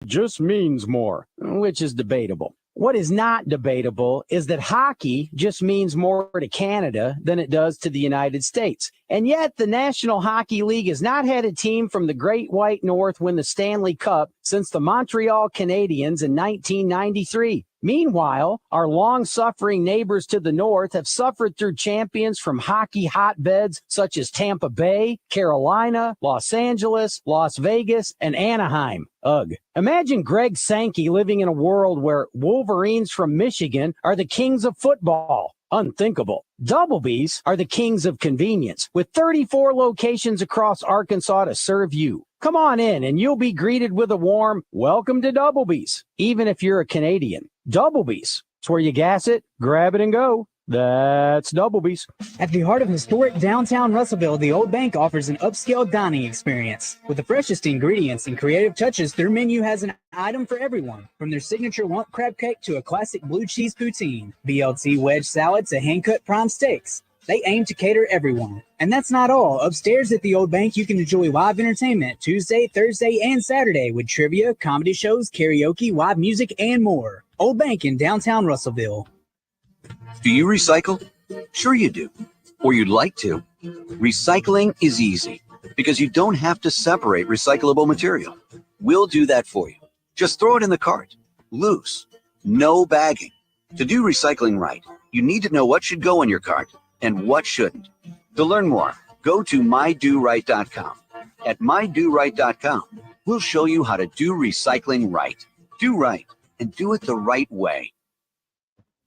just means more, which is debatable. What is not debatable is that hockey just means more to Canada than it does to the United States. And yet the National Hockey League has not had a team from the Great White North win the Stanley Cup since the Montreal Canadiens in 1993. Meanwhile, our long-suffering neighbors to the north have suffered through champions from hockey hotbeds such as Tampa Bay, Carolina, Los Angeles, Las Vegas, and Anaheim. Ugh. Imagine Greg Sankey living in a world where Wolverines from Michigan are the kings of football. Unthinkable. Double B's are the kings of convenience, with 34 locations across Arkansas to serve you. Come on in and you'll be greeted with a warm welcome to Double B's, even if you're a Canadian. Double B's. It's where you gas it, grab it, and go. That's Double B's. At the heart of historic downtown Russellville, the Old Bank offers an upscale dining experience. With the freshest ingredients and creative touches, their menu has an item for everyone, from their signature lump crab cake to a classic blue cheese poutine, BLT wedge salad to hand-cut prime steaks. They aim to cater everyone. And that's not all. Upstairs at the Old Bank, you can enjoy live entertainment Tuesday, Thursday, and Saturday with trivia, comedy shows, karaoke, live music, and more. Old Bank in downtown Russellville. Do you recycle? Sure you do. Or you'd like to. Recycling is easy because you don't have to separate recyclable material. We'll do that for you. Just throw it in the cart. Loose. No bagging. To do recycling right, you need to know what should go in your cart and what shouldn't. To learn more, go to mydoright.com. At mydoright.com, we'll show you how to do recycling right. Do right and do it the right way.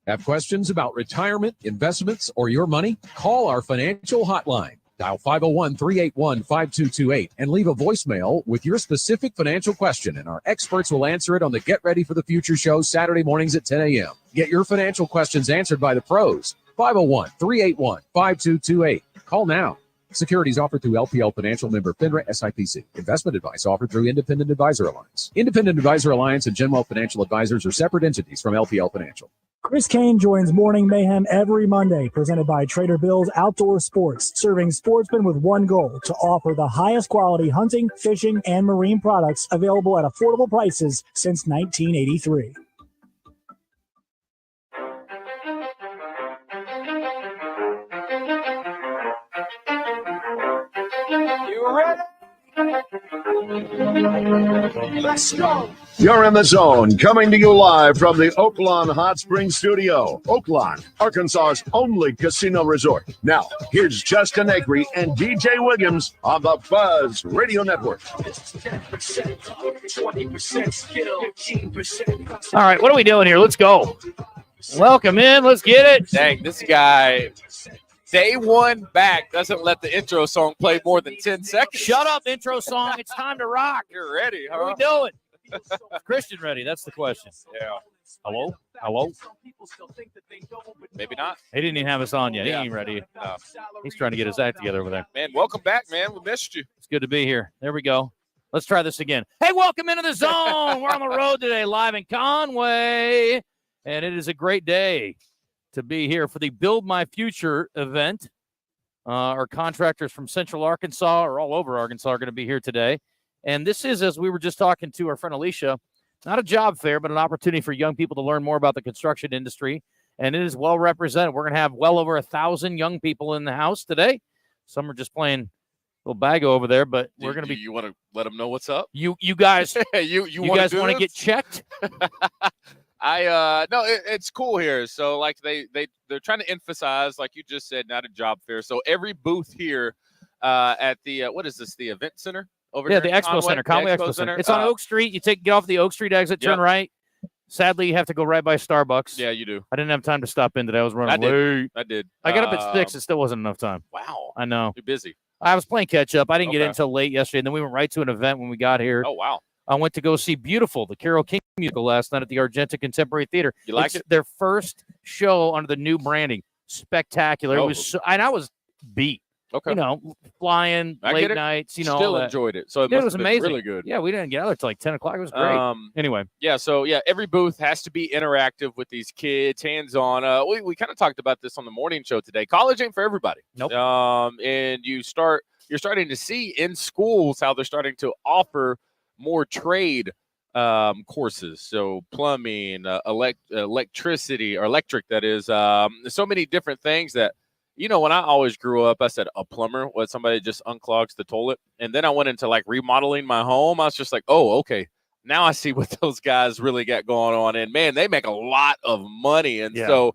Have questions about retirement, investments, or your money? Call our financial hotline. Dial 501-381-5228 and leave a voicemail with your specific financial question, and our experts will answer it on the Get Ready for the Future show Saturday mornings at 10 a.m. Get your financial questions answered by the pros. 501-381-5228. Call now. Securities offered through LPL Financial, member FINRA SIPC. Investment advice offered through Independent Advisor Alliance. Independent Advisor Alliance and Genwell Financial Advisors are separate entities from LPL Financial. Chris Kane joins Morning Mayhem every Monday, presented by Trader Bill's Outdoor Sports, serving sportsmen with one goal: to offer the highest quality hunting, fishing, and marine products available at affordable prices since 1983. You ready? Let's go. You're in the zone, coming to you live from the Oaklawn Hot Springs Studio. Oaklawn, Arkansas's only casino resort. Now, here's Justin Acree and DJ Williams on the Buzz Radio Network. All right, what are we doing here? Let's go. Welcome in. Let's get it. Dang, this guy, day one back, doesn't let the intro song play more than 10 seconds. Shut up, intro song. It's time to rock. You're ready, huh? What are we doing? Is Christian ready? That's the question. Yeah. Hello? Hello? Maybe not. He didn't even have us on yet. Yeah. He ain't ready. No. He's trying to get his act together over there. Man, welcome back, man. We missed you. It's good to be here. There we go. Let's try this again. Hey, welcome into the zone. We're on the road today, live in Conway, and it is a great day to be here for the Build My Future event. Our contractors from Central Arkansas or all over Arkansas are going to be here today. And this is, as we were just talking to our friend Alicia, not a job fair, but an opportunity for young people to learn more about the construction industry. And it is well represented. We're going to have well over 1,000 young people in the house today. Some are just playing little bago over there, but we're going to be. You want to let them know what's up? You guys, you guys want to get checked? No, it's cool here. So like they're trying to emphasize, like you just said, not a job fair. So every booth here at the what is this? The event center over there? Yeah, the Expo Center, Conway Expo Center. It's on Oak Street. You get off the Oak Street exit, turn right. Sadly, you have to go right by Starbucks. Yeah, you do. I didn't have time to stop in today. I was running late. I did. I got up at 6. It still wasn't enough time. Wow. I know. You're busy. I was playing catch up. I didn't get in until late yesterday, and then we went right to an event when we got here. Oh, wow. I went to go see Beautiful, the Carole King musical, last night at the Argenta Contemporary Theater. You like it? Their first show under the new branding. Spectacular. Oh. It was, and I was beat. Okay. You know, flying, late nights, you know. Still all that. enjoyed it. So it was must have been amazing. really good. Yeah, we didn't get out there till like 10 o'clock. It was great. Anyway. Yeah, so, every booth has to be interactive with these kids, hands-on. We kind of talked about this on the morning show today. College ain't for everybody. Nope. And you're starting to see in schools how they're starting to offer more trade courses. So plumbing, electricity or electric, that is, so many different things that, when I always grew up, I said a plumber was somebody that just unclogs the toilet. And then I went into like remodeling my home. I was just like, oh, okay. Now I see what those guys really got going on. And man, they make a lot of money. And so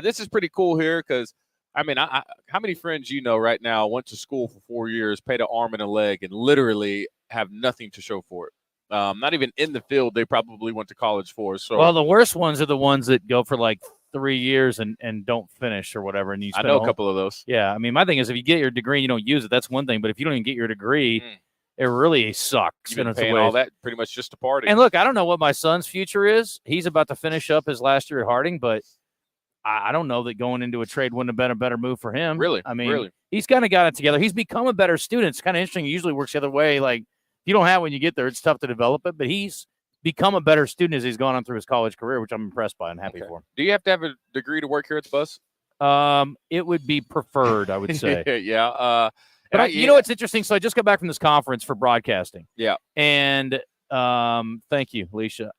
this is pretty cool here because, I mean, how many friends right now went to school for 4 years, paid an arm and a leg, and literally have nothing to show for it? Not even in the field they probably went to college for. So, well, the worst ones are the ones that go for like 3 years and don't finish or whatever. And you I know a couple of those. Yeah, I mean, my thing is if you get your degree and you don't use it, that's one thing. But if you don't even get your degree, it really sucks. You've been paying all that pretty much just to party. And look, I don't know what my son's future is. He's about to finish up his last year at Harding, but I don't know that going into a trade wouldn't have been a better move for him. Really? I mean, he's kind of got it together. He's become a better student. It's kind of interesting. It usually works the other way. Like, if you don't have it when you get there, it's tough to develop it. But he's become a better student as he's gone on through his college career, which I'm impressed by and happy for him. Do you have to have a degree to work here at the bus? It would be preferred, I would say. Yeah. But you know what's interesting? So I just got back from this conference for broadcasting. Yeah. And thank you, Alicia.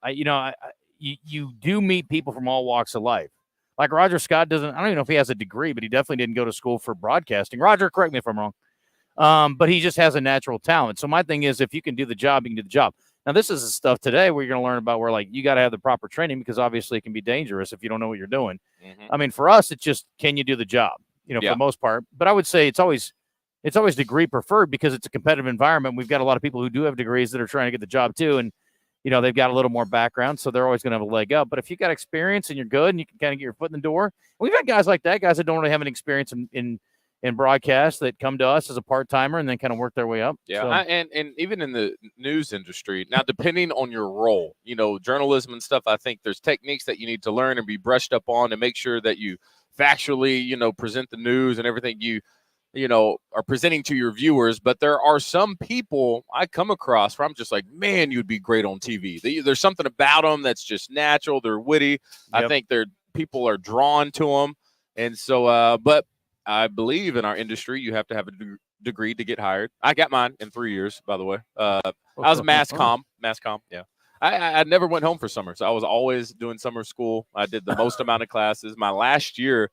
You do meet people from all walks of life. Like Roger Scott I don't even know if he has a degree, but he definitely didn't go to school for broadcasting. Roger, correct me if I'm wrong. But he just has a natural talent. So my thing is, if you can do the job, you can do the job. Now, this is the stuff today where you're going to learn about where, like, you got to have the proper training because obviously it can be dangerous if you don't know what you're doing. Mm-hmm. I mean, for us, it's just, can you do the job, for the most part. But I would say it's always degree preferred because it's a competitive environment. We've got a lot of people who do have degrees that are trying to get the job too. And, they've got a little more background, so they're always going to have a leg up. But if you got experience and you're good and you can kind of get your foot in the door, we've had guys like that, guys that don't really have any experience in broadcast that come to us as a part-timer and then kind of work their way up. Yeah, so. And even in the news industry, now depending on your role, journalism and stuff, I think there's techniques that you need to learn and be brushed up on to make sure that you factually, present the news and everything you are presenting to your viewers. But there are some people I come across where I'm just like, man, you'd be great on TV. There's something about them that's just natural. They're witty. Yep. I think people are drawn to them. And so, but I believe in our industry, you have to have a degree to get hired. I got mine in 3 years, by the way. I was mass comm. Yeah. I never went home for summer. So I was always doing summer school. I did the most amount of classes. My last year,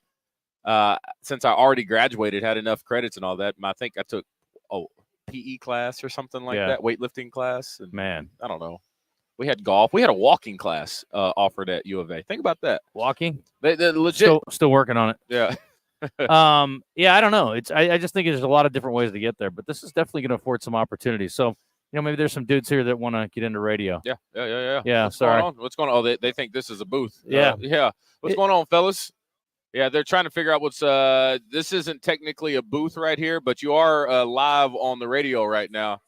since I already graduated, had enough credits and all that, I think I took PE class or something like that, weightlifting class. And man, I don't know. We had golf. We had a walking class offered at U of A. Think about that. Walking? They legit. Still working on it. Yeah. I don't know. I just think there's a lot of different ways to get there, but this is definitely going to afford some opportunities. So, maybe there's some dudes here that want to get into radio. Yeah. What's going on? What's going on? Oh, they think this is a booth. Yeah. What's going on, fellas? Yeah, they're trying to figure out what's this isn't technically a booth right here, but you are live on the radio right now,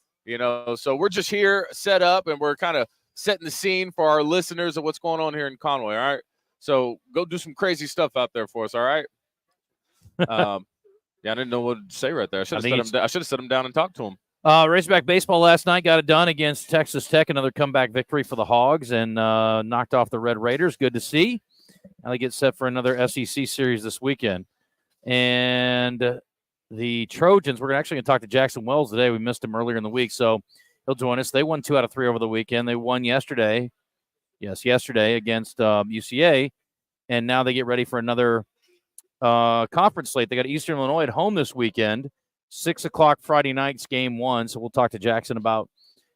so we're just here set up and we're kind of setting the scene for our listeners of what's going on here in Conway. All right. So go do some crazy stuff out there for us. All right. I didn't know what to say right there. I should have set him down and talked to him. Razorback baseball last night got it done against Texas Tech. Another comeback victory for the Hogs and knocked off the Red Raiders. Good to see. Now they get set for another SEC series this weekend. And the Trojans, we're actually going to talk to Jackson Wells today. We missed him earlier in the week, so he'll join us. They won 2 out of 3 over the weekend. They won yesterday. Yes, yesterday against UCA. And now they get ready for another conference slate. They got Eastern Illinois at home this weekend. 6 o'clock Friday night's game 1. So we'll talk to Jackson about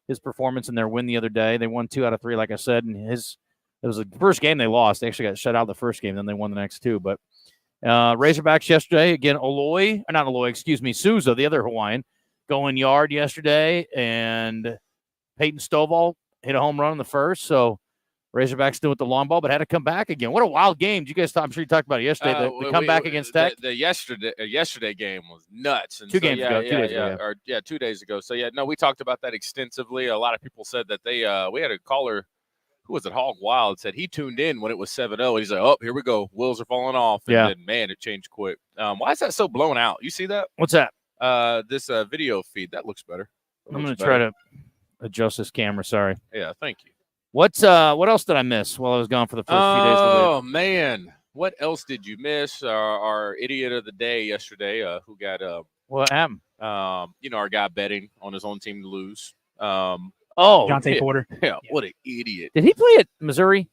his performance in their win the other day. They won 2 out of 3, like I said, and it was the first game they lost. They actually got shut out the first game, then they won the next 2. But Razorbacks yesterday, again, Souza, the other Hawaiian, going yard yesterday, and Peyton Stovall hit a home run in the first. So Razorbacks still with the long ball, but had to come back again. What a wild game. Did you guys I'm sure you talked about it yesterday. The comeback against Tech. The yesterday game was nuts. And 2 games ago. 2 days ago. So, we talked about that extensively. A lot of people said that we had a caller, who was it, Hog Wild, said he tuned in when it was 7-0. He's like, oh, here we go. Wheels are falling off. And then, man, it changed quick. Why is that so blown out? You see that? What's that? This video feed. That looks better. I'm going to try to adjust this camera. Sorry. Yeah, thank you. What else did I miss while I was gone for the first few days of the week? Oh, man. What else did you miss? Our idiot of the day yesterday, who got what happened? Our guy betting on his own team to lose. Oh, Jonte yeah. Porter. Yeah, what an idiot. Did he play at Missouri?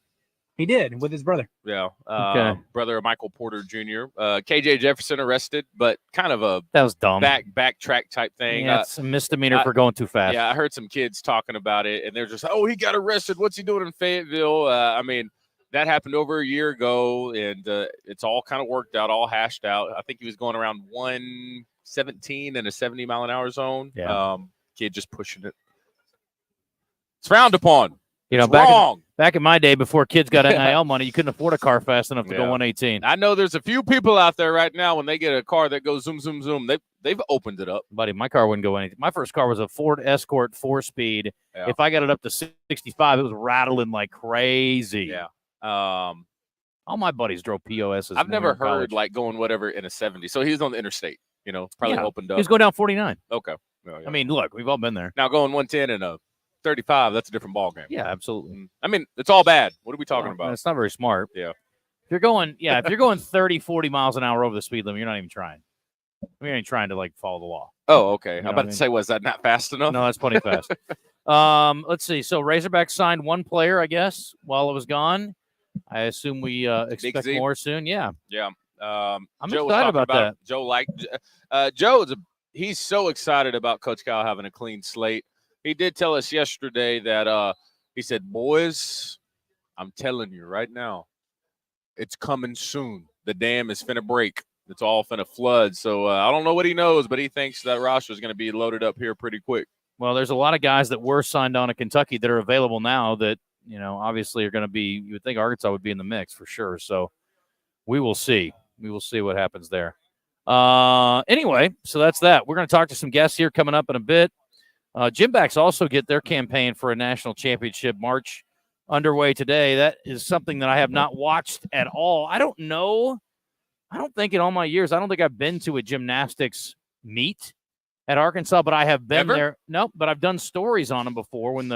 He did with his brother. Yeah, Okay. brother of Michael Porter Jr. KJ Jefferson arrested, but kind of a That was dumb. backtrack type thing. Yeah, it's a misdemeanor for going too fast. Yeah, I heard some kids talking about it, and they're just, oh, he got arrested. What's he doing in Fayetteville? I mean, that happened over a year ago, and it's all kind of worked out, all hashed out. I think he was going around 117 in a 70-mile-an-hour zone. Yeah. Kid just pushing it. It's frowned upon. You know, It's wrong. back in my day, before kids got NIL money, you couldn't afford a car fast enough to go Yeah. 118. I know there's a few people out there right now, when they get a car that goes zoom, zoom, zoom, they've opened it up. Buddy, my car wouldn't go anything. My first car was a Ford Escort 4-speed. Yeah. If I got it up to 65, it was rattling like crazy. Yeah. All my buddies drove POSs. I've when we never were in college. heard like going whatever in a 70. So he was on the interstate, probably Yeah. opened He up. was going down 49. Okay. Oh, yeah. I mean, look, we've all been there. Now going 110 and a 35, that's a different ball game. Yeah, absolutely. I mean, it's all bad. What are we talking about? It's not very smart. Yeah. If you're going 30, 40 miles an hour over the speed limit, you're not even trying. You're not even trying to like follow the law. Oh, okay. know I'm what about I to mean? say, was that not fast enough? No, that's plenty fast. Let's see. So Razorbacks signed one player, I guess, while it was gone. I assume we expect Z? more soon. Yeah. Yeah. I'm Joe was excited talking about that. Joe he's so excited about Coach Cal having a clean slate. He did tell us yesterday that he said, boys, I'm telling you right now, it's coming soon. The dam is finna break. It's all finna flood. So I don't know what he knows, but he thinks that roster is going to be loaded up here pretty quick. Well, there's a lot of guys that were signed on to Kentucky that are available now that, obviously are going to be, you would think Arkansas would be in the mix for sure. So we will see. We will see what happens there. Anyway, so that's that. We're going to talk to some guests here coming up in a bit. Gymbacks also get their campaign for a national championship march underway today. That is something that I have not watched at all. I don't know. I don't think in all my years, I don't think I've been to a gymnastics meet at Arkansas, but I have been there. Nope, but I've done stories on them before when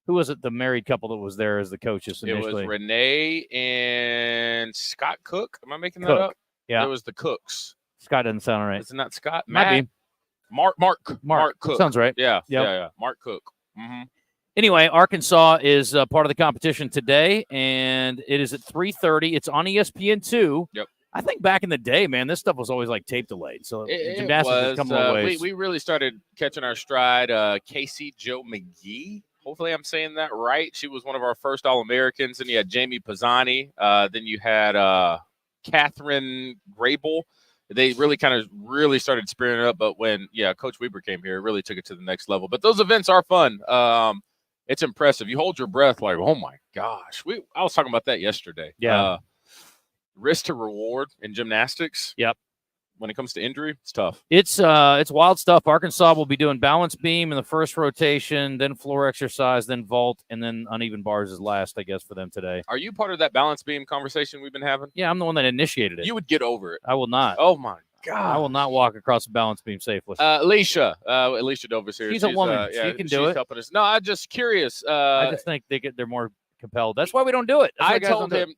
who was it, the married couple that was there as the coaches initially? It was Renee and Scott Cook. Am I making that Cook. up? Yeah. It was the Cooks. Scott doesn't sound right. Is it not Scott? Might be. Mark Cook. Sounds right. Yeah. Yep. Yeah. Mark Cook. Mm-hmm. Anyway, Arkansas is part of the competition today, and it is at 3:30. It's on ESPN2. Yep. I think back in the day, man, this stuff was always like tape delayed. So gymnastics has come a long ways. We really started catching our stride. Casey Joe McGee. Hopefully I'm saying that right. She was one of our first All-Americans. And you had Jamie Pisani. Then you had Catherine Grable. They really started spearing it up. But when, Coach Weber came here, it really took it to the next level. But those events are fun. It's impressive. You hold your breath like, oh, my gosh. I was talking about that yesterday. Yeah. Risk to reward in gymnastics. Yep. When it comes to injury, it's tough. It's wild stuff. Arkansas will be doing balance beam in the first rotation, then floor exercise, then vault, and then uneven bars is last, I guess, for them today. Are you part of that balance beam conversation we've been having? Yeah, I'm the one that initiated it. You would get over it. I will not. Oh, my God. I will not walk across the balance beam safely. Alicia Dover's here. She's a woman. She can do she's it. helping us. No, I'm just curious. I just think they're more compelled. That's why we don't do it. That's why I guys told don't do him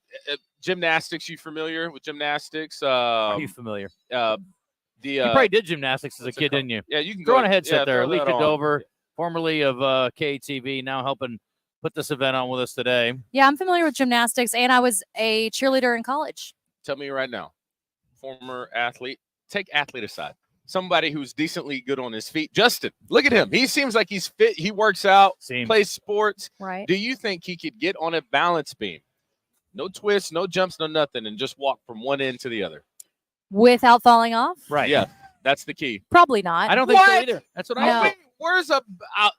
gymnastics. You familiar with gymnastics? Are you familiar? You probably did gymnastics as a kid, didn't you? Yeah, you can throw go on a headset there. throw that Alicia on. Dover, formerly of KTV, now helping put this event on with us today. Yeah, I'm familiar with gymnastics, and I was a cheerleader in college. Tell me right now, former athlete. Take athlete aside. Somebody who's decently good on his feet. Justin, look at him. He seems like he's fit. He works out, plays sports. Right. Do you think he could get on a balance beam? No twists, no jumps, no nothing, and just walk from one end to the other. Without falling off? Right. Yeah, that's the key. Probably not. I don't think so either. That's what I No. think. Where's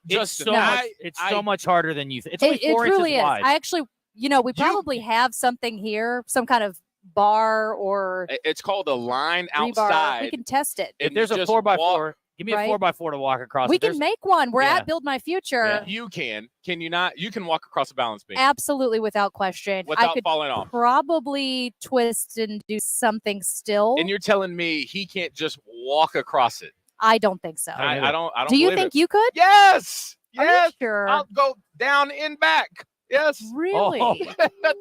Justin? It's so much harder than you think. It's only It 4 truly inches is. wide. I actually, we probably have something here, some kind of bar or It's called a line rebar. outside. We can test it. If there's a just 4x4, give me a Right. 4x4 to walk across. We If can there's- make one. We're Yeah. at Build My Future. You can you not? You can walk across a balance beam Absolutely, without question. I without could falling off. probably twist and do something still. And you're telling me he can't just walk across it? I don't think so. I don't. Do you believe think it. you could? Yes. Are you Yes. sure? I'll go down and back. Yes. Really? Oh. Down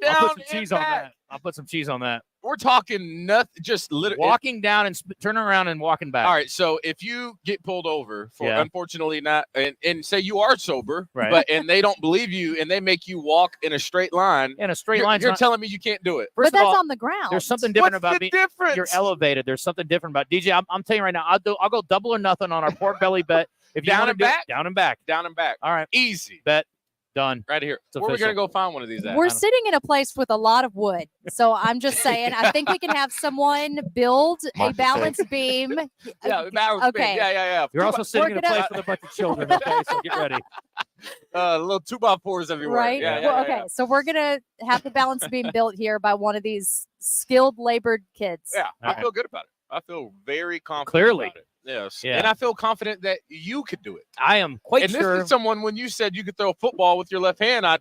I'll put some and cheese on back. that. I'll put some cheese on that. We're talking nothing, just literally Walking down and turning around and walking back. All right, so if you get pulled over for Yeah. unfortunately not, and say you are sober, Right. and they don't believe you, and they make you walk in a straight line, In a straight you're, line, you're telling me you can't do it. But First of that's all, on the ground. there's something different What's about the me. difference? You're elevated. There's something different about DJ. I'm telling you right now. I'll go double or nothing on our pork belly bet. If you Down wanna and do it, back? down and back. Down and back. All right, Easy. bet done. Right here. It's Where are we official. going to go find one of these at? We're sitting in a place with a lot of wood. So I'm just saying, I think we can have someone build a balance beam. Yeah, balance Okay. beam. Yeah. You're also sitting in a gonna- place with a bunch of children. Okay, so get ready. Little 2x4s everywhere. Right. Yeah, well, yeah, okay. yeah. So we're gonna have the balance beam built here by one of these skilled labored kids. Yeah, All I right. feel good about it. I feel very confident Clearly. about it. Yes. Yeah. And I feel confident that you could do it. I am quite And sure. this is someone, when you said you could throw a football with your left hand, I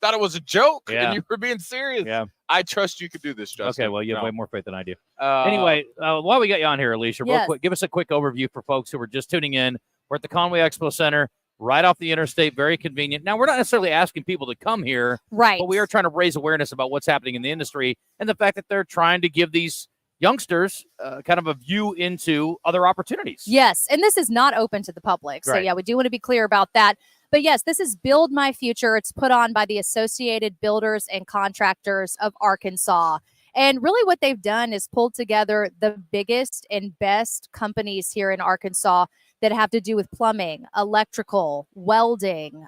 thought it was a joke, Yeah. and you were being serious. Yeah. I trust you could do this, Justin. Okay. Well, you have No. way more faith than I do. Uh, Anyway, while we got you on here, Alicia, real Yes. quick, give us a quick overview for folks who are just tuning in. We're at the Conway Expo Center, right off the interstate, very convenient. Now, we're not necessarily asking people to come here, Right. but we are trying to raise awareness about what's happening in the industry and the fact that they're trying to give these youngsters kind of a view into other opportunities. Yes, and this is not open to the public. So Right. yeah, we do want to be clear about that. But yes, this is Build My Future. It's put on by the Associated Builders and Contractors of Arkansas. And really what they've done is pulled together the biggest and best companies here in Arkansas that have to do with plumbing, electrical, welding.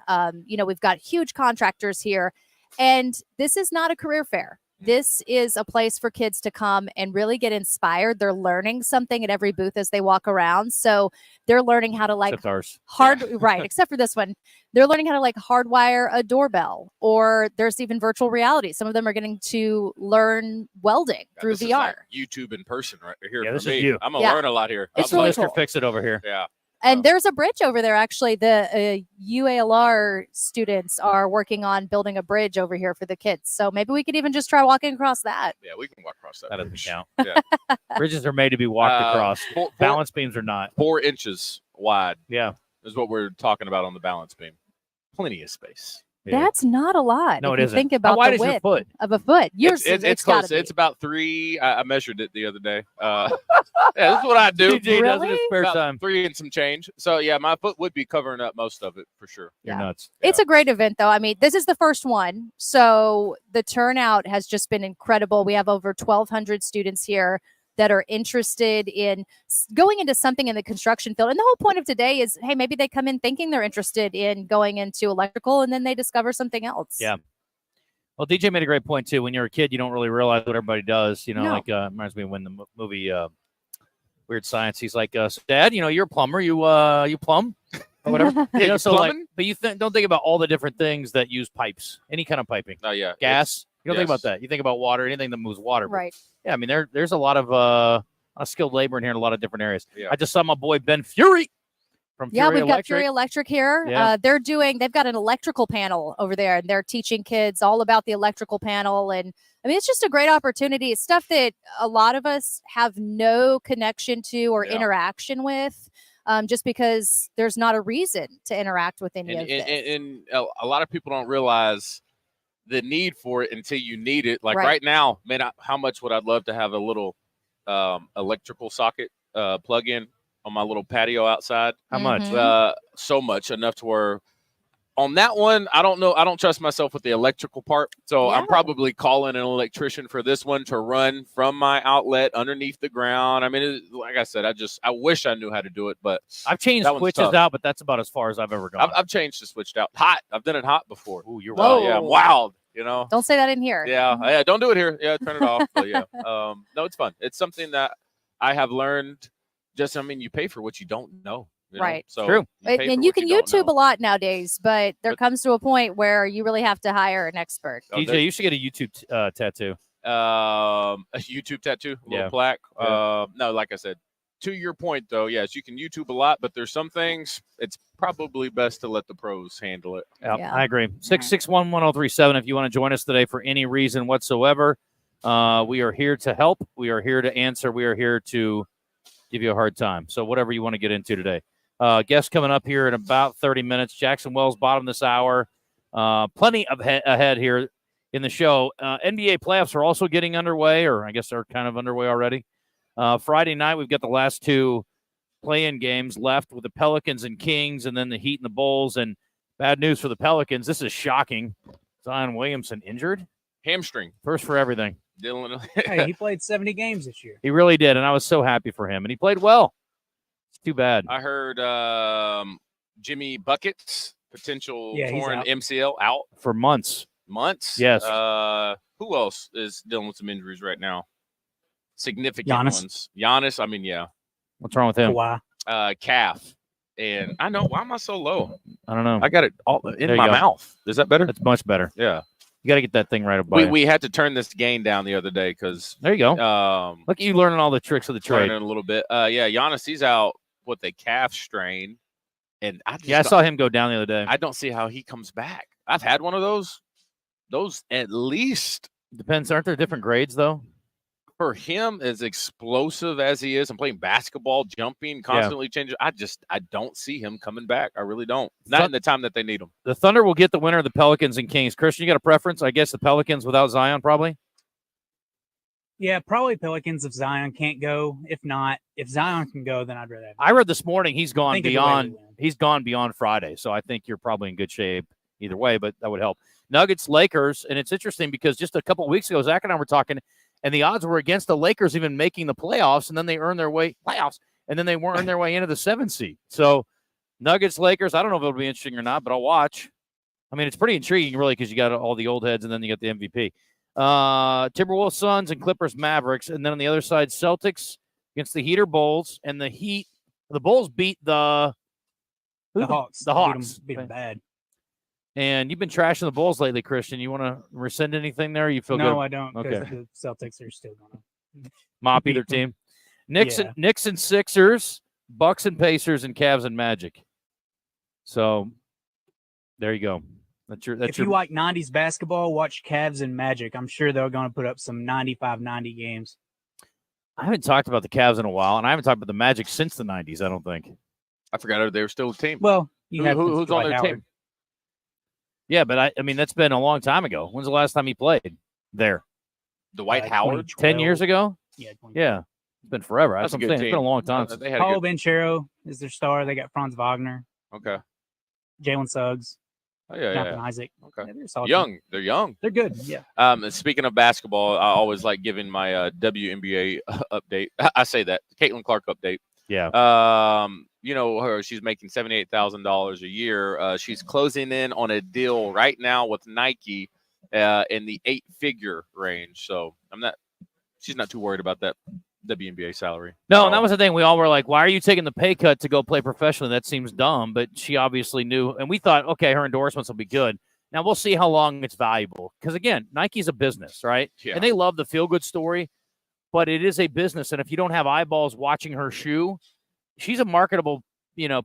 We've got huge contractors here. And this is not a career fair. This is a place for kids to come and really get inspired. They're learning something at every booth as they walk around. So they're learning how to Except ours. right, except for this one. They're learning how to hardwire a doorbell, or there's even virtual reality. Some of them are getting to learn welding through this is VR. like YouTube in person right here Yeah, for this is me. you. I'm going to Yeah. learn a lot here. It's I'm really like- cool. Mr. Fix It over here. Yeah. And there's a bridge over there, actually. The UALR students are working on building a bridge over here for the kids. So maybe we could even just try walking across that. Yeah, we can walk across that. That doesn't bridge. count. Yeah. Bridges are made to be walked across. Four, Balance beams are not. 4 inches wide Yeah. is what we're talking about on the balance beam. Plenty of space. Yeah. That's not a lot. No, if it you isn't. think How about wide the is your width foot? of a foot. Yours, It's gotta close. be. It's about 3. I measured it the other day. Yeah, that's what I do. DJ does in his Really? spare About time. 3 and some change. So yeah, my foot would be covering up most of it for sure. You're Yeah. nuts. It's a great event, though. I mean, this is the first one. So the turnout has just been incredible. We have over 1,200 students here that are interested in going into something in the construction field. And the whole point of today is, hey, maybe they come in thinking they're interested in going into electrical, and then they discover something else. Yeah. Well, DJ made a great point, too. When you're a kid, you don't really realize what everybody does. No. Reminds me of when the movie Weird Science, he's like, Dad, you're a plumber. You plumb or whatever. Yeah, So like, plumbing? but you don't think about all the different things that use pipes, any kind of piping, Oh yeah, gas. You don't think yes. about that. You think about water, anything that moves water. But, Right. yeah, I mean, there's a lot of skilled labor in here in a lot of different areas. Yeah. I just saw my boy Ben Fury from Yeah, Fury we've got Electric. Fury Electric here. Yeah. They've got an electrical panel over there, and they're teaching kids all about the electrical panel. And I mean, it's just a great opportunity. It's stuff that a lot of us have no connection to or Yeah. interaction with, just because there's not a reason to interact with any of and, this. and a lot of people don't realize the need for it until you need it. Like Right. right now, man, how much would I love to have a little electrical socket plug in on my little patio outside? How much? Mhm. So much, enough to where on that one, I don't know. I don't trust myself with the electrical part. So I'm Yeah. probably calling an electrician for this one to run from my outlet underneath the ground. I mean, like I said, I wish I knew how to do it, but I've changed that one's switches tough. out, but that's about as far as I've ever gone. I've changed the switched out. Hot. I've done it hot before. Ooh, you're Whoa. wild. Yeah, I'm wild. Don't say that in here. Yeah, don't do it here. Yeah, turn it off. But yeah, no, it's fun. It's something that I have learned. You pay for what you don't know. You know? Right. So True. pay for And you what can don't YouTube know. a lot nowadays, but there But- comes to a point where you really have to hire an expert. Oh, DJ, you should get a YouTube tattoo. a YouTube tattoo, a little Yeah. plaque. Yeah. No, like I said, to your point though, yes, you can YouTube a lot, but there's some things it's probably best to let the pros handle it. Yeah, Yeah. I agree. 661-1037 if you want to join us today for any reason whatsoever. We are here to help. We are here to answer. We are here to give you a hard time. So whatever you want to get into today. Guest coming up here in about 30 minutes. Jackson Wells, bottom of this hour. Plenty of ahead here in the show. NBA playoffs are also getting underway, or I guess they're kind of underway already. Friday night, we've got the last two play-in games left with the Pelicans and Kings, and then the Heat and the Bulls. And bad news for the Pelicans. This is shocking. Zion Williamson injured. Hamstring. First for everything. Dylan. Hey, he played 70 games this year. He really did, and I was so happy for him. And he played well. It's too bad. I heard Jimmy Buckets, potential torn out. MCL, out For months. months. Yes. Who else is dealing with some injuries right now? Significant Giannis. ones. Giannis, I mean, yeah. What's wrong with him? Kawhi. Calf. And I know, why am I so low? I don't know. I got it all There in you my go. mouth. Is that better? That's much better. Yeah. You got to get that thing right above you. We had to turn this gain down the other day because There you go. Look at you learning all the tricks of the trade. a little bit. Yeah, Giannis, he's out with a calf strain. And I saw him go down the other day. I don't see how he comes back. I've had one of those. Those at least Depends. Aren't there different grades, though? for him, as explosive as he is and playing basketball, jumping, constantly changing, I don't see him coming back. I really don't. Not in the time that they need him. The Thunder will get the winner of the Pelicans and Kings. Christian, you got a preference? I guess the Pelicans without Zion, probably? Yeah, probably Pelicans if Zion can't go. If not, if Zion can go, then I'd rather have I read this morning he's gone think either way beyond we win. he's gone beyond Friday. So I think you're probably in good shape either way, but that would help. Nuggets, Lakers, and it's interesting because just a couple of weeks ago, Zach and I were talking, and the odds were against the Lakers even making the playoffs, and then they earned their way and then they weren't earn their way into the 7th seed. So Nuggets, Lakers, I don't know if it'll be interesting or not, but I'll watch. I mean, it's pretty intriguing, really, because you got all the old heads, and then you got the MVP. Timberwolves, Suns, and Clippers, Mavericks, and then on the other side, Celtics against the Heater Bulls, and the Heat. The Bulls beat the Hawks. The Hawks. Beat them bad. And you've been trashing the Bulls lately, Christian. You want to rescind anything there? Or you feel No, good? I don't. Because Okay. the Celtics are still going to Mop either team. Knicks Yeah. and Sixers, Bucks and Pacers, and Cavs and Magic. So there you go. If you like 90s basketball, watch Cavs and Magic. I'm sure they're going to put up some 95-90 games. I haven't talked about the Cavs in a while, and I haven't talked about the Magic since the 90s, I don't think. I forgot they were still a team. Well, you have who's on Dwight their Howard. team? Yeah, but I mean, that's been a long time ago. When's the last time he played there? Dwight Howard? 10 years ago? Yeah. 2012. Yeah. It's been forever. That's That's a what I'm good saying. It's team. been a long time. They had a Paul good. Banchero is their star. They got Franz Wagner, Okay. Jalen Suggs, Oh, yeah, Jonathan yeah. Isaac. Okay. Yeah, they're a solid team. Young. They're young. They're good. Yeah. And speaking of basketball, I always like giving my WNBA update. I say that. Caitlin Clark update. Yeah. You know, she's making $78,000 a year. She's closing in on a deal right now with Nike in the 8-figure range. So she's not too worried about that WNBA salary. No, and that was the thing. We all were like, why are you taking the pay cut to go play professionally? That seems dumb. But she obviously knew. And we thought, okay, her endorsements will be good. Now we'll see how long it's valuable. Because, again, Nike's a business, right? Yeah. And they love the feel-good story. But it is a business. And if you don't have eyeballs watching her shoe, she's a marketable,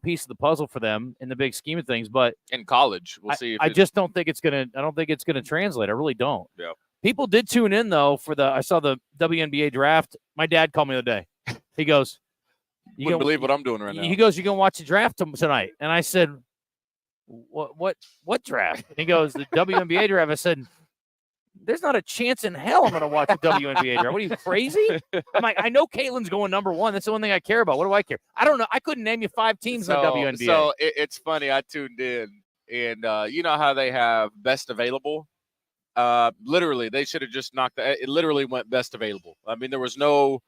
piece of the puzzle for them in the big scheme of things. But in college, we'll see. If I just don't think it's gonna. I don't think it's gonna translate. I really don't. Yeah. People did tune in though for I saw the WNBA draft. My dad called me the other day. He goes, You wouldn't believe what I'm doing right now. He goes, "You gonna watch the draft tonight?" And I said, "What draft?" And he goes, "The WNBA draft." I said, "There's not a chance in hell I'm gonna watch the WNBA draft. What are you, crazy?" I'm like, "I know Caitlin's going number one. That's the one thing I care about. What do I care? I don't know. I couldn't name you 5 teams in the WNBA." So it's funny. I tuned in, and you know how they have best available. Literally, they should have just knocked it. It literally went best available. I mean, there was no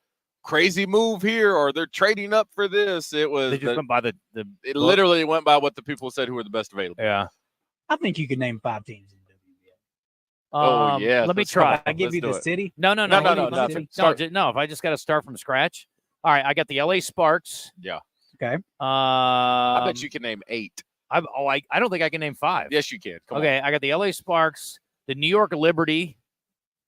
crazy move here, or they're trading up for this. It was they just went by the it literally went by what the people said who were the best available. Yeah. I think you could name 5 teams in WNBA. Oh, yeah. Let me Let's try. go. I give Let's you do the it. city. No. No, If I just got to start from scratch. All right, I got the LA Sparks. Yeah. Okay. I bet you can name 8. I don't think I can name 5. Yes, you can. Come Okay, I got the LA Sparks, the New York Liberty.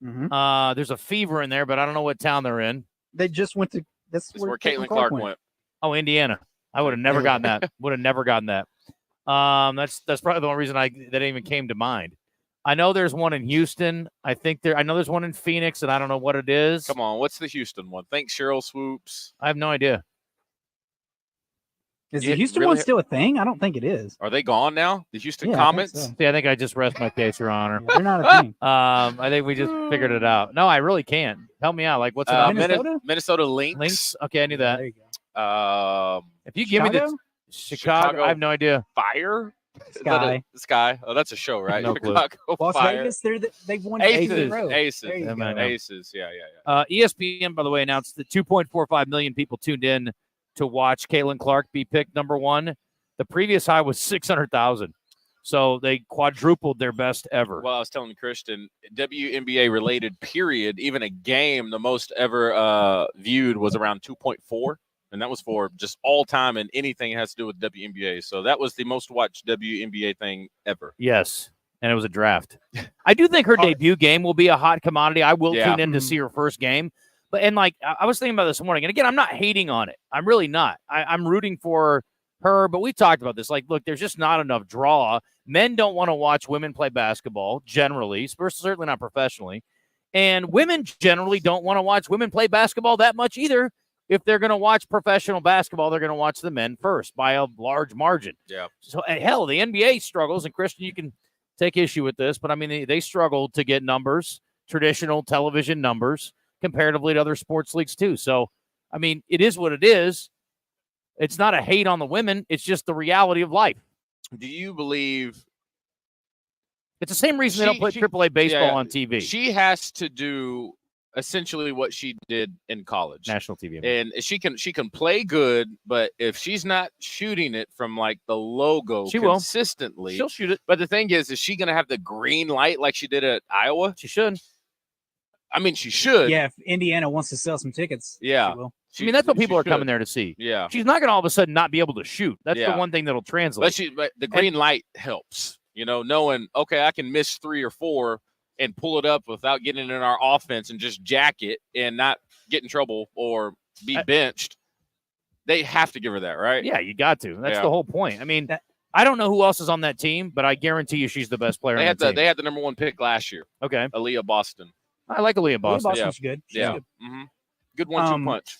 Mm-hmm. There's a Fever in there, but I don't know what town they're in. They just went to. That's on. It's where Caitlin Clark went. Oh, Indiana. I would have never gotten that. Would have never gotten that. That's probably the only reason that even came to mind. I know there's one in Houston. I know there's one in Phoenix, and I don't know what it is. Come on, what's the Houston one? Thanks, Cheryl Swoops. I have no idea. Is Yeah, the Houston really? one still a thing? I don't think it is. Are they gone now? The Houston Yeah, I think Comets? so. See, I think I just rest my case, Your Honor. Yeah, they're not a thing. I think we just figured it out. No, I really can't. Help me out. Like, what's it on? Minnesota? Minnesota Lynx. Lynx? Okay, I knew that. There you go. If you give me the Chicago, I have no idea. Fire? Sky. Sky. Oh, that's a show, right? No clue. Chicago Las Fire. Vegas, they've won 8 in a row. Aces. There you Yeah, go. man. Aces. Yeah. ESPN, by the way, announced that 2.45 million people tuned in to watch Caitlin Clark be picked number one. The previous high was 600,000. So they quadrupled their best ever. Well, I was telling Christian, WNBA related period, even a game, the most ever viewed was around 2.4. And that was for just all time and anything that has to do with WNBA. So that was the most watched WNBA thing ever. Yes. And it was a draft. I do think her debut game will be a hot commodity. I will tune in to see her first game. And I was thinking about this morning. And again, I'm not hating on it. I'm really not. I'm rooting for her. But we talked about this. Like, look, there's just not enough draw. Men don't want to watch women play basketball generally, certainly not professionally. And women generally don't want to watch women play basketball that much either. If they're going to watch professional basketball, they're going to watch the men first by a large margin. Yeah. So, hell, the NBA struggles, and Christian, you can take issue with this, but I mean, they struggle to get numbers, traditional television numbers, comparatively to other sports leagues too. So, I mean, it is what it is. It's not a hate on the women. It's just the reality of life. Do you believe it's the same reason they don't put AAA baseball on TV? She has to do essentially what she did in college, national TV, and she can play good, but if she's not shooting it from like the logo consistently, she'll shoot it. But the thing is she going to have the green light like she did at Iowa? She should. I mean, she should. Yeah, if Indiana wants to sell some tickets, yeah, she will. I mean, that's what people are coming there to see. Yeah, she's not going to all of a sudden not be able to shoot. That's the one thing that'll translate. But the green light helps. You know, knowing okay, I can miss 3 or 4. And pull it up without getting in our offense and just jack it and not get in trouble or be benched. They have to give her that, right? Yeah, you got to. That's the whole point. I mean, I don't know who else is on that team, but I guarantee you she's the best player on that team. They had the number 1 pick last year. Okay. Aaliyah Boston. I like Aaliyah Boston. Aaliyah Boston's good. She's good. Mm-hmm. Good 1-2 punch.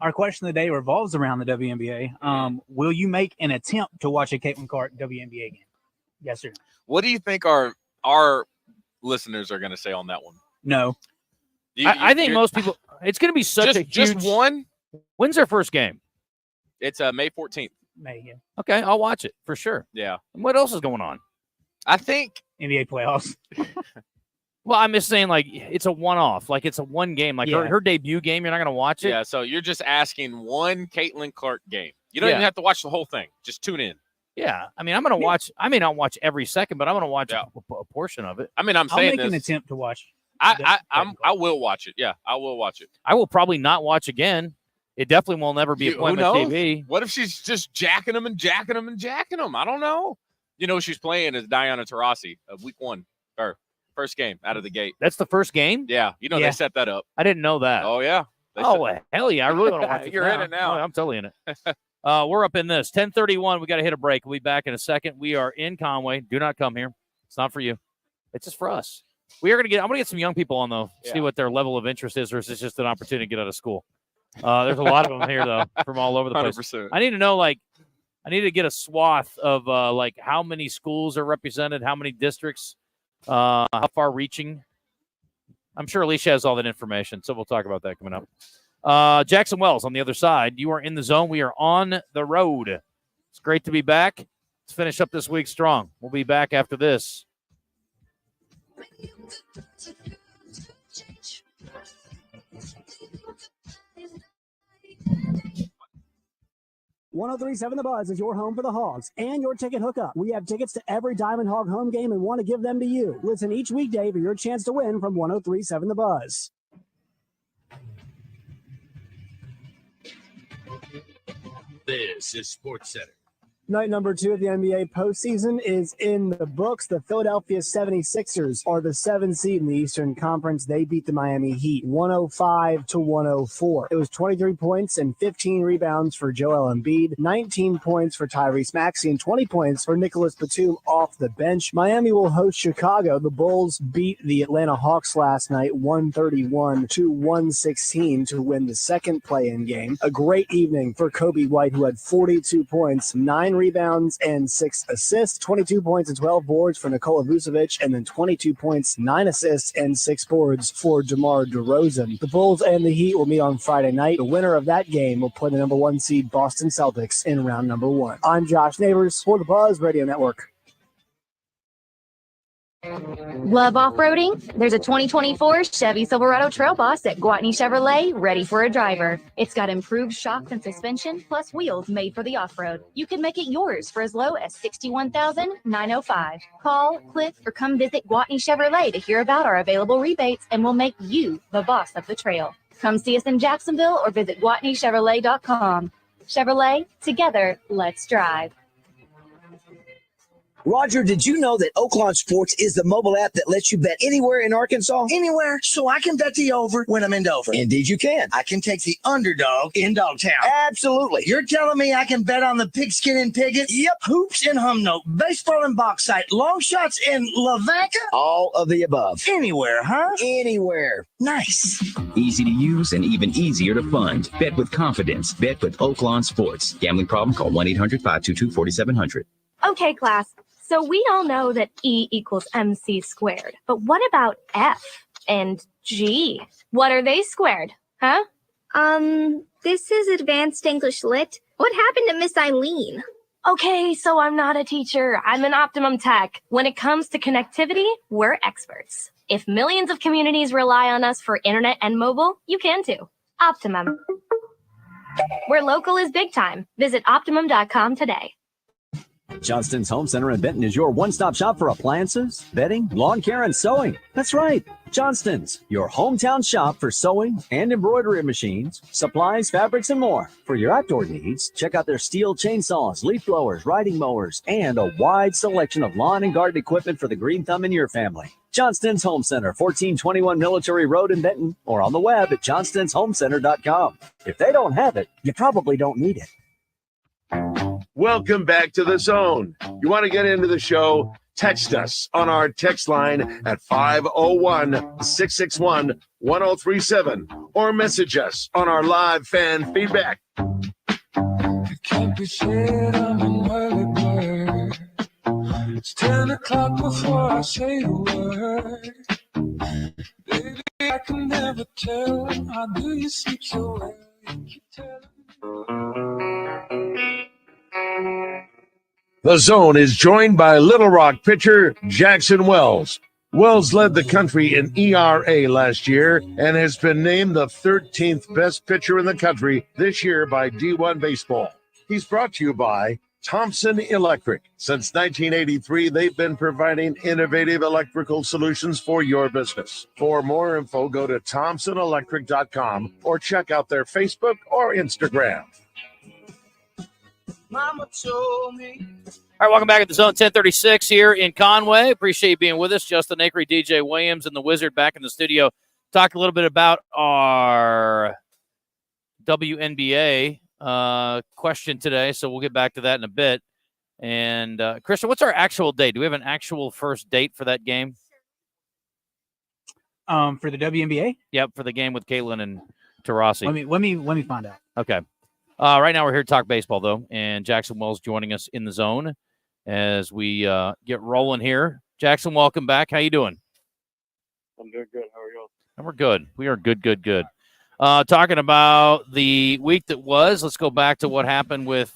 Our question of the day revolves around the WNBA. Will you make an attempt to watch a Caitlin Clark WNBA game? Yes or no? What do you think our listeners are going to say on that one? No. I think most people, it's going to be such a huge. Just one? When's their first game? It's May 14th. May, yeah. Okay, I'll watch it for sure. Yeah. And what else is going on? I think NBA playoffs. Well, I'm just saying, like, it's a one-off. Like, it's a one game. Like, her debut game, you're not going to watch it? Yeah, so you're just asking one Caitlin Clark game. You don't even have to watch the whole thing. Just tune in. Yeah, I mean, I'm going to watch. I may not watch every second, but I'm going to watch a portion of it. I mean, I'm I'll saying make an attempt to watch. I will watch it. Yeah, I will watch it. I will probably not watch again. It definitely will never be appointment TV. What if she's just jacking them and jacking them and jacking them? I don't know. You know, she's playing as Diana Taurasi of week 1 or first game out of the gate. That's the first game? Yeah, you know they set that up. I didn't know that. Oh yeah. Hell yeah! I really want to watch it. You're in it now. I'm telling you. We're up in this 10:31. We got to hit a break. We'll be back in a second. We are in Conway. Do not come here. It's not for you. It's just for us. We are going to get. I'm going to get some young people on though. See what their level of interest is, or is it just an opportunity to get out of school? There's a lot of them here though, from all over the place. 100%. I need to know, like, I need to get a swath of like how many schools are represented, how many districts, how far reaching. I'm sure Alicia has all that information, so we'll talk about that coming up. Jackson Wells on the other side. You are in the zone. We are on the road. It's great to be back. Let's finish up this week strong. We'll be back after this. .1037 The Buzz is your home for the Hogs and your ticket hookup. We have tickets to every Diamond Hog home game and want to give them to you. Listen each weekday for your chance to win from 1037 The Buzz. This is Sports Center. Night number 2 of the NBA postseason is in the books. The Philadelphia 76ers are the 7th seed in the Eastern Conference. They beat the Miami Heat 105-104. It was 23 points and 15 rebounds for Joel Embiid, 19 points for Tyrese Maxey, and 20 points for Nicholas Batum off the bench. Miami will host Chicago. The Bulls beat the Atlanta Hawks last night 131-116 to win the second play-in game. A great evening for Kobe White, who had 42 points, 9 rebounds, and 6 assists, 22 points and 12 boards for Nikola Vucevic, and then 22 points, 9 assists, and 6 boards for DeMar DeRozan. The Bulls and the Heat will meet on Friday night. The winner of that game will play the number 1 seed Boston Celtics in round number 1. I'm Josh Neighbors for the Buzz Radio Network. Love off-roading? There's a 2024 Chevy Silverado Trail Boss at Gwatney Chevrolet ready for a driver. It's got improved shocks and suspension, plus wheels made for the off-road. You can make it yours for as low as $61,905. Call, click, or come visit Gwatney Chevrolet to hear about our available rebates, and we'll make you the boss of the trail. Come see us in Jacksonville or visit GwatneyChevrolet.com. Chevrolet, together, let's drive. Roger, did you know that Oaklawn Sports is the mobile app that lets you bet anywhere in Arkansas? Anywhere, so I can bet the over when I'm in Dover. Indeed you can. I can take the underdog in Dogtown. Absolutely. You're telling me I can bet on the pigskin and Piggott? Yep. Hoops and Humnoke, baseball and bauxite, long shots in Lavaca? All of the above. Anywhere, huh? Anywhere. Nice. Easy to use and even easier to fund. Bet with confidence. Bet with Oaklawn Sports. Gambling problem? Call 1-800-522-4700. Okay, class. So we all know that E equals MC squared. But what about F and G? What are they squared? Huh? This is Advanced English Lit. What happened to Miss Eileen? Okay, so I'm not a teacher. I'm an Optimum Tech. When it comes to connectivity, we're experts. If millions of communities rely on us for internet and mobile, you can too. Optimum. Where local is big time. Visit Optimum.com today. Johnston's Home Center in Benton is your one-stop shop for appliances, bedding, lawn care, and sewing. That's right. Johnston's, your hometown shop for sewing and embroidery machines, supplies, fabrics, and more. For your outdoor needs, check out their steel chainsaws, leaf blowers, riding mowers, and a wide selection of lawn and garden equipment for the green thumb in your family. Johnston's Home Center, 1421 Military Road in Benton, or on the web at johnstonsHomecenter.com. If they don't have it, you probably don't need it. Welcome back to The Zone. You want to get into the show? Text us on our text line at 501-661-1037 or message us on our live fan feedback. It can't be said I'm an early bird. It's 10 o'clock before I say a word. Baby, I can never tell. How do you sleep so well? You keep telling The Zone is joined by Little Rock pitcher Jackson Wells. Wells led the country in ERA last year and has been named the 13th best pitcher in the country this year by D1 Baseball. He's brought to you by Thompson Electric. Since 1983, they've been providing innovative electrical solutions for your business. For more info, go to thompsonelectric.com or check out their Facebook or Instagram. Mama told me. All right, welcome back at the Zone 1036 here in Conway. Appreciate you being with us. Justin Acree, DJ Williams, and the Wizard back in the studio. Talk a little bit about our WNBA question today, so we'll get back to that in a bit. And, Christian, what's our actual date? Do we have an actual first date for that game? For the WNBA? Yep, for the game with Caitlin and Taurasi. Let me find out. Okay. Right now we're here to talk baseball, though, and Jackson Wells joining us in the zone as we get rolling here. Jackson, welcome back. How you doing? I'm doing good. How are you? And we're good. We are good. Talking about the week that was, let's go back to what happened with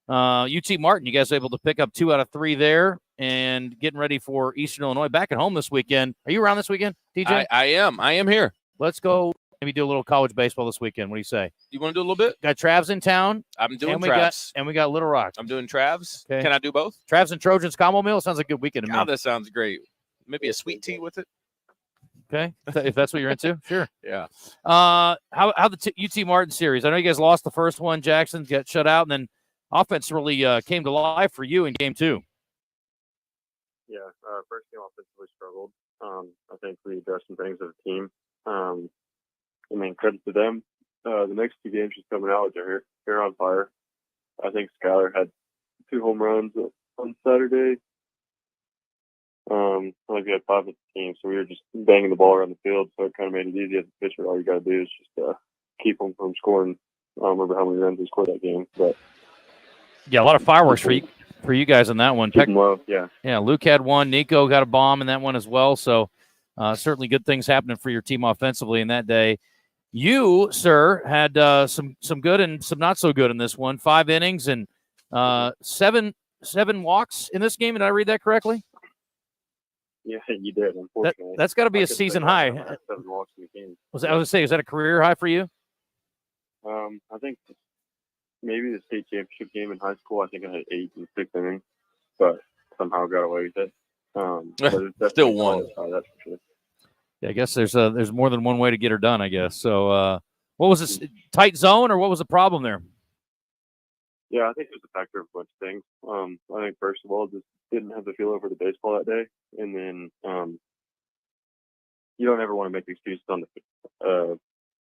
UT Martin. You guys were able to pick up 2 out of 3 there and getting ready for Eastern Illinois back at home this weekend. Are you around this weekend, DJ? I am here. Let's go. Maybe do a little college baseball this weekend. What do you say? You want to do a little bit? Got Travs in town. I'm doing and Travs. We got Little Rock. I'm doing Travs. Okay. Can I do both? Travs and Trojans combo meal. Sounds like a good weekend to me. Oh, that sounds great. Maybe a sweet tea with it. Okay, if that's what you're into, sure. Yeah. How the UT Martin series? I know you guys lost the first one. Jackson got shut out, and then offense really came to life for you in game 2. Yeah, first game offensively struggled. I think we addressed some things as a team. I mean, credit to them. The next 2 games she's coming out with they're on fire. I think Skylar had 2 home runs on Saturday. I think we had 5 with the team, so we were just banging the ball around the field, so it kind of made it easy as a pitcher. All you got to do is just keep them from scoring. I don't remember how many runs we scored that game, but yeah, a lot of fireworks for you guys in that one. Keep them low, yeah. Yeah, Luke had 1. Nico got a bomb in that one as well, so certainly good things happening for your team offensively in that day. You, sir, had some good and some not so good in this one. 5 innings and 7 walks in this game. Did I read that correctly? Yeah, you did, unfortunately. That's got to be a season high. Was I was going to say, is that a career high for you? I think maybe the state championship game in high school, I think I had 8 and 6 innings, but somehow got away with it. But Still won. That's for sure. Yeah, I guess there's more than one way to get her done, I guess. So what was this, tight zone, or what was the problem there? Yeah, I think it was a factor of a bunch of things. I think first of all, just didn't have the feel over the baseball that day, and then you don't ever want to make excuses on the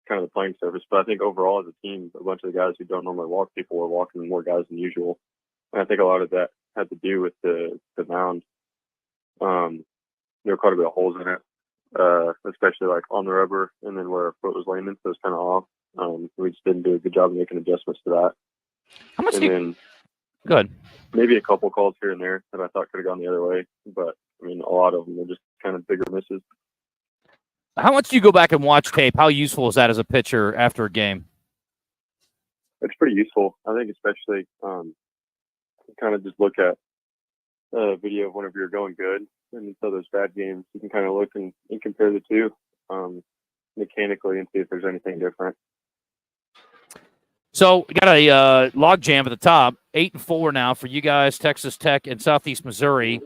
kind of the playing surface. But I think overall as a team, a bunch of the guys who don't normally walk people were walking more guys than usual, and I think a lot of that had to do with the mound. There were quite a bit of holes in it, especially like on the rubber, and then where our foot was landing, so it was kind of off. We just didn't do a good job of making adjustments to that. How much then good? Maybe a couple calls here and there that I thought could have gone the other way, but I mean, a lot of them were just kind of bigger misses. How much do you go back and watch tape? How useful is that as a pitcher after a game? It's pretty useful. I think especially kind of just look at a video of whenever you're going good, and so those bad games, you can kind of look and compare the two mechanically and see if there's anything different. So we got a log jam at the top, 8-4 now for you guys, Texas Tech and Southeast Missouri.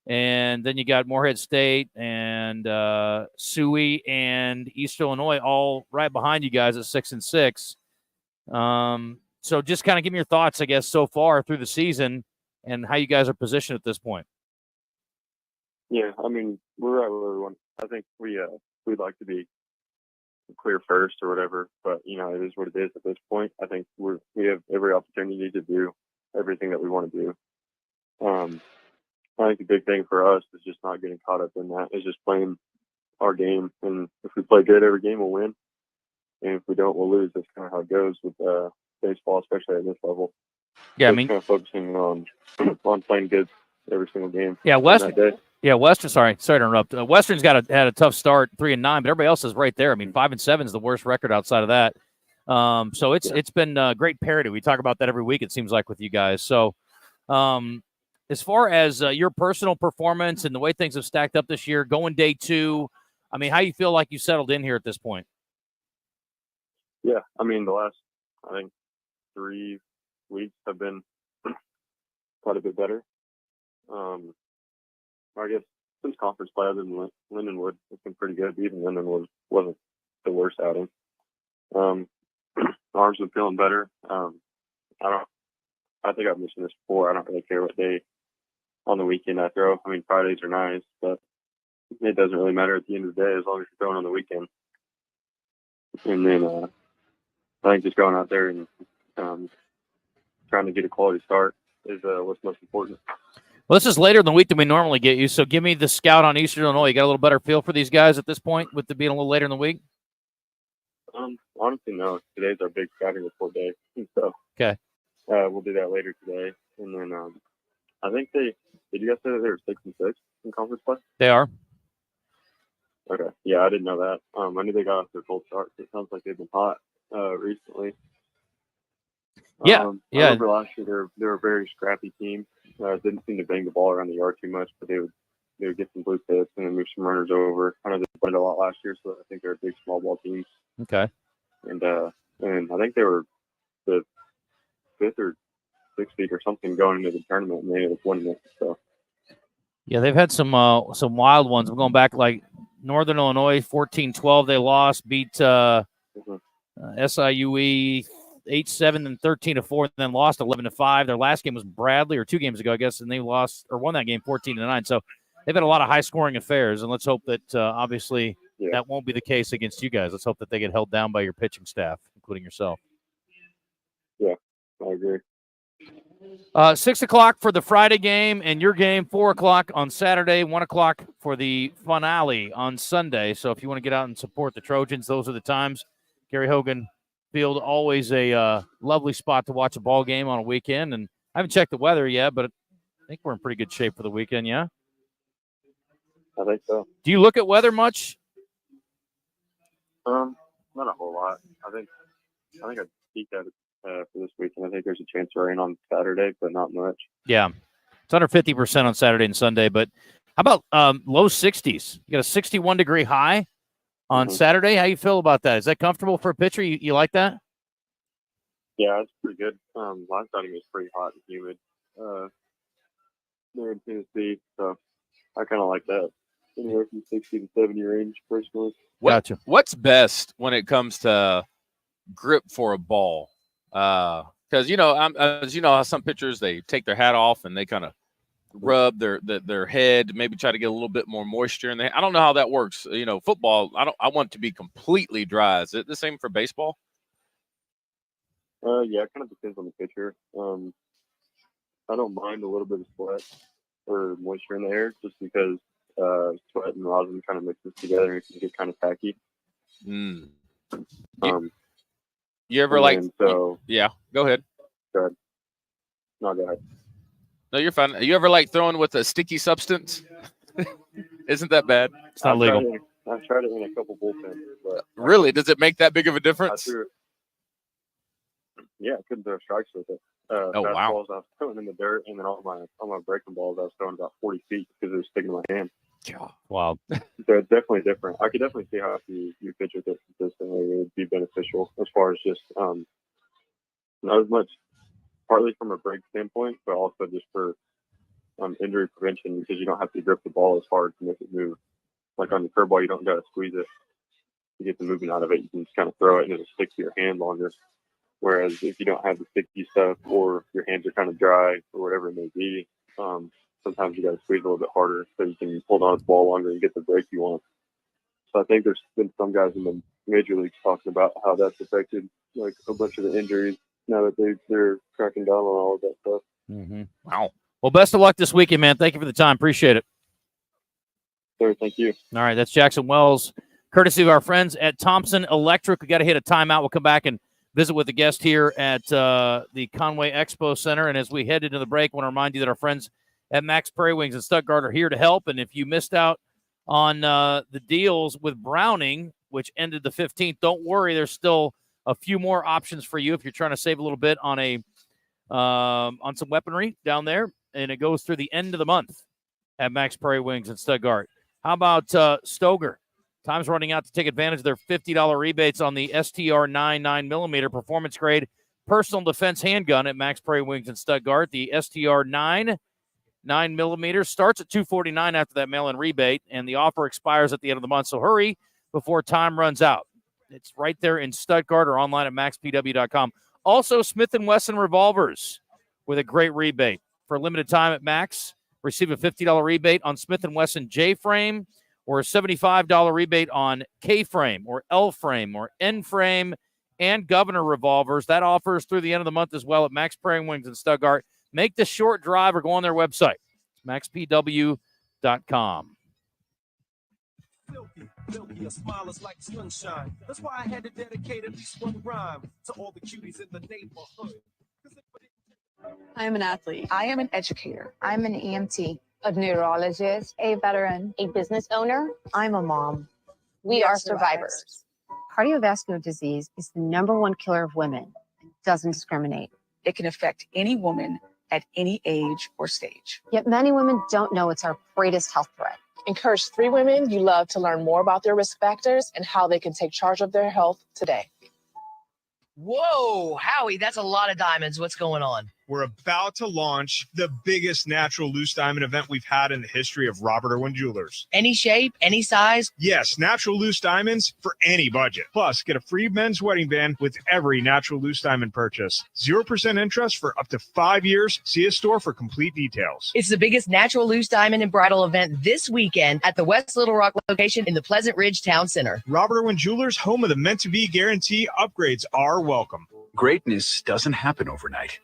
And then you got Morehead State and Suey and East Illinois all right behind you guys at 6-6. So just kind of give me your thoughts, I guess, so far through the season and how you guys are positioned at this point. Yeah, I mean, we're right where we want. I think we'd like to be clear first or whatever, but you know, it is what it is at this point. I think we have every opportunity to do everything that we want to do. I think the big thing for us is just not getting caught up in that. It's just playing our game, and if we play good every game, we'll win, and if we don't, we'll lose. That's kind of how it goes with baseball, especially at this level. Yeah, so I mean, kind of focusing on playing good every single game. Yeah, Western. Yeah, Western. Sorry to interrupt. Western's had a tough start, 3-9, but everybody else is right there. I mean, 5-7 is the worst record outside of that. So it's been great parity. We talk about that every week. It seems like with you guys. So, as far as your personal performance and the way things have stacked up this year, going day 2, I mean, how you feel like you settled in here at this point? Yeah, I mean, the last, I think, 3 weeks have been quite a bit better. I guess since conference play, other than Lindenwood, it's been pretty good. Even Lindenwood wasn't the worst outing. Arms been feeling better. I think I've mentioned this before. I don't really care what day on the weekend I throw. I mean, Fridays are nice, but it doesn't really matter at the end of the day as long as you're throwing on the weekend. And then I think just going out there and trying to get a quality start is what's most important. Well, this is later in the week than we normally get you, so give me the scout on Eastern Illinois. You got a little better feel for these guys at this point with it being a little later in the week? Honestly, no. Today's our big scouting report day, so okay, we'll do that later today. And then I think did you guys say that they were 6-6 in conference play? They are. Okay, yeah, I didn't know that. I knew they got off their cold start. So it sounds like they've been hot recently. Yeah, I remember last year they were a very scrappy team. Didn't seem to bang the ball around the yard too much, but they would get some blue hits and then move some runners over. I know they played a lot last year, so I think they're a big small ball team. Okay. And I think they were the 5th or 6th seed or something going into the tournament, and they ended up winning it. So. Yeah, they've had some wild ones. We're going back like Northern Illinois, 14-12 they lost, beat SIUE 8-7, then 13-4, and then lost 11-5. Their last game was Bradley, or 2 games ago, I guess, and they lost or won that game 14-9. So they've had a lot of high-scoring affairs, and let's hope that obviously that won't be the case against you guys. Let's hope that they get held down by your pitching staff, including yourself. Yeah, I agree. 6 o'clock for the Friday game, and your game 4 o'clock on Saturday, 1 o'clock for the finale on Sunday. So if you want to get out and support the Trojans, those are the times. Gary Hogan Field, always a lovely spot to watch a ball game on a weekend. And I haven't checked the weather yet, but I think we're in pretty good shape for the weekend. Yeah, I think so. Do you look at weather much? Not a whole lot. I think I peeked at it for this weekend. I think there's a chance of rain on Saturday, but not much. Yeah, it's under 50% on Saturday and Sunday. But how about low 60s? You got a 61-degree high on Saturday. How you feel about that? Is that comfortable for a pitcher? You like that? Yeah, it's pretty good. Last outing was pretty hot and humid there in Tennessee, so I kind of like that. Anywhere from 60 to 70 range, personally. Gotcha. What's best when it comes to grip for a ball? Because as you know, how some pitchers, they take their hat off and they kind of rub their head, maybe try to get a little bit more moisture in there. I don't know how that works. Football, I want it to be completely dry. Is it the same for baseball? Yeah, it kind of depends on the pitcher. I don't mind a little bit of sweat or moisture in the air, just because sweat and rosin kind of mixes together and it can get kind of tacky. You ever like? Yeah, go ahead. Go ahead. No, go ahead. No, you're fine. You ever like throwing with a sticky substance? Isn't that bad? It's not legal. I've tried it in a couple bullpens. But really? Does it make that big of a difference? Yeah, I couldn't throw strikes with it. Wow. Fastballs I was throwing in the dirt, and then all my breaking balls I was throwing about 40 feet because it was sticking to my hand. Wow. So it's definitely different. I could definitely see how if you pitch with it consistently, it would be beneficial as far as just not as much partly from a break standpoint, but also just for injury prevention, because you don't have to grip the ball as hard to make it move. Like on the curveball, you don't got to squeeze it to get the movement out of it. You can just kind of throw it and it'll stick to your hand longer. Whereas if you don't have the sticky stuff, or your hands are kind of dry or whatever it may be, sometimes you got to squeeze a little bit harder so you can hold on to the ball longer and get the break you want. So I think there's been some guys in the major leagues talking about how that's affected like a bunch of the injuries now that they're cracking down on all of that stuff. Wow. Well, best of luck this weekend, man. Thank you for the time. Appreciate it. Sir, thank you. All right, that's Jackson Wells, courtesy of our friends at Thompson Electric. We got to hit a timeout. We'll come back and visit with the guest here at the Conway Expo Center. And as we head into the break, I want to remind you that our friends at Max Prairie Wings in Stuttgart are here to help. And if you missed out on the deals with Browning, which ended the 15th, don't worry. There's still a few more options for you if you're trying to save a little bit on on some weaponry down there. And it goes through the end of the month at Max Prairie Wings in Stuttgart. How about Stoger? Time's running out to take advantage of their $50 rebates on the STR 9.9mm performance grade personal defense handgun at Max Prairie Wings in Stuttgart. The STR 9.9mm starts at $249 after that mail-in rebate, and the offer expires at the end of the month. So hurry before time runs out. It's right there in Stuttgart or online at maxpw.com. Also, Smith & Wesson revolvers with a great rebate. For a limited time at Max, receive a $50 rebate on Smith & Wesson J-frame, or a $75 rebate on K-frame or L-frame or N-frame and Governor revolvers. That offers through the end of the month as well at Max Prairie Wings in Stuttgart. Make the short drive or go on their website, maxpw.com. Milky, a smile is like sunshine. That's why I had to dedicate at least one rhyme to all the cuties in the neighborhood. I am an athlete. I am an educator. I'm an EMT. A neurologist. A veteran. A business owner. I'm a mom. We are survivors. Cardiovascular disease is the #1 killer of women. It doesn't discriminate. It can affect any woman at any age or stage. Yet many women don't know it's our greatest health threat. Encourage 3 women you love to learn more about their risk factors and how they can take charge of their health today. Whoa, Howie, that's a lot of diamonds. What's going on? We're about to launch the biggest natural loose diamond event we've had in the history of Robert Irwin Jewelers. Any shape, any size? Yes, natural loose diamonds for any budget. Plus, get a free men's wedding band with every natural loose diamond purchase. 0% interest for up to 5 years. See a store for complete details. It's the biggest natural loose diamond and bridal event this weekend at the West Little Rock location in the Pleasant Ridge Town Center. Robert Irwin Jewelers, home of the meant to be guarantee. Upgrades are welcome. Greatness doesn't happen overnight.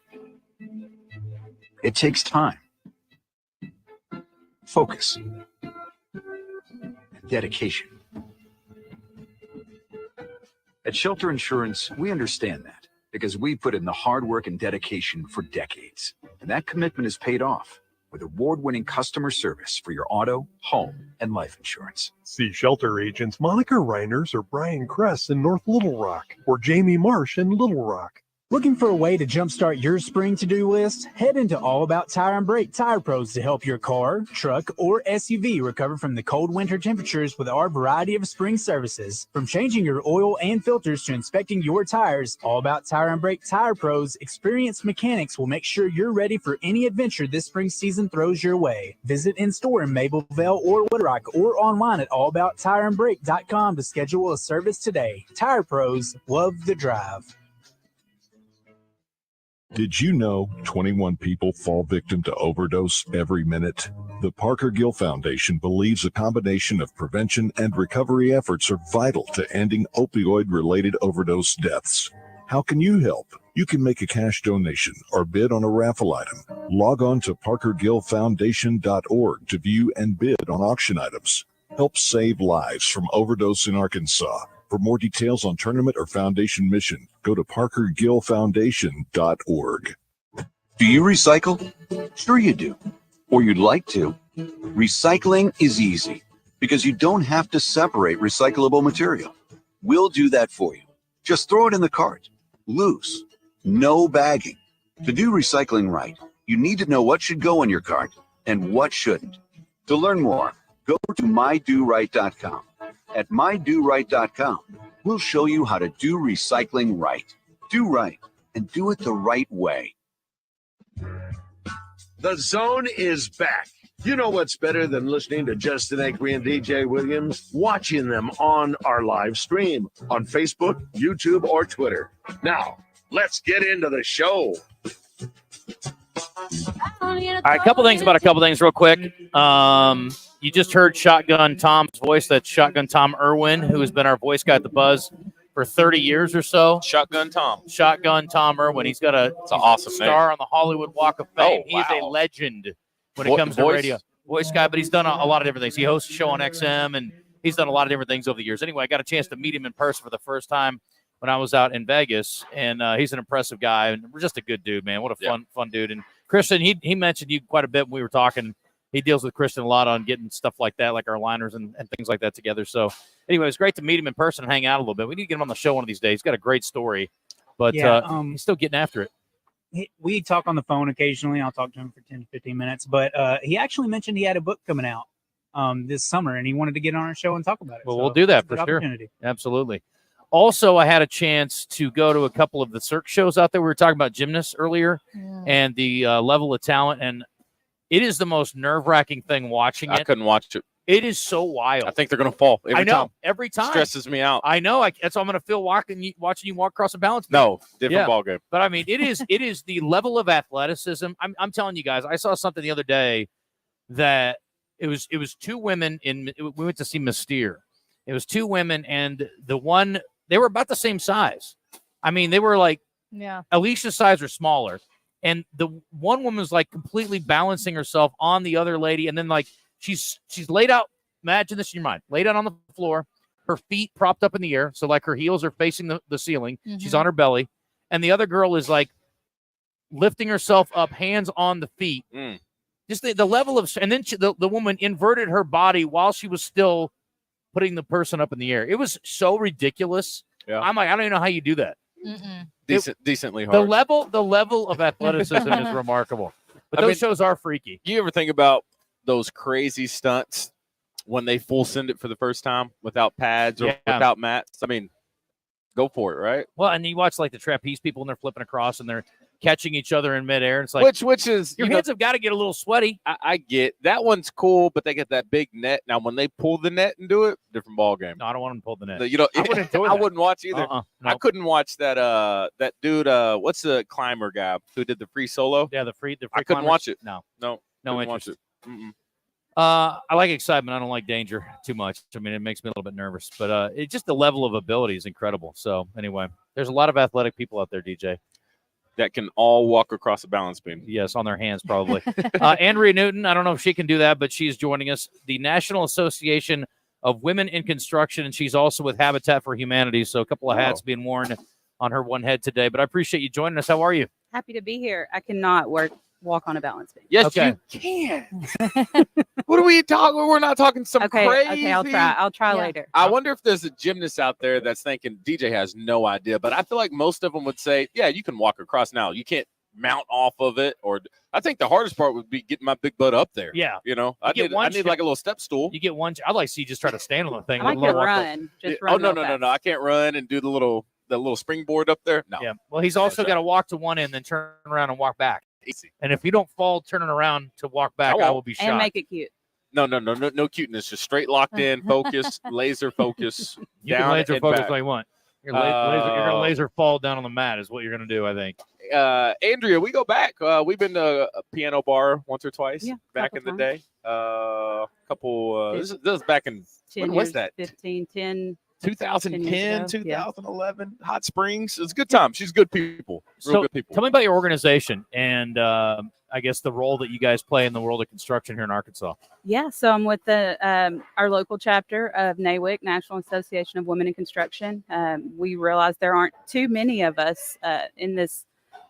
It takes time, focus, and dedication. At Shelter Insurance, we understand that because we put in the hard work and dedication for decades. And that commitment is paid off with award-winning customer service for your auto, home, and life insurance. See Shelter agents Monica Reiners or Brian Kress in North Little Rock or Jamie Marsh in Little Rock. Looking for a way to jumpstart your spring to-do list? Head into All About Tire and Brake Tire Pros to help your car, truck, or SUV recover from the cold winter temperatures with our variety of spring services. From changing your oil and filters to inspecting your tires, All About Tire and Brake Tire Pros experienced mechanics will make sure you're ready for any adventure this spring season throws your way. Visit in-store in Mableville or Little Rock or online at allabouttireandbrake.com to schedule a service today. Tire Pros, love the drive. Did you know 21 people fall victim to overdose every minute? The Parker Gill Foundation believes a combination of prevention and recovery efforts are vital to ending opioid-related overdose deaths. How can you help? You can make a cash donation or bid on a raffle item. Log on to parkergillfoundation.org to view and bid on auction items. Help save lives from overdose in Arkansas. For more details on tournament or foundation mission, go to parkergillfoundation.org. Do you recycle? Sure you do. Or you'd like to. Recycling is easy because you don't have to separate recyclable material. We'll do that for you. Just throw it in the cart. Loose. No bagging. To do recycling right, you need to know what should go in your cart and what shouldn't. To learn more, go to mydoright.com. At mydoright.com, we'll show you how to do recycling right. Do right and do it the right way. The Zone is back. You know what's better than listening to Justin Acree and DJ Williams? Watching them on our live stream on Facebook, YouTube, or Twitter. Now, let's get into the show. All right, a couple things real quick. You just heard Shotgun Tom's voice. That's Shotgun Tom Irwin, who has been our voice guy at the Buzz for 30 years or so. Shotgun Tom Irwin. He's got an awesome star on the Hollywood Walk of Fame. He is a legend when it comes to radio. Voice guy, but he's done a lot of different things. He hosts a show on XM, and he's done a lot of different things over the years. Anyway, I got a chance to meet him in person for the first time when I was out in Vegas, and he's an impressive guy, and we're just a good dude, man. What a fun dude. And Kristen, he mentioned you quite a bit when we were talking. He deals with Kristen a lot on getting stuff like that, like our liners and things like that together. So anyway, it was great to meet him in person and hang out a little bit. We need to get him on the show one of these days. He's got a great story, but he's still getting after it. We talk on the phone occasionally. I'll talk to him for 10 to 15 minutes, but he actually mentioned he had a book coming out this summer, and he wanted to get on our show and talk about it. Well, we'll do that for sure. Absolutely. Also, I had a chance to go to a couple of the Cirque shows out there. We were talking about gymnasts earlier and the level of talent, and it is the most nerve-wracking thing watching it. I couldn't watch it. It is so wild. I think they're going to fall every time. Every time. Stresses me out. I know. That's what I'm going to feel watching you walk across a balance beam. No, different ball game. But, I mean, it is the level of athleticism. I'm telling you guys, I saw something the other day that it was two women. We went to see Mystere. It was two women, and the one – they were about the same size. I mean, they were like Alicia's size or smaller. And the one woman was like completely balancing herself on the other lady. And then like she's laid out. Imagine this in your mind. Laid out on the floor, her feet propped up in the air. So like her heels are facing the ceiling. Mm-hmm. She's on her belly. And the other girl is like lifting herself up, hands on the feet. Just the level of, and then the woman inverted her body while she was still putting the person up in the air. It was so ridiculous. Yeah. I'm like, I don't even know how you do that. Decently hard. The level of athleticism is remarkable. But those shows are freaky. You ever think about those crazy stunts when they full send it for the first time without pads or without mats? I mean, go for it, right? Well, and you watch like the trapeze people and they're flipping across and they're catching each other in midair. It's like which is your hands have got to get a little sweaty. I get that one's cool, but they get that big net. Now, when they pull the net and do it, different ball game. No, I don't want them to pull the net. You know, I wouldn't watch either. No. I couldn't watch that dude. What's the climber guy who did the free solo? Yeah, the free. I couldn't watch it. No couldn't interest. watch it. Mm-mm. I like excitement. I don't like danger too much. I mean, it makes me a little bit nervous, but it's just the level of ability is incredible. So anyway, there's a lot of athletic people out there, DJ, that can all walk across a balance beam. Yes, on their hands probably. Andrea Newton, I don't know if she can do that, but she's joining us. The National Association of Women in Construction, and she's also with Habitat for Humanity. So a couple of hats being worn on her one head today. But I appreciate you joining us. How are you? Happy to be here. I cannot walk on a balance beam. Yes, you can. What are we talking? We're not talking some crazy. Okay, I'll try later. I wonder if there's a gymnast out there that's thinking DJ has no idea, but I feel like most of them would say, yeah, you can walk across now. You can't mount off of it, or I think the hardest part would be getting my big butt up there. Yeah. You know, I need like a little step stool. You get one. I'd like to see you just try to stand on the thing. I like to run. Just run. Oh, no. I can't run and do the little springboard up there. No. Yeah. Well, he's also got to walk to one end, then turn around and walk back. Easy. And if you don't fall turning around to walk back, I will be shocked. And make it cute. No cuteness. Just straight locked in, focus, laser focus. You down can laser and focus back. all you want. You're going to laser fall down on the mat is what you're going to do, I think. Andrea, we go back. We've been to a piano bar once or twice back in the day. This was back in, when was that? 2010, 2011, Hot Springs. It's a good time. She's good people. Real good people. Tell me about your organization and I guess the role that you guys play in the world of construction here in Arkansas. Yeah, so I'm with our local chapter of NAWIC, National Association of Women in Construction. We realize there aren't too many of us in this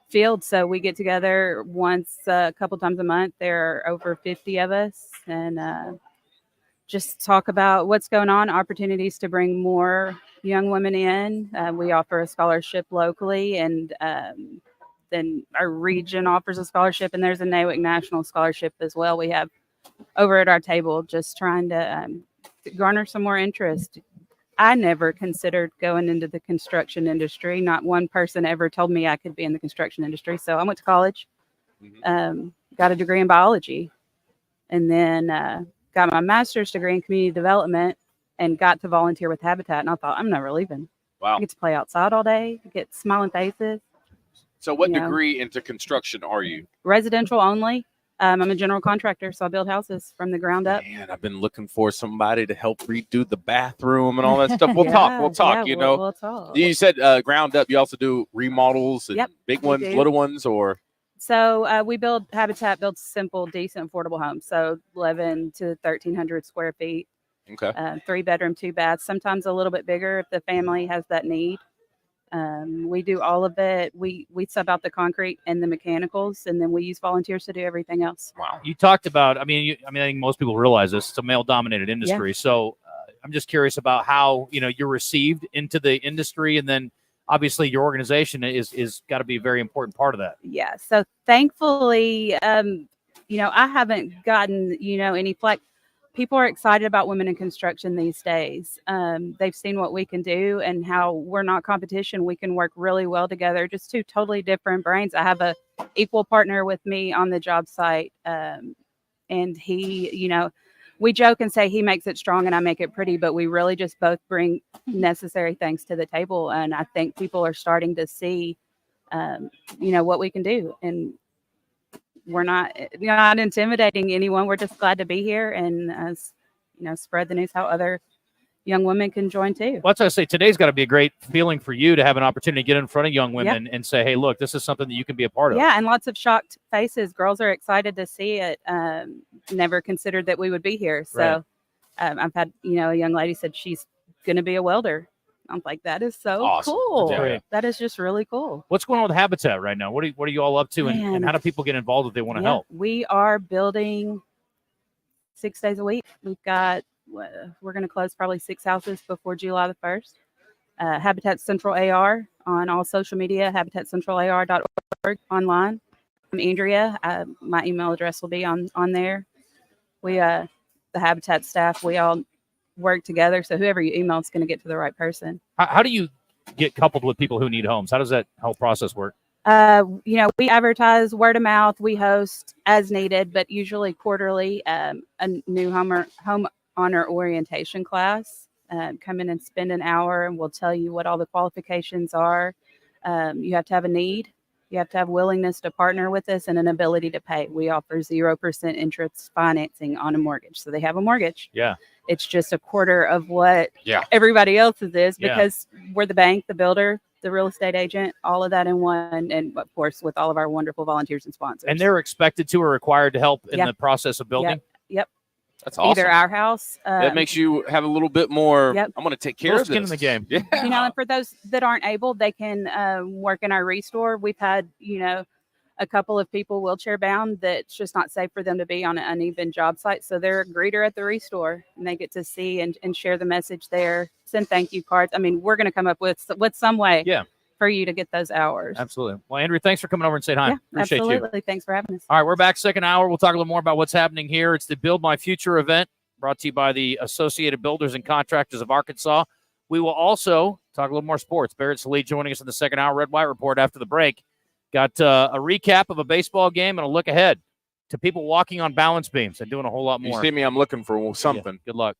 field, so we get together once a couple times a month. There are over 50 of us, and just talk about what's going on, opportunities to bring more young women in. We offer a scholarship locally, and then our region offers a scholarship, and there's a NAWIC national scholarship as well. We have over at our table, just trying to garner some more interest. I never considered going into the construction industry. Not one person ever told me I could be in the construction industry. So I went to college, got a degree in biology, and then got my master's degree in community development and got to volunteer with Habitat. And I thought, I'm never leaving. Wow. I get to play outside all day, get smiling faces. So what degree into construction are you? Residential only. I'm a general contractor, so I build houses from the ground up. Man, I've been looking for somebody to help redo the bathroom and all that stuff. We'll talk. We'll talk, We'll talk. You said ground up. You also do remodels and big ones, little ones, or? So Habitat builds simple, decent, affordable homes. So 11 to 1,300 square feet. Okay. 3-bedroom, 2 baths, sometimes a little bit bigger if the family has that need. We do all of it. We sub out the concrete and the mechanicals, and then we use volunteers to do everything else. Wow. You talked about, I think most people realize this, it's a male dominated industry. Yeah. So I'm just curious about how, you're received into the industry, and then obviously your organization is got to be a very important part of that. Yeah. So thankfully, I haven't gotten, any flack. People are excited about women in construction these days. They've seen what we can do and how we're not competition. We can work really well together, just two totally different brains. I have a equal partner with me on the job site. And he, we joke and say he makes it strong and I make it pretty, but we really just both bring necessary things to the table. And I think people are starting to see, what we can do. And we're not intimidating anyone. We're just glad to be here and, spread the news how other young women can join too. Well, that's what I say. Today's got to be a great feeling for you to have an opportunity to get in front of young women and say, hey, look, this is something that you can be a part of. Yeah, and lots of shocked faces. Girls are excited to see it. Never considered that we would be here. So I've had, a young lady said she's going to be a welder. I'm like, that is so awesome. Cool. Yeah. That is just really cool. What's going on with Habitat right now? What are you all up to, and how do people get involved if they want to help? We are building 6 days a week. We're going to close probably 6 houses before July the 1st. Habitat Central AR on all social media, habitatcentralar.org online. I'm Andrea. My email address will be on there. We, the Habitat staff, we all work together. So whoever you email is going to get to the right person. How do you get coupled with people who need homes? How does that whole process work? We advertise word of mouth. We host as needed, but usually quarterly, a new homeowner orientation class. Come in and spend an hour, and we'll tell you what all the qualifications are. You have to have a need. You have to have willingness to partner with us and an ability to pay. We offer 0% interest financing on a mortgage. So they have a mortgage. Yeah. It's just a quarter of what everybody else's is because we're the bank, the builder, the real estate agent, all of that in one. And of course, with all of our wonderful volunteers and sponsors. And they're expected to or required to help in the process of building? Yep. That's awesome. Either our house. That makes you have a little bit more. Yep. I'm going to take care of this. Skin in the game. Yeah. And for those that aren't able, they can work in our restore. We've had, a couple of people wheelchair bound that's just not safe for them to be on an uneven job site. So they're a greeter at the restore, and they get to see and share the message there, send thank you cards. I mean, we're going to come up with some way for you to get those hours. Absolutely. Well, Andrew, thanks for coming over and saying hi. Yeah, Appreciate absolutely. you. Thanks for having us. All right, we're back second hour. We'll talk a little more about what's happening here. It's the Build My Future event brought to you by the Associated Builders and Contractors of Arkansas. We will also talk a little more sports. Barrett Sallee joining us in the second hour. Red White Report after the break. Got a recap of a baseball game and a look ahead to people walking on balance beams and doing a whole lot more. You see me, I'm looking for something. Yeah. Good luck.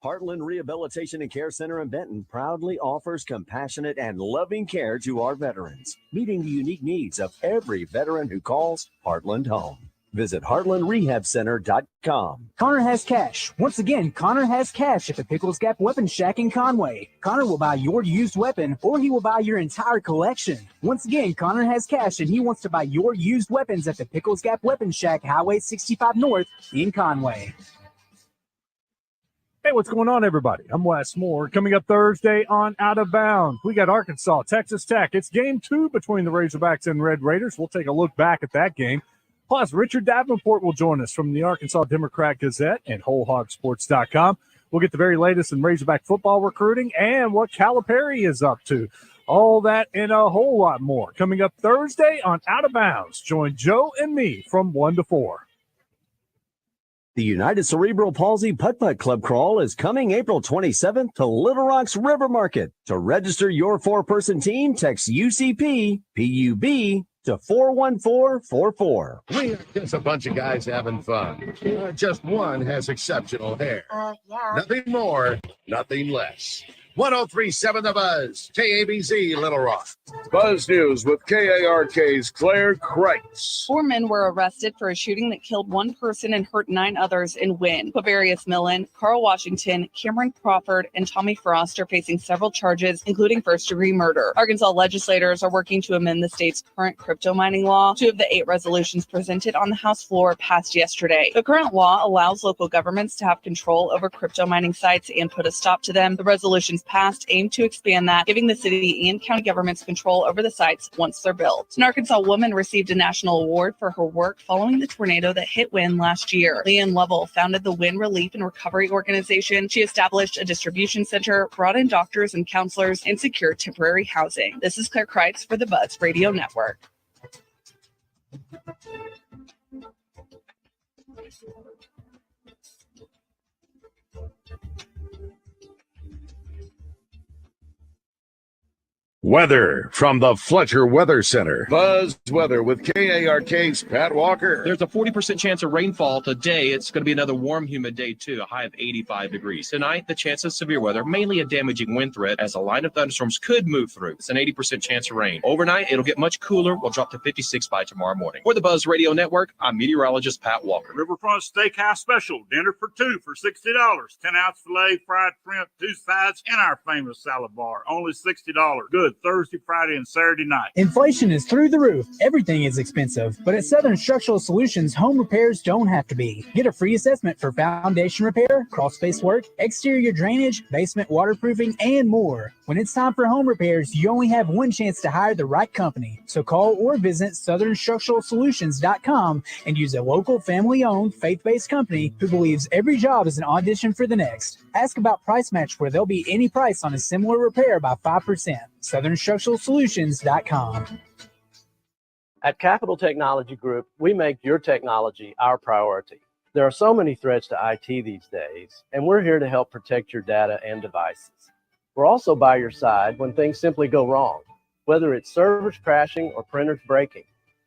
Heartland Rehabilitation and Care Center in Benton proudly offers compassionate and loving care to our veterans, meeting the unique needs of every veteran who calls Heartland home. Visit heartlandrehabcenter.com. Connor has cash. Once again, Connor has cash at the Pickles Gap Weapon Shack in Conway. Connor will buy your used weapon, or he will buy your entire collection. Once again, Connor has cash, and he wants to buy your used weapons at the Pickles Gap Weapon Shack, Highway 65 North in Conway. Hey, what's going on, everybody? I'm Wes Moore. Coming up Thursday on Out of Bounds, we got Arkansas, Texas Tech. It's game 2 between the Razorbacks and Red Raiders. We'll take a look back at that game. Plus, Richard Davenport will join us from the Arkansas Democrat Gazette and WholeHogSports.com. We'll get the very latest in Razorback football recruiting and what Calipari is up to. All that and a whole lot more coming up Thursday on Out of Bounds. Join Joe and me from 1 to 4. The United Cerebral Palsy Putt-Putt Club Crawl is coming April 27th to Little Rock's River Market. To register your 4-person team, text UCP PUB to 41444. We are just a bunch of guys having fun. Just one has exceptional hair. Nothing more, nothing less. 103.7 The Buzz, KABZ, Little Rock. Buzz News with KARK's Claire Kreitz. 4 men were arrested for a shooting that killed 1 person and hurt 9 others in Wynn. Quavarius Millen, Carl Washington, Cameron Crawford, and Tommy Frost are facing several charges, including first-degree murder. Arkansas legislators are working to amend the state's current crypto mining law. 2 of the 8 resolutions presented on the House floor passed yesterday. The current law allows local governments to have control over crypto mining sites and put a stop to them. The resolutions passed aim to expand that, giving the city and county governments control over the sites once they're built. An Arkansas woman received a national award for her work following the tornado that hit Wynn last year. Leanne Lovell founded the Wynn Relief and Recovery Organization. She established a distribution center, brought in doctors and counselors, and secured temporary housing. This is Claire Kreitz for the Buzz Radio Network. Weather from the Fletcher Weather Center. Buzz Weather with KARK's Pat Walker. There's a 40% chance of rainfall today. It's going to be another warm, humid day, too, a high of 85 degrees. Tonight, the chance of severe weather, mainly a damaging wind threat, as a line of thunderstorms could move through. It's an 80% chance of rain. Overnight, it'll get much cooler. We'll drop to 56 by tomorrow morning. For the Buzz Radio Network, I'm meteorologist Pat Walker. Riverfront Steakhouse Special. Dinner for 2 for $60. 10-ounce filet, fried shrimp, 2 sides, and our famous salad bar. Only $60. Good Thursday, Friday, and Saturday night. Inflation is through the roof. Everything is expensive. But at Southern Structural Solutions, home repairs don't have to be. Get a free assessment for foundation repair, crawl space work, exterior drainage, basement waterproofing, and more. When it's time for home repairs, you only have one chance to hire the right company. So call or visit southernstructuralsolutions.com and use a local family-owned, faith-based company who believes every job is an audition for the next. Ask about Price Match, where there'll be any price on a similar repair by 5%. southernstructuralsolutions.com. At Capital Technology Group, we make your technology our priority. There are so many threats to IT these days, and we're here to help protect your data and devices. We're also by your side when things simply go wrong. whether it's servers crashing or printers breaking.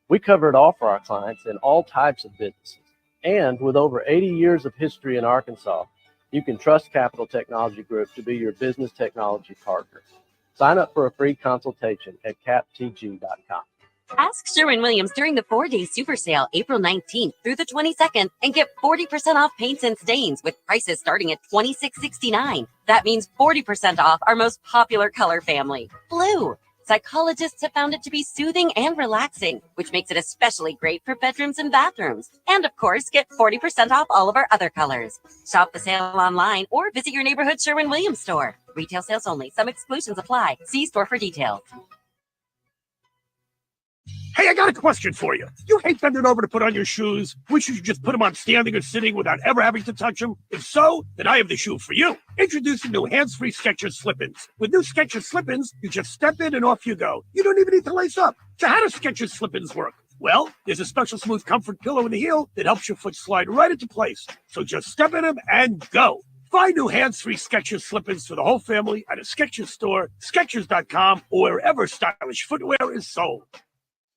We cover it all for our clients in all types of businesses. And with over 80 years of history in Arkansas, you can trust Capital Technology Group to be your business technology partner. Sign up for a free consultation at captg.com. Ask Sherwin-Williams during the 4-day super sale, April 19th through the 22nd, and get 40% off paints and stains with prices starting at $26.69. That means 40% off our most popular color family, blue. Psychologists have found it to be soothing and relaxing, which makes it especially great for bedrooms and bathrooms. And of course, get 40% off all of our other colors. Shop the sale online or visit your neighborhood Sherwin-Williams store. Retail sales only. Some exclusions apply. See store for details. Hey, I got a question for you. You hate bending over to put on your shoes? Wish you could just put them on standing or sitting without ever having to touch them? If so, then I have the shoe for you. Introducing new hands-free Skechers Slip-ins. With new Skechers Slip-ins, you just step in and off you go. You don't even need to lace up. So how do Skechers Slip-ins work? Well, there's a special smooth comfort pillow in the heel that helps your foot slide right into place. So just step in them and go. Find new hands-free Skechers Slip-ins for the whole family at a Skechers store, Skechers.com, or wherever stylish footwear is sold.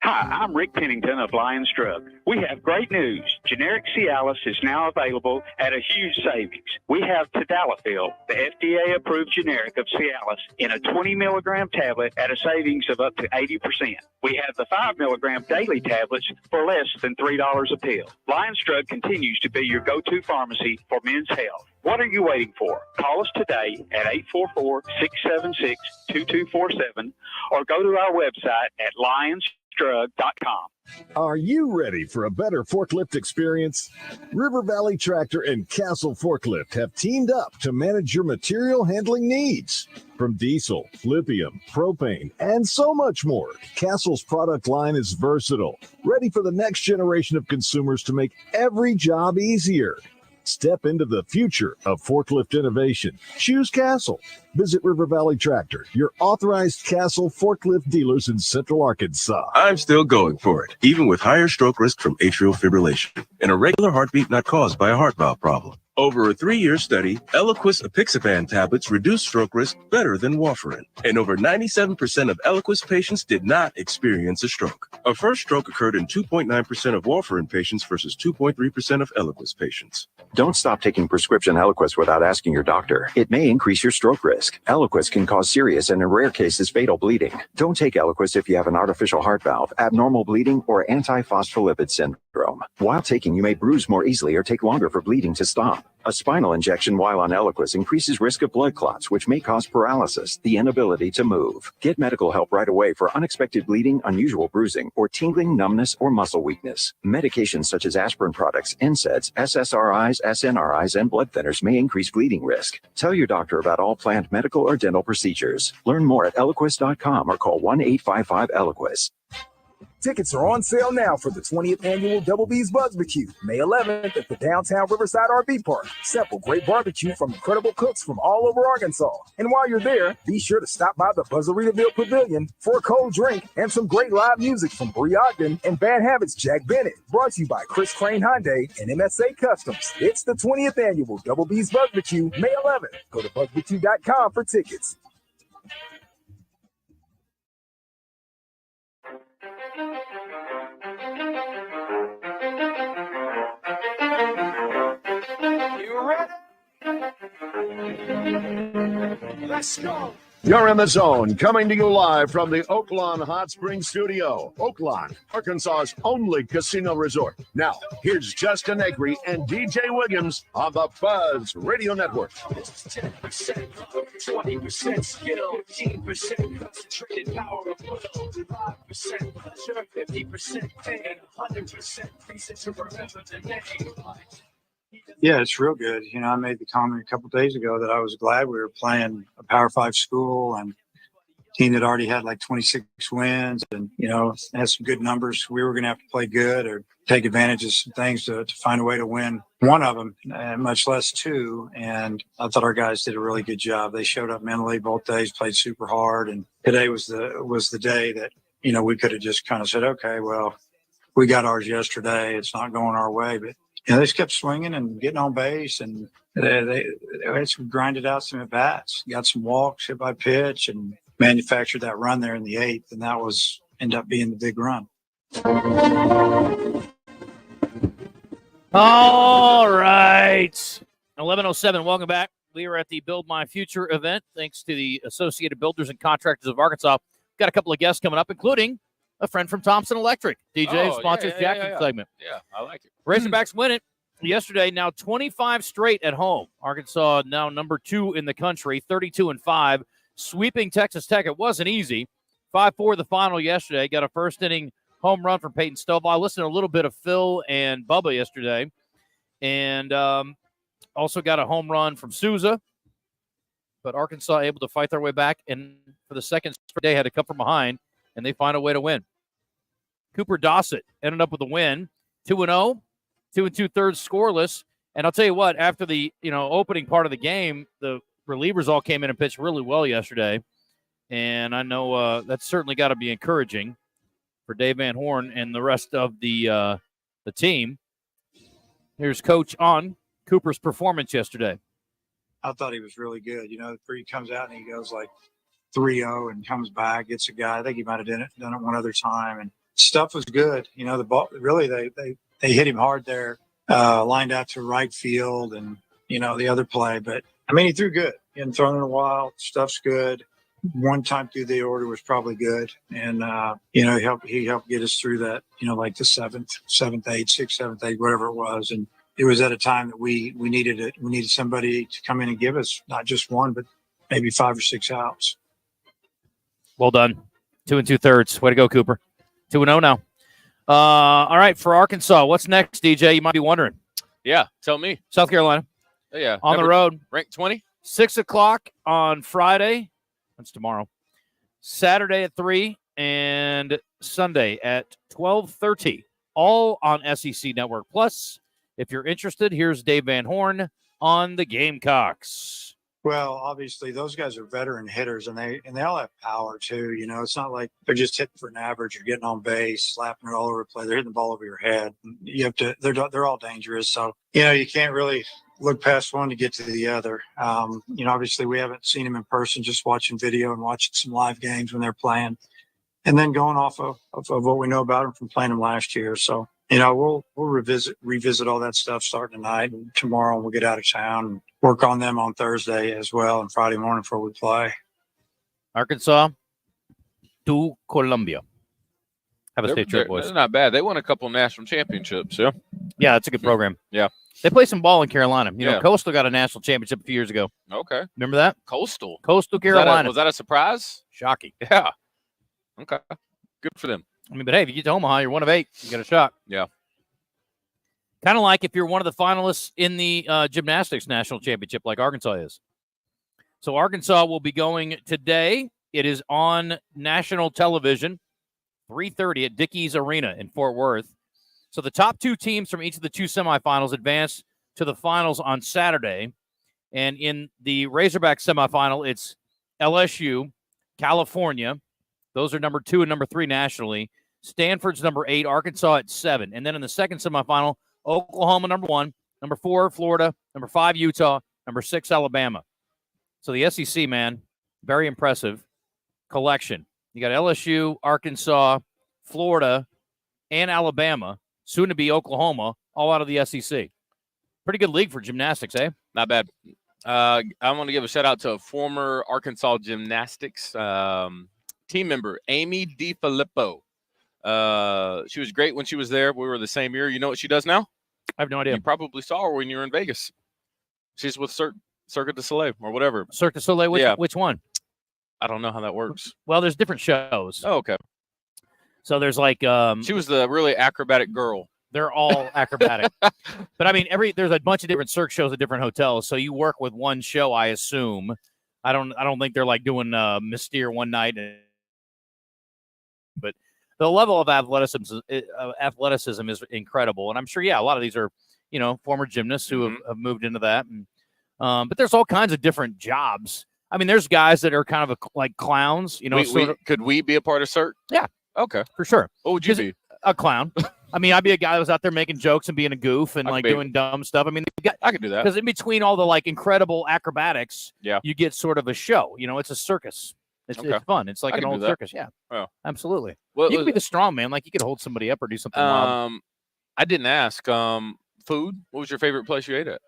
Hi, I'm Rick Pennington of Lions Drug. We have great news. Generic Cialis is now available at a huge savings. We have Tadalafil, the FDA-approved generic of Cialis, in a 20-milligram tablet at a savings of up to 80%. We have the 5-milligram daily tablets for less than $3 a pill. Lions Drug continues to be your go-to pharmacy for men's health. What are you waiting for? Call us today at 844-676-2247 or go to our website at lionsdrug.com. Are you ready for a better forklift experience? River Valley Tractor and Castle Forklift have teamed up to manage your material handling needs. From diesel, lithium, propane, and so much more, Castle's product line is versatile, ready for the next generation of consumers to make every job easier. Step into the future of forklift innovation. Choose Castle. Visit River Valley Tractor, your authorized Castle forklift dealers in Central Arkansas. I'm still going for it, even with higher stroke risk from atrial fibrillation and a regular heartbeat not caused by a heart valve problem. Over a 3-year study, Eliquis apixaban tablets reduce stroke risk better than warfarin, and over 97% of Eliquis patients did not experience a stroke. A first stroke occurred in 2.9% of warfarin patients versus 2.3% of Eliquis patients. Don't stop taking prescription Eliquis without asking your doctor. It may increase your stroke risk. Eliquis can cause serious and in rare cases fatal bleeding. Don't take Eliquis if you have an artificial heart valve, abnormal bleeding, or antiphospholipid syndrome. While taking, you may bruise more easily or take longer for bleeding to stop. A spinal injection while on Eliquis increases risk of blood clots, which may cause paralysis, the inability to move. Get medical help right away for unexpected bleeding, unusual bruising, or tingling, numbness, or muscle weakness. Medications such as aspirin products, NSAIDs, SSRIs, SNRIs, and blood thinners may increase bleeding risk. Tell your doctor about all planned medical or dental procedures. Learn more at Eliquis.com or call 1-855-ELIQUIS. Tickets are on sale now for the 20th annual Double B's Barbecue, May 11th at the downtown Riverside RV Park. Sample great barbecue from incredible cooks from all over Arkansas. And while you're there, be sure to stop by the Buzzarita Pavilion for a cold drink and some great live music from Bree Ogden and Bad Habits Jack Bennett. Brought to you by Chris Crane Hyundai and MSA Customs. It's the 20th annual Double B's Barbecue, May 11th. Go to BuzzBarbecue.com for tickets. You ready? Let's go. You're in the zone, coming to you live from the Oaklawn Hot Springs Studio. Oaklawn, Arkansas's only casino resort. Now, here's Justin Egri and DJ Williams on the Buzz Radio Network. This is 10%, 20% skill, 15% concentrated power of will, 5% pleasure, 50% pain, 100% reason to remember the name. Yeah, it's real good. You know, I made the comment a couple days ago that I was glad we were playing a Power 5 school and a team that already had like 26 wins and, you know, had some good numbers. We were going to have to play good or take advantage of some things to find a way to win one of them, much less two. And I thought our guys did a really good job. They showed up mentally both days, played super hard. And today was the day that, you know, we could have just kind of said, okay, well, we got ours yesterday. It's not going our way, but you know, they just kept swinging and getting on base, and they grinded out some at bats, got some walks, hit by pitch, and manufactured that run there in the 8th, and that was ended up being the big run. All right. 11:07. Welcome back. We are at the Build My Future event, thanks to the Associated Builders and Contractors of Arkansas. Got a couple of guests coming up, including a friend from Thompson Electric. DJ sponsors Jackson segment. Yeah, I like it. Razorbacks win it yesterday. Now 25 straight at home. Arkansas now number 2 in the country, 32-5, sweeping Texas Tech. It wasn't easy. 5-4 the final yesterday. Got a first inning home run from Peyton Stovall. I listened to a little bit of Phil and Bubba yesterday, and also got a home run from Souza. But Arkansas able to fight their way back, and for the second straight day had to come from behind, and they find a way to win. Cooper Dossett ended up with a win, 2-0, 2 2/3 scoreless. And I'll tell you what, after the opening part of the game, the relievers all came in and pitched really well yesterday. And I know that's certainly got to be encouraging for Dave Van Horn and the rest of the team. Here's Coach on Cooper's performance yesterday. I thought he was really good. He comes out and he goes like 3-0 and comes back, gets a guy. I think he might have done it one other time. And stuff was good. The ball, really, they hit him hard there, lined out to right field and, the other play. But, he threw good. He hadn't thrown in a while. Stuff's good. One time through the order was probably good. And, he helped get us through that, like the 7th, 8th, 6th, 7th, 8th, whatever it was. And it was at a time that we needed it. We needed somebody to come in and give us not just one, but maybe 5 or 6 outs. Well done. 2 2/3. Way to go, Cooper. 2-0 now. All right, for Arkansas, what's next, DJ? You might be wondering. Yeah, tell me. South Carolina. Yeah. On the road. Ranked 20? 6 o'clock on Friday. That's tomorrow. Saturday at 3 and Sunday at 12:30. All on SEC Network. Plus, if you're interested, here's Dave Van Horn on the Gamecocks. Well, obviously, those guys are veteran hitters, and they all have power too. It's not like they're just hitting for an average or getting on base, slapping it all over the place. They're hitting the ball over your head. You have to. They're all dangerous. So you can't really look past one to get to the other. Obviously, we haven't seen them in person, just watching video and watching some live games when they're playing, and then going off of what we know about them from playing them last year. So. We'll revisit all that stuff starting tonight and tomorrow, and we'll get out of town and work on them on Thursday as well and Friday morning before we play. Arkansas to Columbia. Have a state trip, boys. That's not bad. They won a couple national championships, yeah? Yeah, it's a good program. Yeah. They play some ball in Carolina. Coastal got a national championship a few years ago. Okay. Remember that? Coastal Carolina. Was that a surprise? Shocking. Yeah. Okay. Good for them. But hey, if you get to Omaha, you're 1 of 8. You got a shot. Yeah. Kind of like if you're one of the finalists in the gymnastics national championship like Arkansas is. So Arkansas will be going today. It is on national television, 3:30 at Dickies Arena in Fort Worth. So the top 2 teams from each of the 2 semifinals advance to the finals on Saturday. And in the Razorback semifinal, it's LSU, California. Those are number 2 and number 3 nationally. Stanford's number 8, Arkansas at 7. And then in the second semifinal, Oklahoma number 1, number 4, Florida, number 5, Utah, number 6, Alabama. So the SEC, man, very impressive collection. You got LSU, Arkansas, Florida, and Alabama, soon to be Oklahoma, all out of the SEC. Pretty good league for gymnastics, eh? Not bad. I want to give a shout out to a former Arkansas gymnastics team member, Amy DiFilippo. She was great when she was there. We were the same year. You know what she does now? I have no idea. You probably saw her when you were in Vegas. She's with Cirque du Soleil or whatever. Cirque du Soleil? Which one? I don't know how that works. Well, there's different shows. Oh, okay. So there's like she was the really acrobatic girl. They're all acrobatic. But there's a bunch of different Cirque shows at different hotels. So you work with one show, I assume. I don't think they're like doing Mystere one night. But the level of athleticism is incredible. And I'm sure, a lot of these are, former gymnasts who have moved into that. And, but there's all kinds of different jobs. There's guys that are kind of like clowns, Could we be a part of Cirque? Yeah. Okay. For sure. What would you be? A clown. I'd be a guy that was out there making jokes and being a goof and doing dumb stuff. I could do that. Because in between all the incredible acrobatics, you get sort of a show. It's a circus. It's Okay. fun. It's like I an can do old that. circus. Yeah, Oh. absolutely. Well, You can be the strong man, like you could hold somebody up or do something wild. I didn't ask. Food. What was your favorite place you ate at?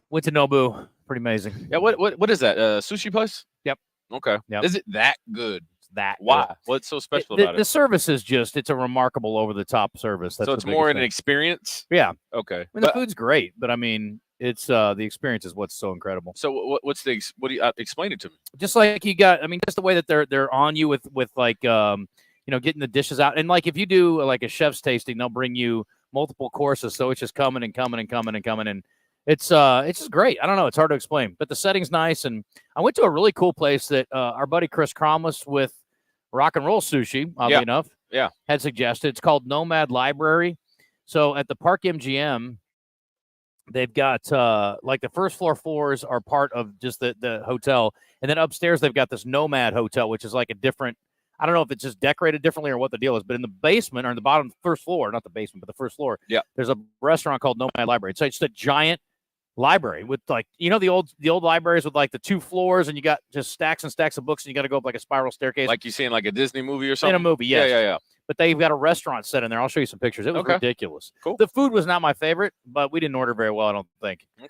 Went to Nobu. Pretty amazing. Yeah. What is that? Sushi place? Yep. Okay. Yep. Is it that good? That Why? good. What's so special The about it? service is it's a remarkable over the top service. That's So it's the more biggest an thing. experience. Yeah. Okay. I mean, the food's great, but I mean, it's the experience is what's so incredible. So what do you explain it to me? Just like you got, I mean, just the way that they're on you with like getting the dishes out, and like if you do like a chef's tasting, they'll bring you multiple courses, so it's just coming and coming and coming and coming, and it's just great. I don't know, it's hard to explain, but the setting's nice. And I went to a really cool place that our buddy Chris Cromless with Rock and Roll Sushi, oddly enough, had suggested. It's called Nomad Library. So at the Park MGM, they've got like the first floors are part of just the hotel. And then upstairs, they've got this Nomad Hotel, which is like a different, I don't know if it's just decorated differently or what the deal is, but in the basement or in the bottom first floor, not the basement, but the first floor, there's a restaurant called Nomad Library. So it's a giant library with like, the old libraries with like the 2 floors, and you got just stacks and stacks of books, and you got to go up like a spiral staircase. Like you see in like a Disney movie or something? In a movie, yes. Yeah. But they've got a restaurant set in there. I'll show you some pictures. It was ridiculous. Cool. The food was not my favorite, but we didn't order very well, I don't think. Okay.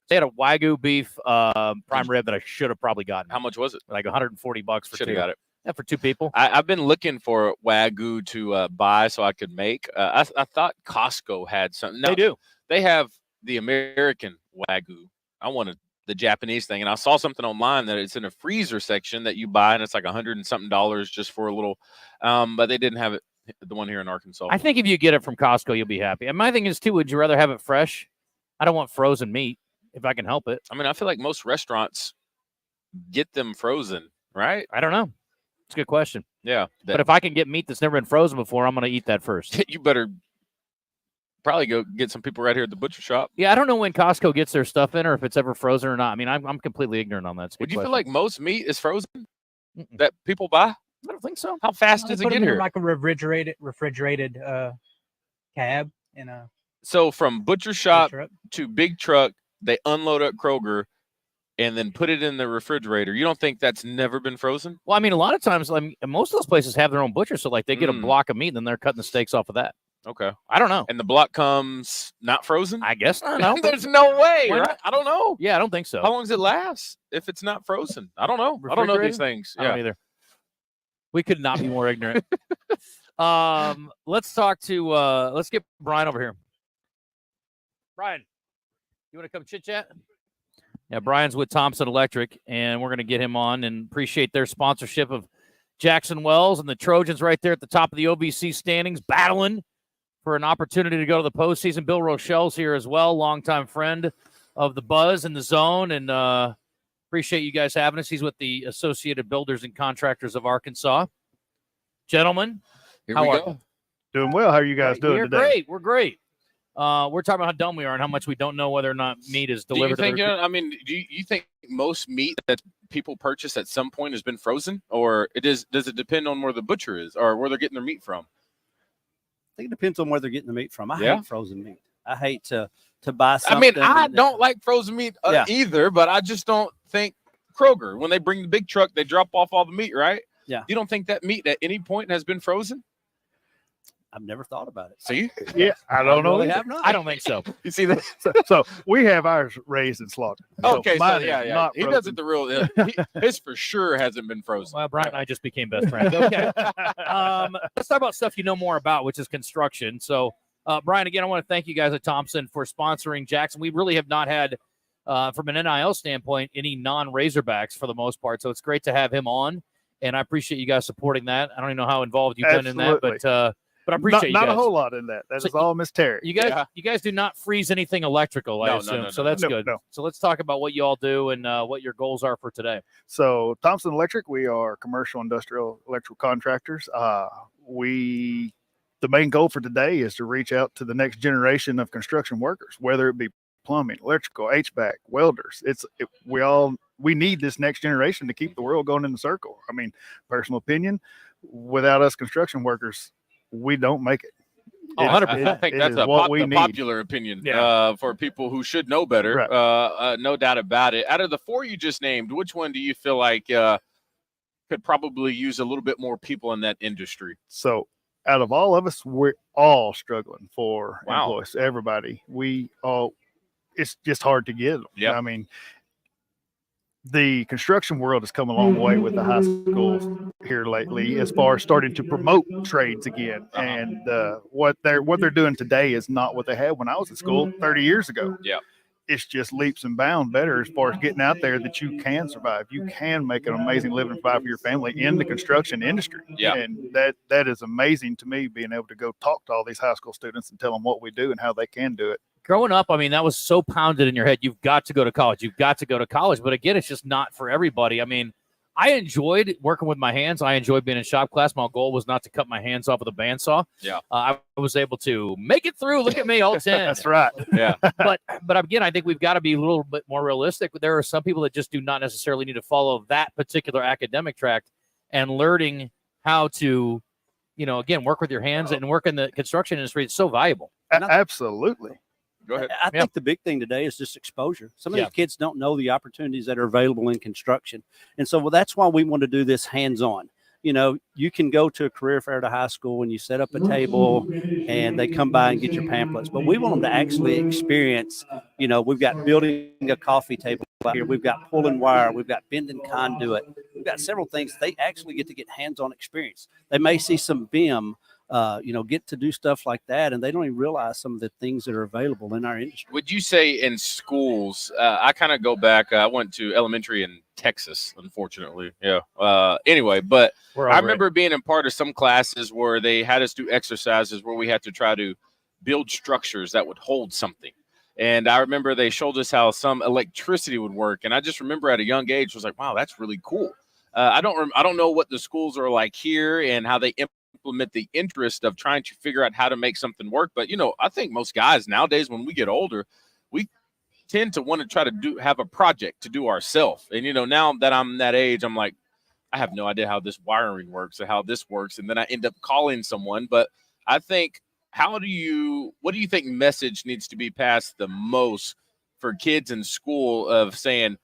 They had a Wagyu beef prime rib that I should have probably gotten. How much was it? Like $140 for Should 2. have got it. Yeah, for 2 people. I've been looking for Wagyu to buy so I could make. I thought Costco had something. No, They do. They have the American Wagyu. I wanted the Japanese thing, and I saw something online that it's in a freezer section that you buy, and it's like $100 and something just for a little. But they didn't have it. The one here in Arkansas. I think if you get it from Costco, you'll be happy. And my thing is, too, would you rather have it fresh? I don't want frozen meat if I can help it. I mean, I feel like most restaurants get them frozen, right? I don't know. It's a good question. Yeah. But if I can get meat that's never been frozen before, I'm going to eat that first. You better probably go get some people right here at the butcher shop. Yeah, I don't know when Costco gets their stuff in or if it's ever frozen or not. I mean, I'm completely ignorant on that. It's a good Would you feel question. like most meat is frozen that people buy? I don't think so. How fast does it Put get them in here? like a refrigerated cab in a So from butcher shop truck. to big truck, they unload at Kroger and then put it in the refrigerator. You don't think that's never been frozen? Well, I mean, a lot of times, most of those places have their own butcher, so like they get a block of meat and then they're cutting the steaks off of that. Okay. I don't know. And the block comes not frozen? I guess not. No. There's no way. Why Right? not? I don't know. Yeah, I don't think so. How long does it last if it's not frozen? I don't know. I don't know these Refrigerated? things. I don't either. We could not be more ignorant. Let's talk to let's get Brian over here. Brian, you want to come chit chat? Yeah, Brian's with Thompson Electric, and we're going to get him on and appreciate their sponsorship of Jackson Wells and the Trojans right there at the top of the OVC standings, battling for an opportunity to go to the postseason. Bill Rochelle's here as well, longtime friend of the Buzz and the Zone, and appreciate you guys having us. He's with the Associated Builders and Contractors of Arkansas. Gentlemen, Here how we are go. you? Doing well. How are you guys doing We're today? great. We're great. We're talking about how dumb we are and how much we don't know whether or not meat is Do you delivered. think, to the I mean, do you think most meat that people purchase at some point has been frozen? Or does it depend on where the butcher is or where they're getting their meat from? I think it depends on where they're getting the meat from. I Yeah. hate frozen meat. I hate to buy I something. mean, I don't like frozen meat either, but I just don't think Kroger, when they bring the big truck, they drop off all the meat, right? Yeah. You don't think that meat at any point has been frozen? I've never thought about it. See? Yeah, I don't know. really either. have not. I don't think so. You see that? So we have ours raised and slaughtered. Okay, so mine is yeah. not He does frozen. it the real. His for sure hasn't been frozen. Well, Brian and I just became best friends. Okay. Let's talk about stuff you know more about, which is construction. So, Brian, again, I want to thank you guys at Thompson for sponsoring Jackson. We really have not had, from an NIL standpoint, any non-Razorbacks for the most part. So it's great to have him on, and I appreciate you guys supporting that. I don't even know how involved you've been in that, but I appreciate not you guys. a whole lot in that. That So is all Miss Terry. You guys do not freeze anything electrical, I No, no, assume. no, so no. that's No, good. no. So let's talk about what you all do and what your goals are for today. So Thompson Electric, we are commercial industrial electrical contractors. The main goal for today is to reach out to the next generation of construction workers, whether it be plumbing, electrical, HVAC, welders. We need this next generation to keep the world going in the circle. I mean, personal opinion, without us construction workers, we don't make it. Oh, 100%. I think that's a popular opinion for people who should know better. Right. No doubt about it. Out of the four you just named, which one do you feel like could probably use a little bit more people in that industry? So out of all of us, we're all struggling for Wow. employees. Everybody, it's just hard to get them. Yeah. I mean, the construction world has come a long way with the high schools here lately, as far as starting to promote trades again. And what they're doing today is not what they had when I was at school 30 years ago. Yeah. It's just leaps and bounds better as far as getting out there that you can survive. You can make an amazing living, provide for your family in the construction industry. Yeah. And that is amazing to me, being able to go talk to all these high school students and tell them what we do and how they can do it. Growing up, I mean, that was so pounded in your head. You've got to go to college. You've got to go to college. But again, it's just not for everybody. I mean, I enjoyed working with my hands. I enjoyed being in shop class. My goal was not to cut my hands off with a bandsaw. Yeah. I was able to make it through. Look at me, all 10. That's right. Yeah. But again, I think we've got to be a little bit more realistic. There are some people that just do not necessarily need to follow that particular academic track, and learning how to, again, work with your hands and work in the construction industry is so valuable. Absolutely. Go ahead. I think the big thing today is just exposure. Some of these kids don't know the opportunities that are available in construction. And so that's why we want to do this hands-on. You can go to a career fair at a high school and you set up a table and they come by and get your pamphlets. But we want them to actually experience, we've got building a coffee table out here. We've got pulling wire. We've got bending conduit. We've got several things. They actually get to get hands-on experience. They may see some BIM, get to do stuff like that, and they don't even realize some of the things that are available in our industry. Would you say in schools, I kind of go back, I went to elementary in Texas, unfortunately. Yeah. Anyway, but I remember being in part of some classes where they had us do exercises where we had to try to build structures that would hold something. And I remember they showed us how some electricity would work. And I just remember at a young age, I was like, wow, that's really cool. I don't know what the schools are like here and how they implement the interest of trying to figure out how to make something work. But, I think most guys nowadays, when we get older, we tend to want to try to have a project to do ourselves. And, now that I'm that age, I'm like, I have no idea how this wiring works or how this works. And then I end up calling someone. But I think, what do you think message needs to be passed the most for kids in school of saying,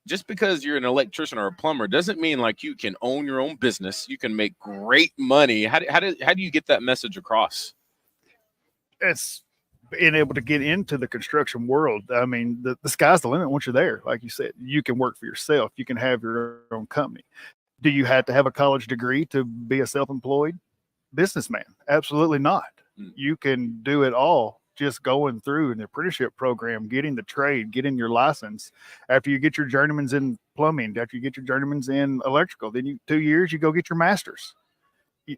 just because you're an electrician or a plumber doesn't mean like you can own your own business. You can make great money. How do you get that message across? It's being able to get into the construction world. I mean, the sky's the limit once you're there. Like you said, you can work for yourself. You can have your own company. Do you have to have a college degree to be a self-employed businessman? Absolutely not. You can do it all just going through an apprenticeship program, getting the trade, getting your license. After you get your journeyman's in plumbing, after you get your journeyman's in electrical, then 2 years, you go get your master's.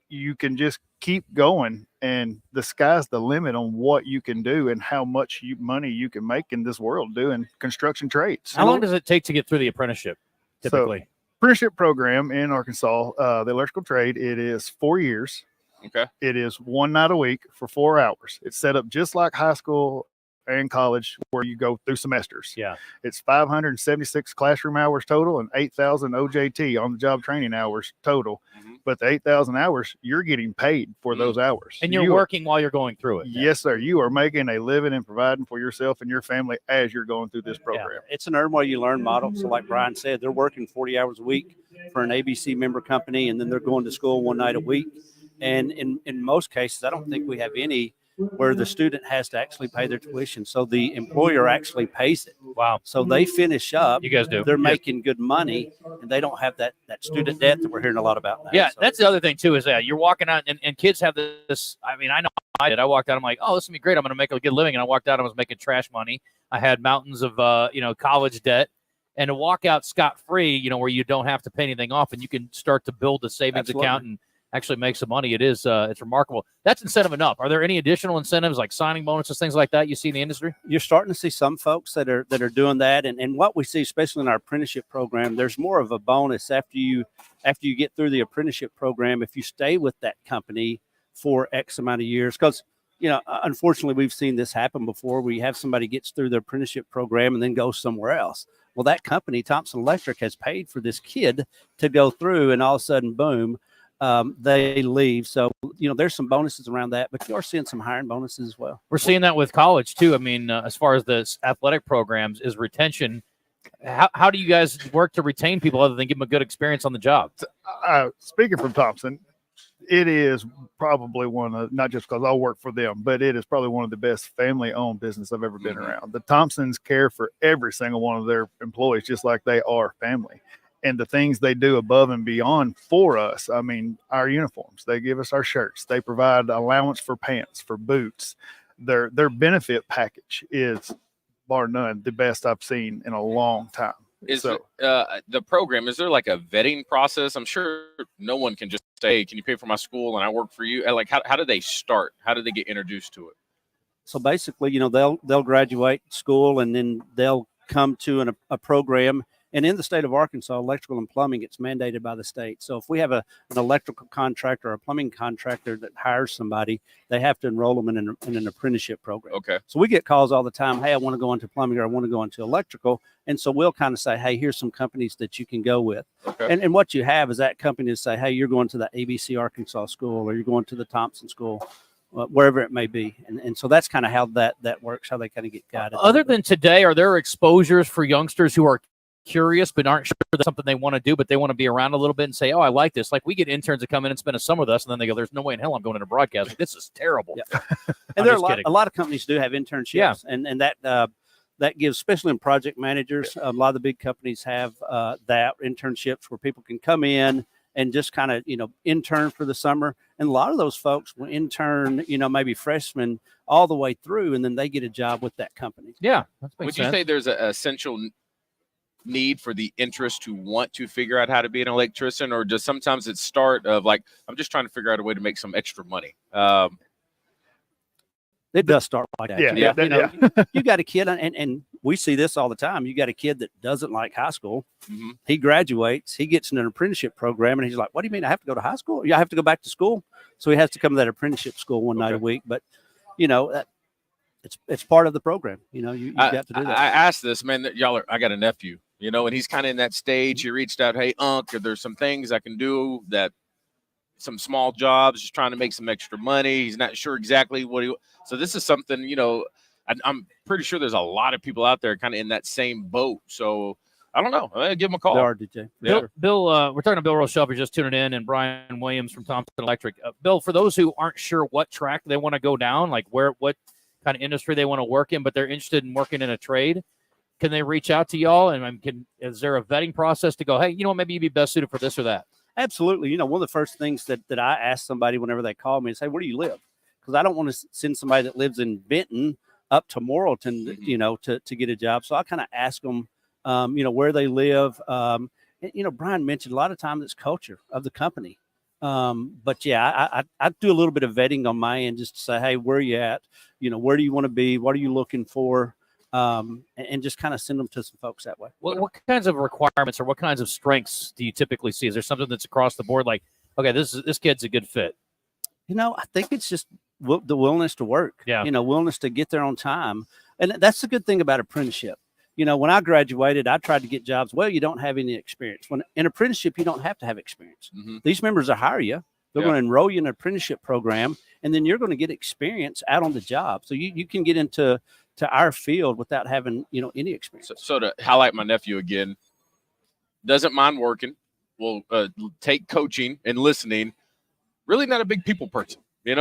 You can just keep going, and the sky's the limit on what you can do and how much money you can make in this world doing construction trades. How long does it take to get through the apprenticeship typically? So, apprenticeship program in Arkansas, the electrical trade, it is 4 years. Okay. It is one night a week for 4 hours. It's set up just like high school and college where you go through semesters. Yeah. It's 576 classroom hours total and 8,000 OJT on the job training hours total. Mm-hmm. But the 8,000 hours, you're getting paid for those hours. And you're working while you're going through it. Yes, sir. You are making a living and providing for yourself and your family as you're going through this program. Yeah. It's an earn while you learn model. So like Brian said, they're working 40 hours a week for an ABC member company, and then they're going to school one night a week. And in most cases, I don't think we have any where the student has to actually pay their tuition. So the employer actually pays it. Wow. So they finish up. You guys do. They're making good money, and they don't have that student debt that we're hearing a lot about now. Yeah, So that's the other thing, too, is that you're walking out, and kids have this. I mean, I know I did. I walked out, I'm like, oh, this is going to be great. I'm going to make a good living. And I walked out, I was making trash money. I had mountains of, college debt. And to walk out scot-free, where you don't have to pay anything off, and you can start to build a savings account and actually make some money. It's remarkable. That's incentive enough. Are there any additional incentives like signing bonuses, things like that you see in the industry? You're starting to see some folks that are doing that. And what we see, especially in our apprenticeship program, there's more of a bonus after you get through the apprenticeship program if you stay with that company for X amount of years. Because, unfortunately, we've seen this happen before where you have somebody gets through the apprenticeship program and then goes somewhere else. Well, that company, Thompson Electric, has paid for this kid to go through, and all of a sudden, boom, they leave. So, there's some bonuses around that, but you are seeing some hiring bonuses as well. We're seeing that with college too. I mean, as far as the athletic programs, is retention How do you guys work to retain people other than give them a good experience on the job? Speaking from Thompson, it is probably one of, not just because I work for them, but it is probably one of the best family-owned business I've ever been around. The Thompsons care for every single one of their employees, just like they are family. And the things they do above and beyond for us, I mean, our uniforms, they give us our shirts, they provide allowance for pants, for boots. Their benefit package is, bar none, the best I've seen in a long time. Is the program, is there like a vetting process? I'm sure no one can just say, hey, can you pay for my school and I work for you? Like, how do they start? How do they get introduced to it? So basically, they'll graduate school and then they'll come to a program. And in the state of Arkansas, electrical and plumbing, it's mandated by the state. So if we have an electrical contractor or a plumbing contractor that hires somebody, they have to enroll them in an apprenticeship program. Okay. So we get calls all the time, hey, I want to go into plumbing or I want to go into electrical. And so we'll kind of say, hey, here's some companies that you can go with. Okay. And what you have is that company to say, hey, you're going to the ABC Arkansas school or you're going to the Thompson school. Wherever it may be. And so that's kind of how that works, how they kind of get guided. Other than today, are there exposures for youngsters who are curious but aren't sure that's something they want to do, but they want to be around a little bit and say, oh, I like this. Like we get interns that come in and spend a summer with us, and then they go, there's no way in hell I'm going into broadcasting. This is terrible. Yeah. And there are a lot of companies do have internships. Yeah. And that gives, especially in project managers, a lot of the big companies have that internships where people can come in and just kind of, intern for the summer. And a lot of those folks will intern, maybe freshmen all the way through, and then they get a job with that company. Yeah. Would you say there's an essential need for the interest to want to figure out how to be an electrician, or just sometimes it's start of like, I'm just trying to figure out a way to make some extra money? It does start like that. Yeah. You got a kid, and we see this all the time. You got a kid that doesn't like high school. Mm-hmm. He graduates, he gets in an apprenticeship program, and he's like, what do you mean I have to go to high school? Yeah, I have to go back to school. So he has to come to that apprenticeship school one night a week. But, it's part of the program. You got to do that. I asked this, man, I got a nephew, and he's kind of in that stage. He reached out, hey, Unc, there's some things I can do, that some small jobs, just trying to make some extra money. He's not sure exactly so this is something, I'm pretty sure there's a lot of people out there kind of in that same boat. So I don't know. Give him a call. There are, DJ. Yeah. Bill, we're talking to Bill Rochelle, if you're just tuning in, and Brian Williams from Thompson Electric. Bill, for those who aren't sure what track they want to go down, like what kind of industry they want to work in, but they're interested in working in a trade, can they reach out to y'all? And is there a vetting process to go, hey, maybe you'd be best suited for this or that? Absolutely. One of the first things that I ask somebody whenever they call me is, hey, where do you live? Because I don't want to send somebody that lives in Benton up to Morrilton, to get a job. So I kind of ask them, where they live. Brian mentioned a lot of times it's culture of the company. But yeah, I do a little bit of vetting on my end just to say, hey, where are you at? Where do you want to be? What are you looking for? And just kind of send them to some folks that way. What kinds of requirements or what kinds of strengths do you typically see? Is there something that's across the board? Like, okay, this kid's a good fit. I think it's just the willingness to work. Yeah. Willingness to get there on time. And that's the good thing about apprenticeship. When I graduated, I tried to get jobs. Well, you don't have any experience. When in apprenticeship, you don't have to have experience. Mm-hmm. These members will hire you. They're going to enroll you in an apprenticeship program, and then you're going to get experience out on the job. So you can get into our field without having, any experience. So to highlight my nephew again, doesn't mind working, will take coaching and listening. Really not a big people person, Is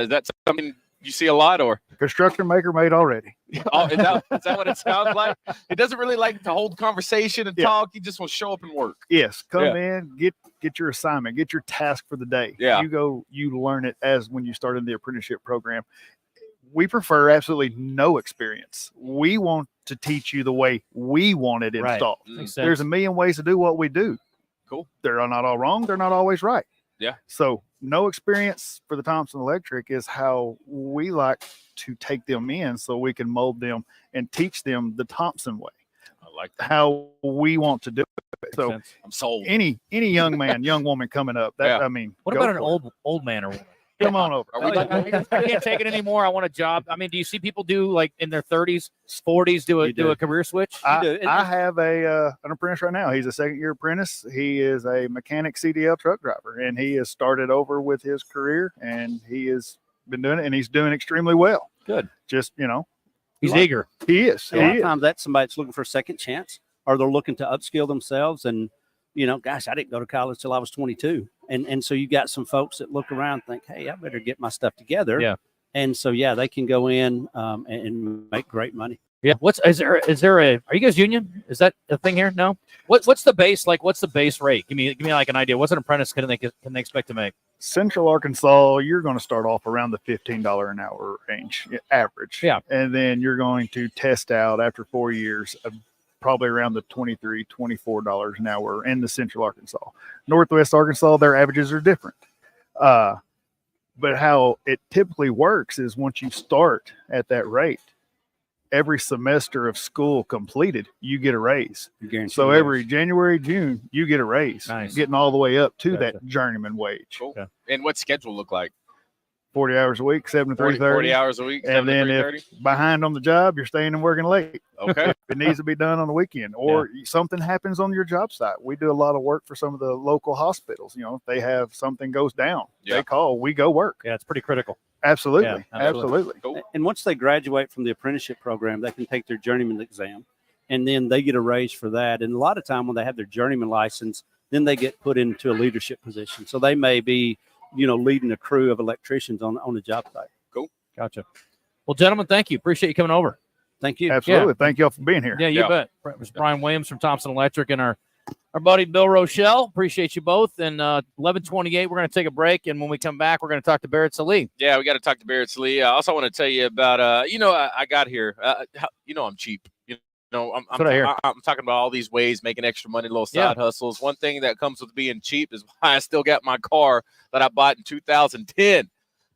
that something you see a lot, or construction maker made already? Oh, is that what it sounds like? It doesn't really like to hold conversation and talk. He just wants to show up and work. Yes, come in, get your assignment, get your task for the day. Yeah, you learn it as when you start in the apprenticeship program. We prefer absolutely no experience. We want to teach you the way we want it installed. There's a million ways to do what we do. Cool. They're not all wrong. They're not always right. Yeah. So no experience for the Thompson Electric is how we like to take them in so we can mold them and teach them the Thompson way. I like that. How we want to do it. So I'm sold. Any young man, young woman coming up, what about an old man or woman? Come on over. I can't take it anymore. I want a job. Do you see people do like in their 30s, 40s do a career switch? I have an apprentice right now. He's a second-year apprentice. He is a mechanic CDL truck driver, and he has started over with his career, and he has been doing it, and he's doing extremely well. Good. Just, He's eager. He is. A lot of times that's somebody that's looking for a second chance, or they're looking to upskill themselves. And, gosh, I didn't go to college till I was 22. And so you got some folks that look around and think, hey, I better get my stuff together. Yeah. And so, they can go in and make great money. Yeah. Are you guys union? Is that a thing here? No. What's the base like? What's the base rate? Give me like an idea. What's an apprentice can they expect to make? Central Arkansas, you're going to start off around the $15 an hour range average. Yeah. And then you're going to test out after 4 years of probably around the $23, $24 an hour in the Central Arkansas. Northwest Arkansas, their averages are different. But how it typically works is once you start at that rate, every semester of school completed, you get a raise. So every January, June, you get a raise. Nice. Getting all the way up to that journeyman wage. Cool. And what schedule look like? 40 hours a week, 7 to 3:30. 40 hours a week, 7 And to then 3:30? if behind on the job, you're staying and working late. Okay. If it needs to be done on the weekend or something happens on your job site. We do a lot of work for some of the local hospitals. If they have something goes down, they call, we go work. Yeah, it's pretty critical. Absolutely. Yeah, Absolutely. And once they graduate from the apprenticeship program, they can take their journeyman exam, and then they get a raise for that. And a lot of time when they have their journeyman license, then they get put into a leadership position. So they may be, leading a crew of electricians on the job site. Cool. Gotcha. Well, gentlemen, thank you. Appreciate you coming over. Thank you. Absolutely. Yeah. Thank y'all for being here. Yeah, you bet. It was Brian Williams from Thompson Electric and our buddy Bill Rochelle. Appreciate you both. And 11:28, we're going to take a break. And when we come back, we're going to talk to Barrett Salee. Yeah, we got to talk to Barrett Salee. I also want to tell you about, I got here. I'm cheap. I'm talking about all these ways, making extra money, little side hustles. One thing that comes with being cheap is why I still got my car that I bought in 2010.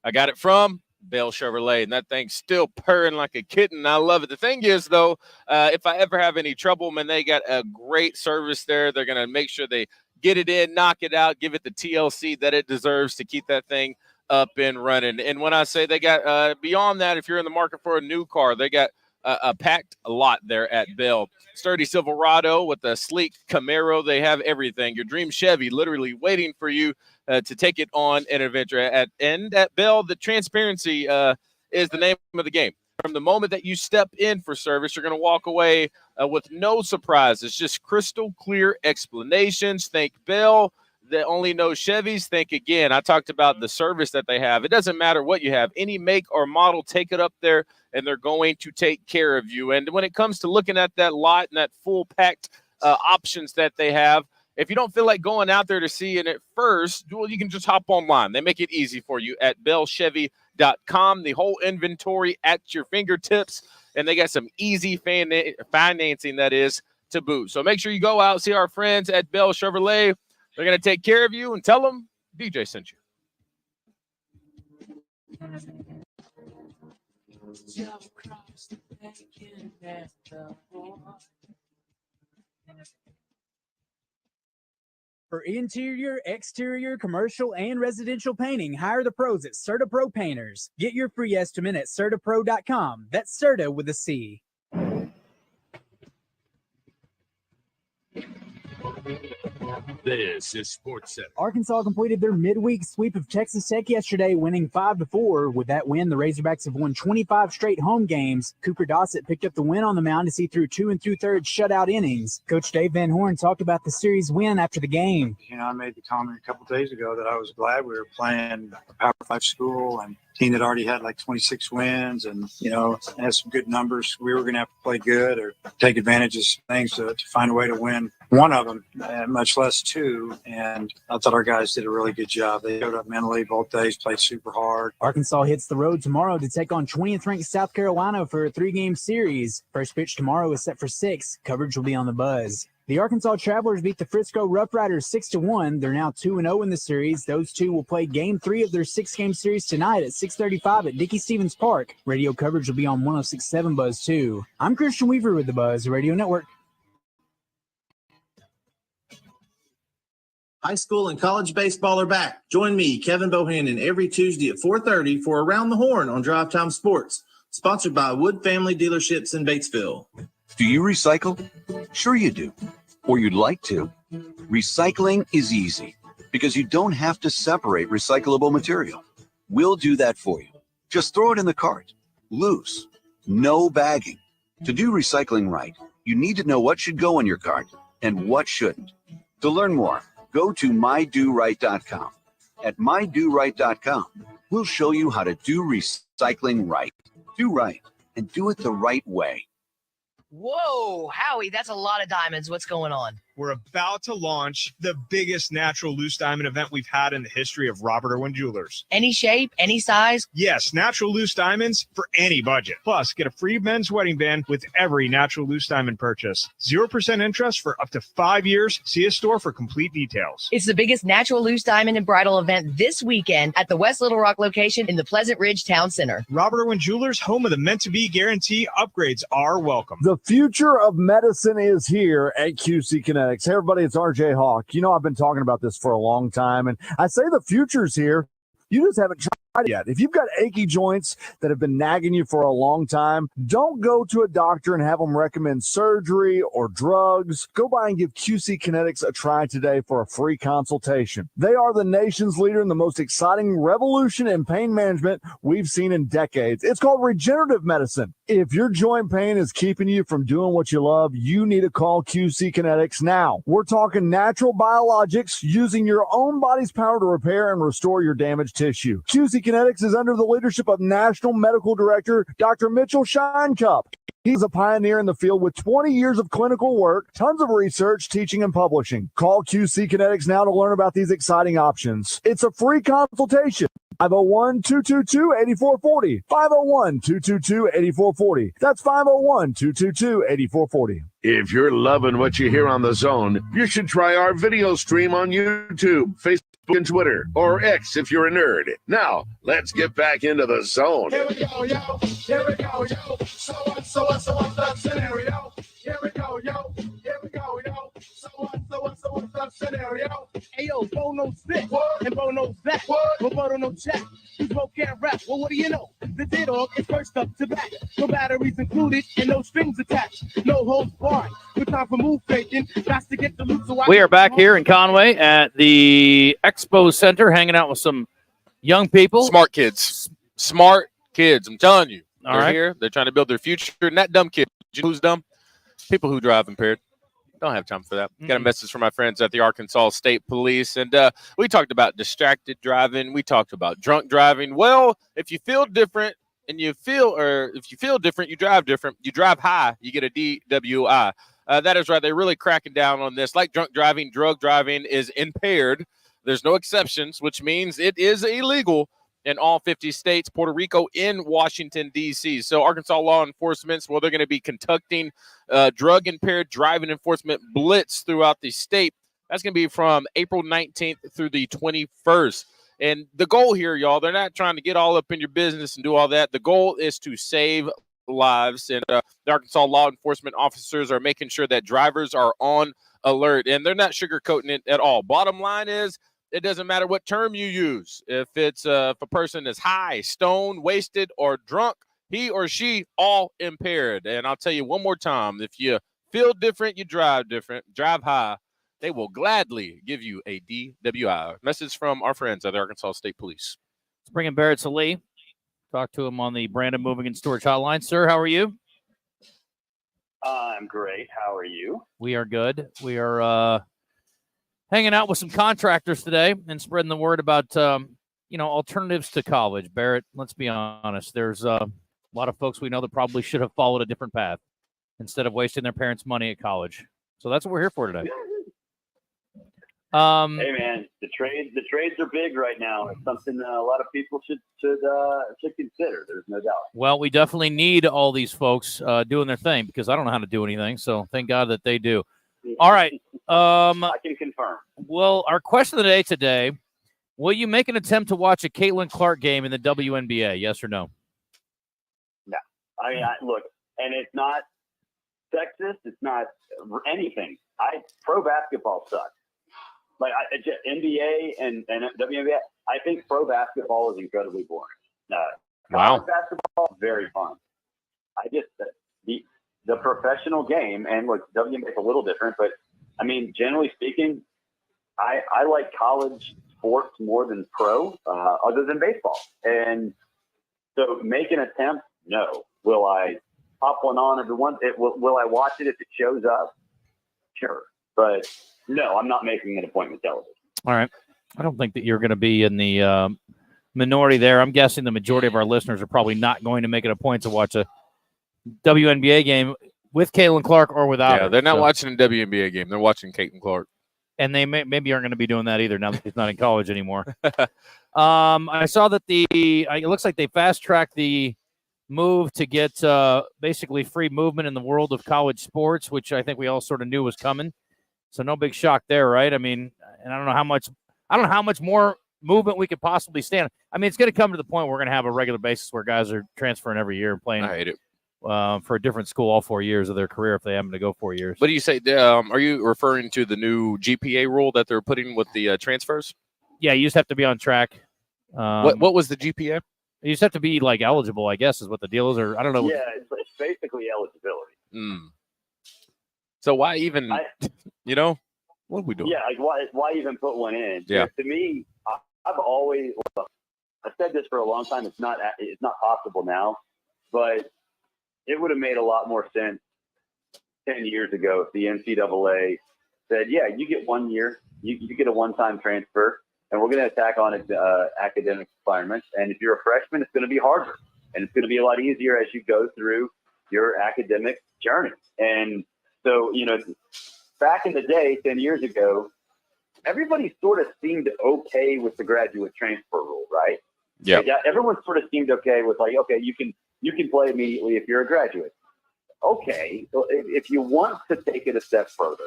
I got it from Bell Chevrolet, and that thing's still purring like a kitten. I love it. The thing is, though, if I ever have any trouble, man, they got a great service there. They're going to make sure they get it in, knock it out, give it the TLC that it deserves to keep that thing up and running. And when I say they got beyond that, if you're in the market for a new car, they got a packed lot there at Bell. Sturdy Silverado with a sleek Camaro. They have everything. Your dream Chevy literally waiting for you to take it on an adventure. At Bell, the transparency is the name of the game. From the moment that you step in for service, you're going to walk away with no surprises, just crystal clear explanations. Think Bell. They only know Chevys. Think again. I talked about the service that they have. It doesn't matter what you have. Any make or model, take it up there, and they're going to take care of you. And when it comes to looking at that lot and that full packed options that they have, if you don't feel like going out there to see it at first, well, you can just hop online. They make it easy for you at bellchevy.com. The whole inventory at your fingertips, and they got some easy financing that is to boot. So make sure you go out, see our friends at Bell Chevrolet. They're going to take care of you, and tell them DJ sent you. For interior, exterior, commercial, and residential painting, hire the pros at Serta Pro Painters. Get your free estimate at CertaPro.com. That's Serta with a C. This is Sports Center. Arkansas completed their midweek sweep of Texas Tech yesterday, winning 5-4. With that win, the Razorbacks have won 25 straight home games. Cooper Dossett picked up the win on the mound to see through 2 2/3 shutout innings. Coach Dave Van Horn talked about the series win after the game. I made the comment a couple of days ago that I was glad we were playing a Power 5 school and team that already had like 26 wins and, has some good numbers. We were going to have to play good or take advantage of some things to find a way to win one of them, much less two. And I thought our guys did a really good job. They showed up mentally both days, played super hard. Arkansas hits the road tomorrow to take on 20th-ranked South Carolina for a 3-game series. First pitch tomorrow is set for 6. Coverage will be on the Buzz. The Arkansas Travelers beat the Frisco Rough Riders 6-1. They're now 2-0 in the series. Those two will play Game 3 of their 6-game series tonight at 6:35 at Dickey-Stevens Park. Radio coverage will be on 106.7 Buzz 2. I'm Christian Weaver with the Buzz Radio Network. High school and college baseball are back. Join me, Kevin Bohannon, every Tuesday at 4:30 for Around the Horn on Drive Time Sports, sponsored by Wood Family Dealerships in Batesville. Do you recycle? Sure you do. Or you'd like to. Recycling is easy because you don't have to separate recyclable material. We'll do that for you. Just throw it in the cart. Loose. No bagging. To do recycling right, you need to know what should go in your cart and what shouldn't. To learn more, go to mydoright.com. At mydoright.com, we'll show you how to do recycling right. Do right and do it the right way. Whoa, Howie, that's a lot of diamonds. What's going on? We're about to launch the biggest natural loose diamond event we've had in the history of Robert Irwin Jewelers. Any shape, any size? Yes, natural loose diamonds for any budget. Plus, get a free men's wedding band with every natural loose diamond purchase. 0% interest for up to 5 years. See a store for complete details. It's the biggest natural loose diamond and bridal event this weekend at the West Little Rock location in the Pleasant Ridge Town Center. Robert Irwin Jewelers, home of the meant-to-be guarantee. Upgrades are welcome. The future of medicine is here at QC Kinetics. Hey, everybody, it's RJ Hawk. You know, I've been talking about this for a long time, and I say the future's here. You just haven't tried it yet. If you've got achy joints that have been nagging you for a long time, don't go to a doctor and have them recommend surgery or drugs. Go by and give QC Kinetics a try today for a free consultation. They are the nation's leader in the most exciting revolution in pain management we've seen in decades. It's called regenerative medicine. If your joint pain is keeping you from doing what you love, you need to call QC Kinetics now. We're talking natural biologics using your own body's power to repair and restore your damaged tissue. QC Kinetics is under the leadership of National Medical Director Dr. Mitchell Scheinkup. He's a pioneer in the field with 20 years of clinical work, tons of research, teaching, and publishing. Call QC Kinetics now to learn about these exciting options. It's a free consultation. 501-222-8440. 501-222-8440. That's 501-222-8440. If you're loving what you hear on The Zone, you should try our video stream on YouTube, Facebook, and Twitter, or X if you're a nerd. Now, let's get back into The Zone. Here we go, yo. Here we go, yo. So what's the scenario? Here we go, yo. Here we go, yo. So what's the scenario? Hey, yo, Bo knows this, and Bo knows that. But Bo don't know jack. You both can't rap. Well, what do you know? The did-dog is first up to bat. No batteries included and no strings attached. No holds barred. Good time for move faking. Got to get the loot so We are back here in Conway at the Expo Center, hanging out with some young people. Smart kids. Smart kids, I'm telling you. All They're right. here. They're trying to build their future. Not dumb kids. You know who's dumb? People who drive impaired. Don't have time for that. Got a message from my friends at the Arkansas State Police, and we talked about distracted driving. We talked about drunk driving. Well, if you feel different and if you feel different, you drive different. You drive high, you get a DWI. That is right. They're really cracking down on this. Like drunk driving, drug driving is impaired. There's no exceptions, which means it is illegal in all 50 states, Puerto Rico, in Washington, D.C. So Arkansas law enforcement, well, they're going to be conducting drug-impaired driving enforcement blitz throughout the state. That's going to be from April 19th through the 21st. And the goal here, y'all, they're not trying to get all up in your business and do all that. The goal is to save lives. And the Arkansas law enforcement officers are making sure that drivers are on alert. And they're not sugarcoating it at all. Bottom line is, it doesn't matter what term you use. If it's if a person is high, stoned, wasted, or drunk, he or she all impaired. And I'll tell you one more time, if you feel different, you drive different, drive high, they will gladly give you a DWI. Message from our friends at the Arkansas State Police. Let's bring in Barrett Salee. Talk to him on the Brandon Moving and Storage Hotline. Sir, how are you? I'm great. How are you? We are good. We are hanging out with some contractors today and spreading the word about, alternatives to college. Barrett, let's be honest. There's a lot of folks we know that probably should have followed a different path instead of wasting their parents' money at college. So that's what we're here for today. Hey man, the trades are big right now. It's something a lot of people should consider. There's no doubt. Well, we definitely need all these folks doing their thing because I don't know how to do anything. So thank God that they do. All right. I can confirm. Well, our question of the day today, will you make an attempt to watch a Caitlin Clark game in the WNBA? Yes or no? No. I mean, look, and it's not sexist. It's not anything. Pro basketball sucks. Like NBA and WNBA, I think pro basketball is incredibly boring. Wow. College basketball, very fun. I just the professional game, and look, WNBA is a little different, but I mean, generally speaking, I like college sports more than pro, other than baseball. And so make an attempt? No. Will I hop one on every once? Will I watch it if it shows up? Sure, but no, I'm not making an appointment television. All right. I don't think that you're going to be in the minority there. I'm guessing the majority of our listeners are probably not going to make it a point to watch a WNBA game with Caitlin Clark or without her. They're not So- watching a WNBA game. They're watching Caitlin Clark. And they maybe aren't going to be doing that either now that he's not in college anymore. I saw that it looks like they fast-tracked the move to get basically free movement in the world of college sports, which I think we all sort of knew was coming. So no big shock there, right? I mean, and I don't know how much more movement we could possibly stand. I mean, it's going to come to the point where we're going to have a regular basis where guys are transferring every year and playing. I hate it. For a different school all 4 years of their career if they happen to go 4 years. What do you say? Are you referring to the new GPA rule that they're putting with the transfers? Yeah, you just have to be on track. What was the GPA? You just have to be like eligible, I guess, is what the deal is. Or I don't know. Yeah, it's basically eligibility. So why even? What are we doing? Yeah, like why even put one in? Yeah. To me, I've always I've said this for a long time. It's not possible now, but it would have made a lot more sense 10 years ago if the NCAA said, yeah, you get 1 year, you get a one-time transfer, and we're going to attack on academic requirements. And if you're a freshman, it's going to be harder. And it's going to be a lot easier as you go through your academic journey. And so, back in the day, 10 years ago, everybody sort of seemed okay with the graduate transfer rule, right? Yeah. Everyone sort of seemed okay with like, okay, you can play immediately if you're a graduate. Okay, so if you want to take it a step further,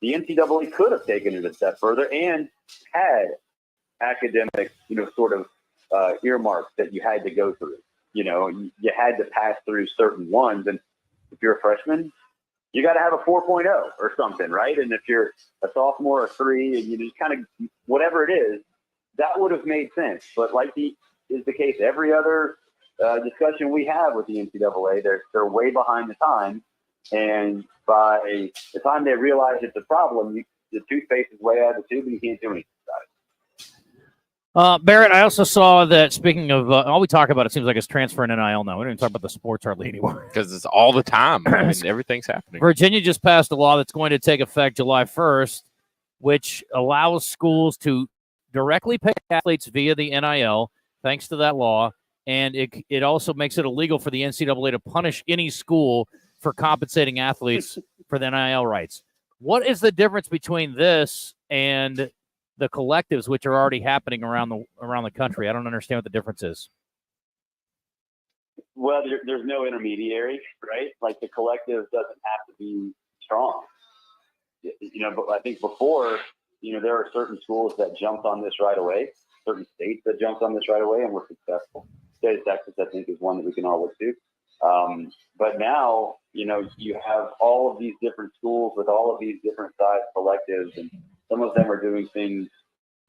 the NCAA could have taken it a step further and had academic, sort of earmarks that you had to go through. You had to pass through certain ones, and if you're a freshman, you got to have a 4.0 or something, right? And if you're a sophomore or 3, and you just kind of whatever it is, that would have made sense. But like is the case every other discussion we have with the NCAA, they're way behind the time, and by the time they realize it's a problem, the toothpaste is way out of the tube, and you can't do anything about it. Barrett, I also saw that, speaking of all we talk about, it seems like it's transfer and NIL now. We don't even talk about the sports hardly anymore. Because it's all the time. I mean, everything's happening. Virginia just passed a law that's going to take effect July 1st, which allows schools to directly pay athletes via the NIL, thanks to that law. And it also makes it illegal for the NCAA to punish any school for compensating athletes for the NIL rights. What is the difference between this and the collectives, which are already happening around the country? I don't understand what the difference is. Well, there's no intermediary, right? Like the collective doesn't have to be strong. But I think before, there are certain schools that jumped on this right away, certain states that jumped on this right away and were successful. State of Texas, I think, is one that we can all look to. But now, you have all of these different schools with all of these different size collectives, and some of them are doing things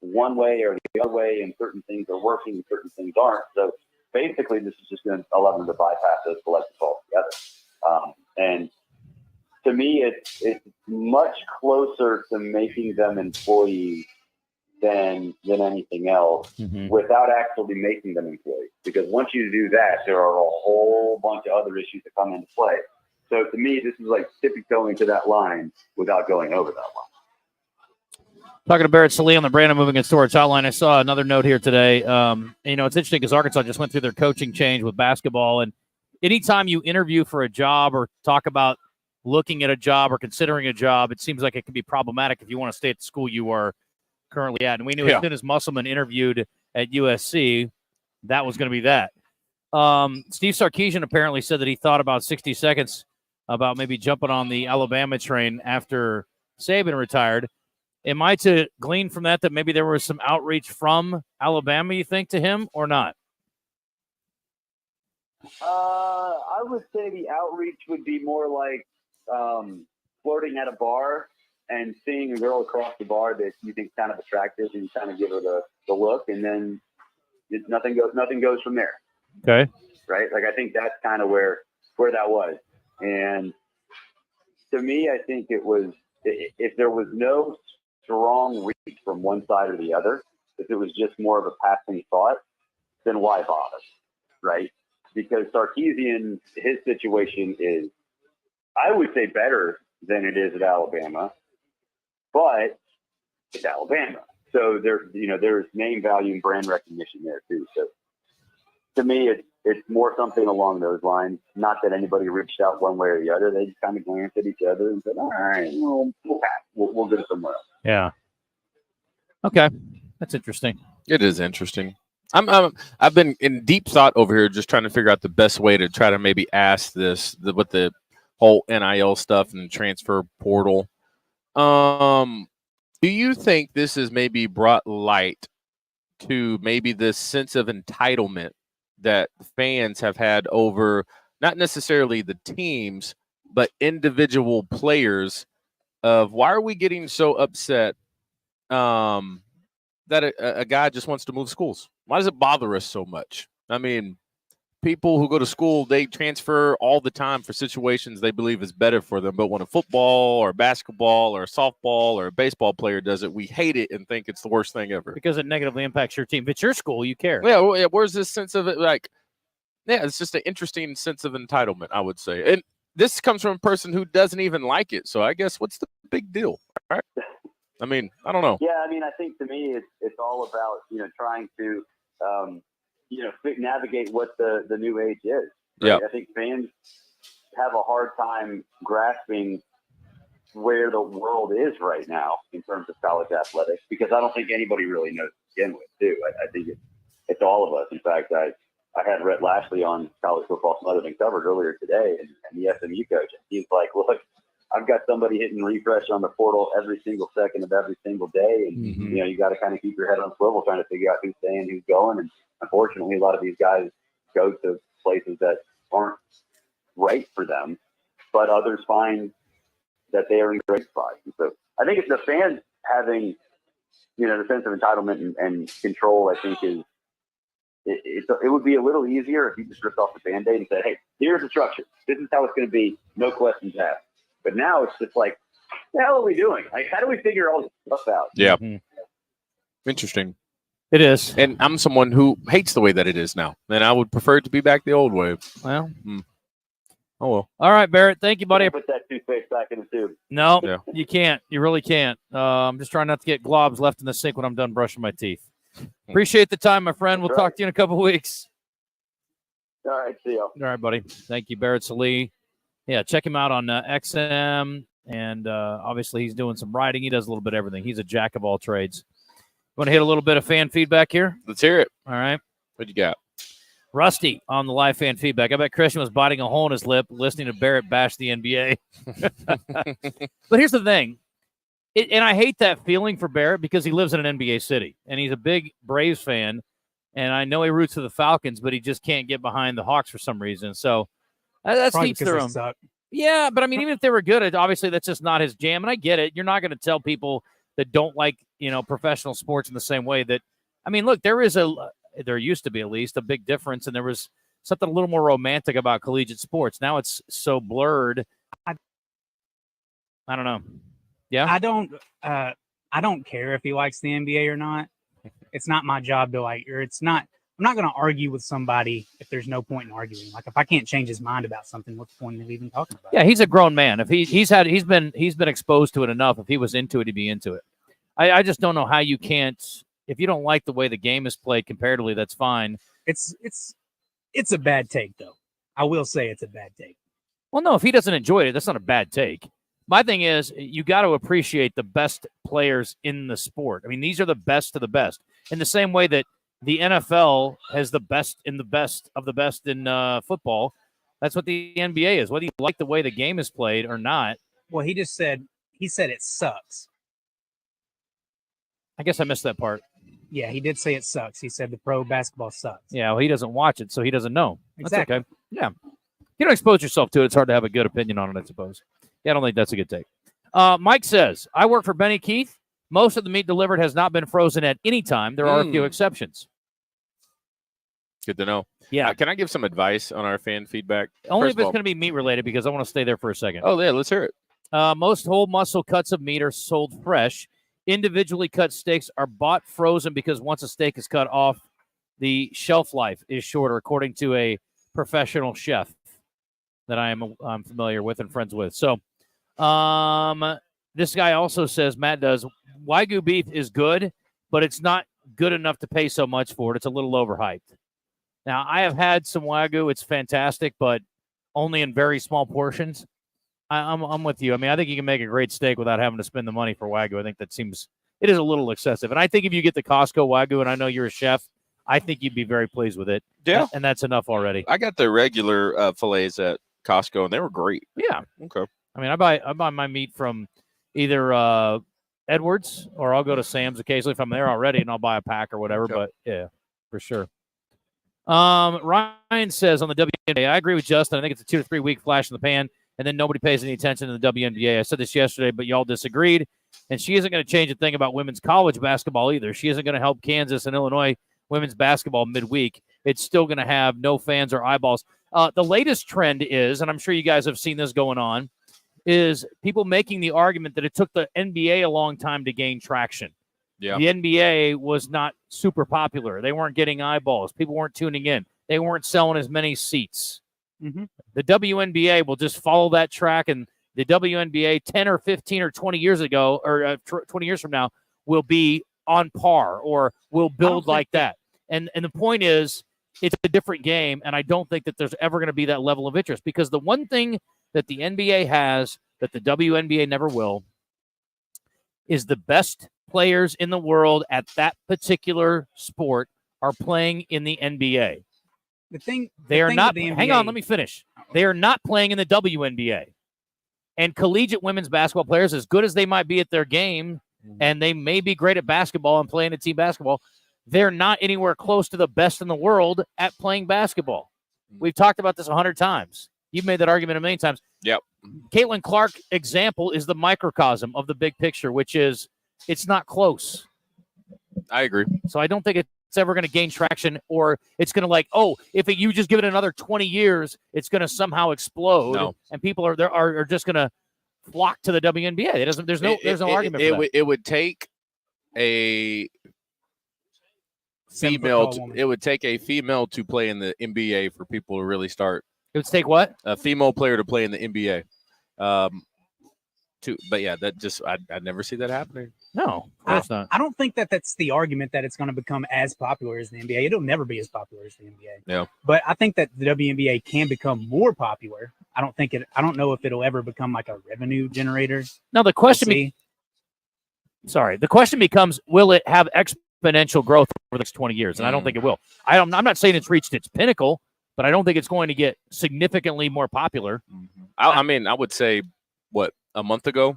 one way or the other way, and certain things are working and certain things aren't. So basically, this is just going to allow them to bypass those collectives altogether. And to me, it's much closer to making them employees than anything else, without actually making them employees. Because once you do that, there are a whole bunch of other issues that come into play. So to me, this is like tiptoeing to that line without going over that line. Talking to Barrett Salee on the Brandon Moving and Storage Hotline, I saw another note here today. It's interesting because Arkansas just went through their coaching change with basketball. And anytime you interview for a job or talk about looking at a job or considering a job, it seems like it can be problematic if you want to stay at the school you are currently at. And we knew as soon as Musselman interviewed at USC, that was going to be that. Steve Sarkisian apparently said that he thought about 60 seconds about maybe jumping on the Alabama train after Saban retired. Am I to glean from that maybe there was some outreach from Alabama, you think, to him or not? I would say the outreach would be more like flirting at a bar and seeing a girl across the bar that you think is kind of attractive, and you kind of give her the look, and then nothing goes from there. Okay. Right? Like, I think that's kind of where that was. And to me, I think it was, if there was no strong reach from one side or the other, if it was just more of a passing thought, then why bother? Right? because Sarkisian, his situation is, I would say, better than it is at Alabama, but it's Alabama. So there's name value and brand recognition there too. So to me, it's more something along those lines. Not that anybody reached out one way or the other. They just kind of glanced at each other and said, all right, we'll pass. We'll go somewhere else. Yeah. Okay. That's interesting. It is interesting. I've been in deep thought over here, just trying to figure out the best way to try to maybe ask this with the whole NIL stuff and the transfer portal. Do you think this has maybe brought light to maybe this sense of entitlement that fans have had over not necessarily the teams, but individual players? Of why are we getting so upset that a guy just wants to move schools? Why does it bother us so much? I mean, people who go to school, they transfer all the time for situations they believe is better for them. But when a football or basketball or a softball or a baseball player does it, we hate it and think it's the worst thing ever. Because it negatively impacts your team. If it's your school, you care. Yeah, where's this sense of it? Like, yeah, it's just an interesting sense of entitlement, I would say. And this comes from a person who doesn't even like it. So I guess what's the big deal? All right. I mean, I don't know. Yeah, I mean, I think to me it's all about, trying to, navigate what the new age is. Right? Yeah. I think fans have a hard time grasping where the world is right now in terms of college athletics, because I don't think anybody really knows to begin with, too. I think it's all of us. In fact, I had Rhett Lashley on College Football Smothered and Covered earlier today, and the SMU coach. And he's like, look, I've got somebody hitting refresh on the portal every single second of every single day. And, you got to kind of keep your head on swivel trying to figure out who's staying, who's going. And unfortunately, a lot of these guys go to places that aren't right for them, but others find that they are in great spots. And so I think it's the fans having, the sense of entitlement and control, I think it would be a little easier if you just ripped off the Band-Aid and said, hey, here's the structure. This is how it's going to be. No questions asked. But now it's just like, what the hell are we doing? Like, how do we figure all this stuff out? Yeah. Interesting. It is. And I'm someone who hates the way that it is now. And I would prefer it to be back the old way. Well. Oh, well. All right, Barrett. Thank you, buddy. Put that toothpaste back in the tube. No, Yeah. You can't. You really can't. I'm just trying not to get globs left in the sink when I'm done brushing my teeth. Appreciate the time, my friend. We'll talk to you in a couple of weeks. All right. See you. All right, buddy. Thank you, Barrett Salee. Yeah, check him out on XM. And obviously, he's doing some writing. He does a little bit of everything. He's a jack of all trades. Want to hit a little bit of fan feedback here? Let's hear it. All right. What you got? Rusty on the live fan feedback. I bet Christian was biting a hole in his lip listening to Barrett bash the NBA. But here's the thing. And I hate that feeling for Barrett because he lives in an NBA city. And he's a big Braves fan. And I know he roots for the Falcons, but he just can't get behind the Hawks for some reason. So that's each their own. Yeah, but I mean, even if they were good, obviously that's just not his jam. And I get it. You're not going to tell people that don't like, professional sports in the same way that, I mean, look, there used to be at least a big difference. And there was something a little more romantic about collegiate sports. Now it's so blurred. I don't know. Yeah. I don't care if he likes the NBA or not. It's not my job to I'm not going to argue with somebody if there's no point in arguing. Like if I can't change his mind about something, what's the point of even talking about it? Yeah, he's a grown man. If he's been exposed to it enough, if he was into it, he'd be into it. I just don't know how you can't, if you don't like the way the game is played comparatively, that's fine. It's a bad take though. I will say it's a bad take. Well, no, if he doesn't enjoy it, that's not a bad take. My thing is you got to appreciate the best players in the sport. I mean, these are the best of the best. In the same way that the NFL has the best in the best of the best in football, that's what the NBA is. Whether you like the way the game is played or not. Well, he said it sucks. I guess I missed that part. Yeah, he did say it sucks. He said the pro basketball sucks. Yeah, well, he doesn't watch it, so he doesn't know. Exactly. That's okay. Yeah. You don't expose yourself to it. It's hard to have a good opinion on it, I suppose. Yeah, I don't think that's a good take. Mike says, I work for Benny Keith. Most of the meat delivered has not been frozen at any time. There are a few exceptions. Good to know. Yeah. Can I give some advice on our fan feedback? Only if it's going to be meat related because I want to stay there for a second. Oh, yeah, let's hear it. Most whole muscle cuts of meat are sold fresh. Individually cut steaks are bought frozen because once a steak is cut off, the shelf life is shorter, according to a professional chef that I'm familiar with and friends with. So this guy also says, Matt does, Wagyu beef is good, but it's not good enough to pay so much for it. It's a little overhyped. Now, I have had some Wagyu. It's fantastic, but only in very small portions. I'm with you. I mean, I think you can make a great steak without having to spend the money for Wagyu. I think it is a little excessive. And I think if you get the Costco Wagyu, and I know you're a chef, I think you'd be very pleased with it. Yeah. And that's enough already. I got the regular fillets at Costco, and they were great. Yeah. Okay. I mean, I buy my meat from either Edwards or I'll go to Sam's occasionally if I'm there already, and I'll buy a pack or whatever. Okay. But, yeah, for sure. Ryan says on the WNBA, I agree with Justin. I think it's a 2 to 3 week flash in the pan, and then nobody pays any attention to the WNBA. I said this yesterday, but y'all disagreed. And she isn't going to change a thing about women's college basketball either. She isn't going to help Kansas and Illinois women's basketball midweek. It's still going to have no fans or eyeballs. The latest trend is, and I'm sure you guys have seen this going on, is people making the argument that it took the NBA a long time to gain traction. Yeah. The NBA was not super popular. They weren't getting eyeballs. People weren't tuning in. They weren't selling as many seats. Mm-hmm. The WNBA will just follow that track, and the WNBA 10 or 15 or 20 years ago, or 20 years from now, will be on par or will build like that. And the point is, it's a different game, and I don't think that there's ever going to be that level of interest, because the one thing that the NBA has that the WNBA never will is the best players in the world at that particular sport are playing in the NBA. They are not. Hang on, let me finish. They are not playing in the WNBA. And collegiate women's basketball players, as good as they might be at their game, and they may be great at basketball and playing a team basketball, they're not anywhere close to the best in the world at playing basketball. We've talked about this 100 times. You've made that argument a million times. Yep. Caitlin Clark example is the microcosm of the big picture, which is it's not close. I agree. So I don't think it's ever going to gain traction, or it's going to if you just give it another 20 years, it's going to somehow explode. No. And people are just going to flock to the WNBA. There's no argument for that. It would take a female. It would take a female to play in the NBA for people to really start. It would take what? A female player to play in the NBA. But yeah, that just I never see that happening. No, of course not. I don't think that's the argument that it's going to become as popular as the NBA. It'll never be as popular as the NBA. Yeah. But I think that the WNBA can become more popular. I don't know if it'll ever become like a revenue generator. Now the question the question becomes, will it have exponential growth over the next 20 years? And I don't think it will. I'm not saying it's reached its pinnacle, but I don't think it's going to get significantly more popular. I mean, I would say, a month ago,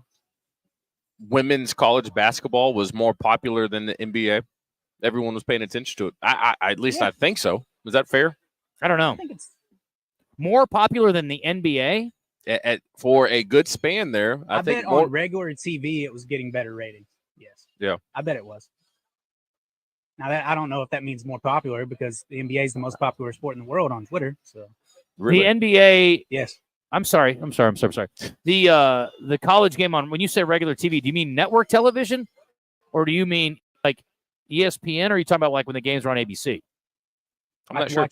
women's college basketball was more popular than the NBA. Everyone was paying attention to it. I think so. Is that fair? I don't know. I think it's more popular than the NBA? For a good span there. I think bet on regular TV it was getting better ratings. Yes. Yeah. I bet it was. Now, I don't know if that means more popular, because the NBA is the most popular sport in the world on Twitter. So The NBA. Yes. I'm sorry. The college game on, when you say regular TV, do you mean network television, or do you mean like ESPN, or are you talking about like when the games are on ABC? I'm not sure.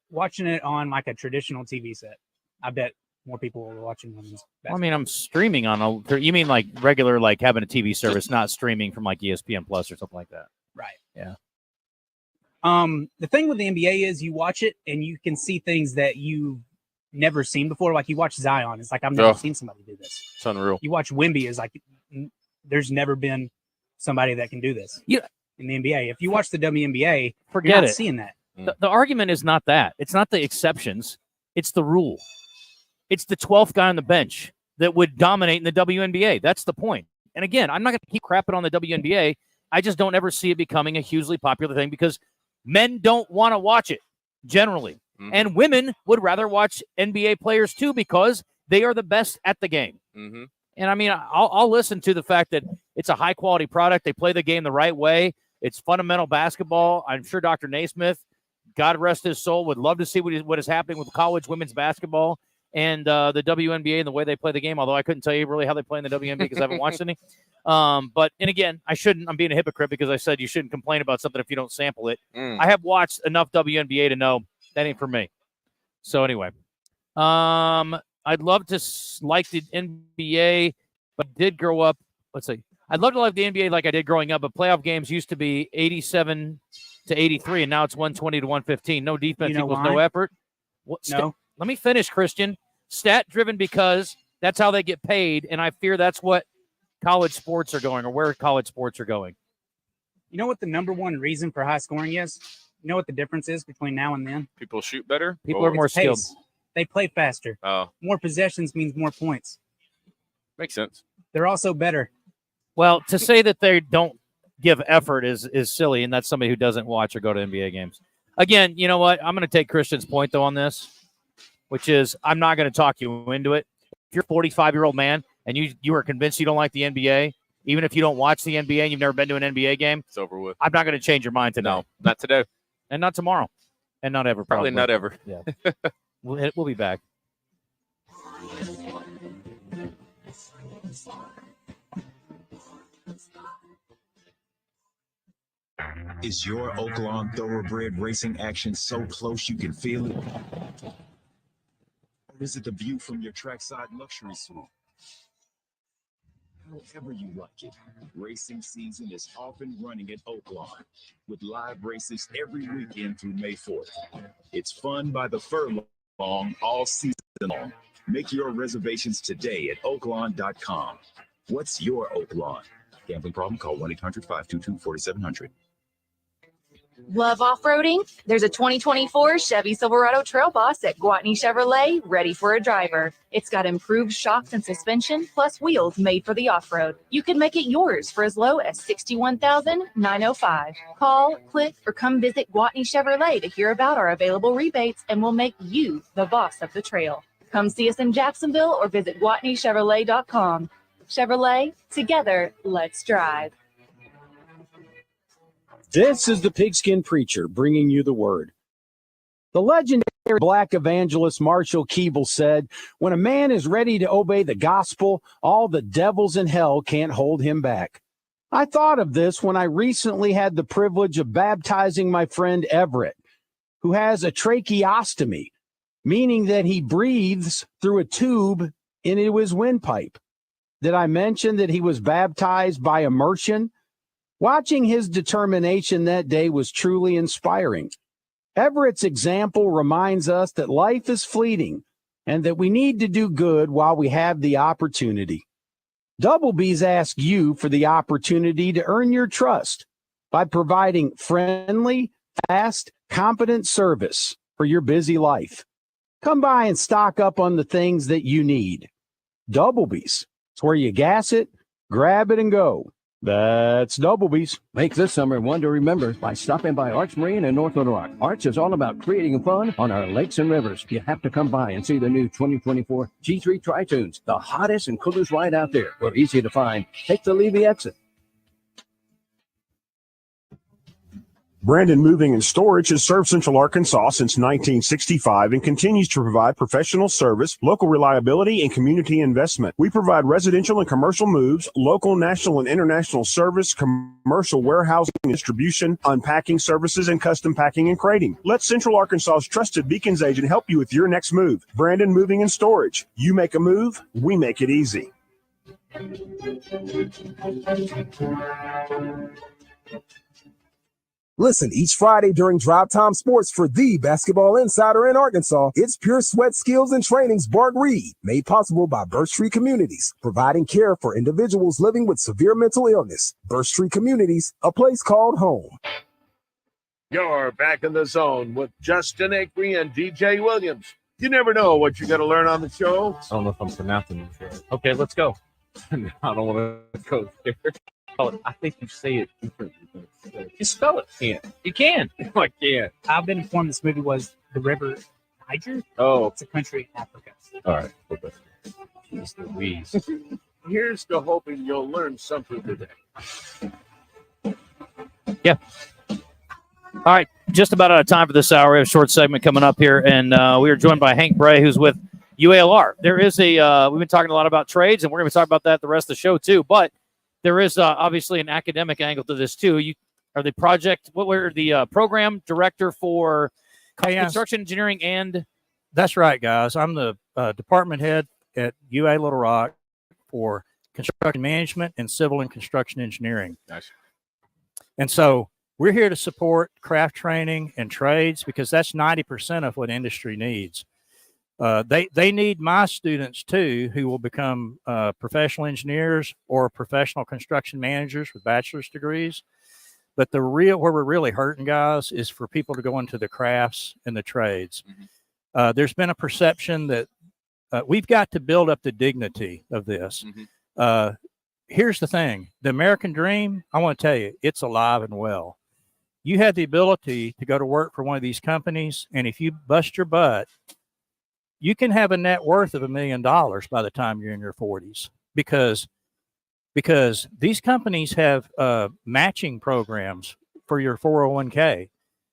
Watching it on like a traditional TV set. I bet more people were watching women's basketball. Well, I mean, I'm streaming on you mean like regular, like having a TV service, not streaming from like ESPN Plus or something like that. Right. Yeah. The thing with the NBA is you watch it and you can see things that you've never seen before. Like you watch Zion, it's like I've never seen somebody do this. It's unreal. You watch Wemby, it's like there's never been somebody that can do this. Yeah. In the NBA, if you watch the WNBA, Forget you're not it. seeing that. The argument is not that. It's not the exceptions. It's the rule. It's the 12th guy on the bench that would dominate in the WNBA. That's the point. And again, I'm not going to keep crapping on the WNBA. I just don't ever see it becoming a hugely popular thing, because men don't want to watch it generally. Mm-hmm. And women would rather watch NBA players too, because they are the best at the game. Mm-hmm. And I mean, I'll listen to the fact that it's a high quality product. They play the game the right way. It's fundamental basketball. I'm sure Dr. Naismith, God rest his soul, would love to see what is happening with college women's basketball and the WNBA and the way they play the game. Although I couldn't tell you really how they play in the WNBA because I haven't watched any. And again, I'm being a hypocrite because I said you shouldn't complain about something if you don't sample it. I have watched enough WNBA to know that ain't for me. So anyway, I'd love to like the NBA, but did grow up. Let's see. I'd love to like the NBA like I did growing up, but playoff games used to be 87 to 83, and now it's 120 to 115. No defense You know equals why? no effort. No. Let me finish, Christian. Stat-driven because that's how they get paid, and I fear that's what college sports are going, or where college sports are going. You know what the number one reason for high scoring is? You know what the difference is between now and then? People shoot better. People are more It's skilled. pace. They play faster. Oh, More possessions means more points. makes sense. They're also better. Well, to say that they don't give effort is silly, and that's somebody who doesn't watch or go to NBA games. Again, you know what? I'm going to take Christian's point, though, on this, which is I'm not going to talk you into it. If you're a 45-year-old man and you are convinced you don't like the NBA, even if you don't watch the NBA and you've never been to an NBA game, It's over with. I'm not going to change your mind today. No, not today. And not tomorrow. And not ever. Probably not ever. Yeah. We'll be back. Is your Oaklawn Thoroughbred racing action so close you can feel it? Or is it the view from your trackside luxury suite? However you like it, racing season is off and running at Oaklawn with live races every weekend through May 4th. It's fun by the furlong all season long. Make your reservations today at oaklawn.com. What's your Oaklawn? Gambling problem? Call 1-800-522-4700. Love off-roading? There's a 2024 Chevy Silverado Trail Boss at Guatney Chevrolet ready for a driver. It's got improved shocks and suspension, plus wheels made for the off-road. You can make it yours for as low as $61,905. Call, click, or come visit Guatney Chevrolet to hear about our available rebates, and we'll make you the boss of the trail. Come see us in Jacksonville or visit GuatneyChevrolet.com. Chevrolet, together, let's drive. This is the Pigskin Preacher bringing you the word. The legendary black evangelist Marshall Keeble said, "When a man is ready to obey the gospel, all the devils in hell can't hold him back." I thought of this when I recently had the privilege of baptizing my friend Everett, who has a tracheostomy, meaning that he breathes through a tube into his windpipe. Did I mention that he was baptized by immersion? Watching his determination that day was truly inspiring. Everett's example reminds us that life is fleeting and that we need to do good while we have the opportunity. Double B's ask you for the opportunity to earn your trust by providing friendly, fast, competent service for your busy life. Come by and stock up on the things that you need. Double B's. It's where you gas it, grab it, and go. That's Double B's. Make this summer one to remember by stopping by Arch Marine in North Little Rock. Arch is all about creating fun on our lakes and rivers. You have to come by and see the new 2024 G3 Tri-Tunes, the hottest and coolest ride out there. We're easy to find. Take the Levy exit. Brandon Moving and Storage has served Central Arkansas since 1965 and continues to provide professional service, local reliability, and community investment. We provide residential and commercial moves, local, national, and international service, commercial warehousing and distribution, unpacking services, and custom packing and crating. Let Central Arkansas's trusted Beacons agent help you with your next move. Brandon Moving and Storage. You make a move, we make it easy. Listen each Friday during Drive Time Sports for the basketball insider in Arkansas. It's Pure Sweat Skills and Training's Bart Reed, made possible by Birch Tree Communities, providing care for individuals living with severe mental illness. Birch Tree Communities, a place called home. You're back in the zone with Justin Acree and DJ Williams. You never know what you're going to learn on the show. I don't know if I'm pronouncing this right. Okay, let's go. I don't want to go there. I think you say it differently. You spell it. Can't. You can. I can't. I've been informed this movie was the River Niger. Oh. It's a country in Africa. All right. Okay. Jeez Louise. Here's to hoping you'll learn something today. Yeah. All right. Just about out of time for this hour. We have a short segment coming up here, and we are joined by Hank Bray, who's with UALR. There is we've been talking a lot about trades, and we're going to talk about that the rest of the show, too. But there is obviously an academic angle to this, too. You are the program director for construction engineering and That's right, guys. I'm the department head at UA Little Rock for construction management and civil and construction engineering. Nice. And so we're here to support craft training and trades because that's 90% of what industry needs. They need my students too, who will become professional engineers or professional construction managers with bachelor's degrees. But where we're really hurting, guys, is for people to go into the crafts and the trades. Mm-hmm. There's been a perception that we've got to build up the dignity of this. Mm-hmm. Here's the thing. The American dream, I want to tell you, it's alive and well. You have the ability to go to work for one of these companies, and if you bust your butt, you can have a net worth of $1 million by the time you're in your 40s because these companies have matching programs for your 401k.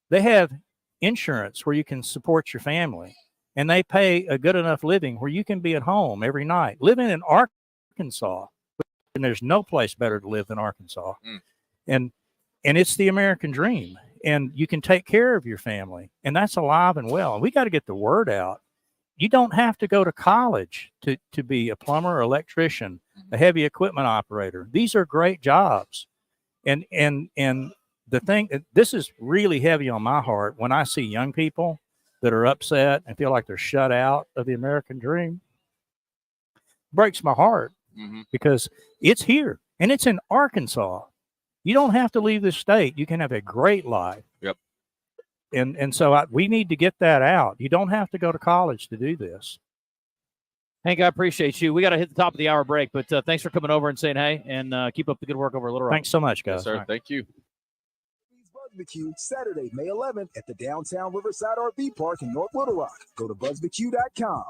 They have insurance where you can support your family, and they pay a good enough living where you can be at home every night. Living in Arkansas, and there's no place better to live than Arkansas. And it's the American dream, and you can take care of your family, and that's alive and well. And we got to get the word out. You don't have to go to college to be a plumber, electrician, a heavy equipment operator. These are great jobs. And the thing, this is really heavy on my heart when I see young people that are upset and feel like they're shut out of the American dream. It breaks my heart because it's here and it's in Arkansas. You don't have to leave the state. You can have a great life. Yep. And so we need to get that out. You don't have to go to college to do this. Hank, I appreciate you. We got to hit the top of the hour break, but thanks for coming over and saying hey, and keep up the good work over at Little Rock. Thanks so much, guys. Yes, sir. Right. Thank you. BBQ Saturday, May 11th at the downtown Riverside RV Park in North Little Rock. Go to buzzbq.com.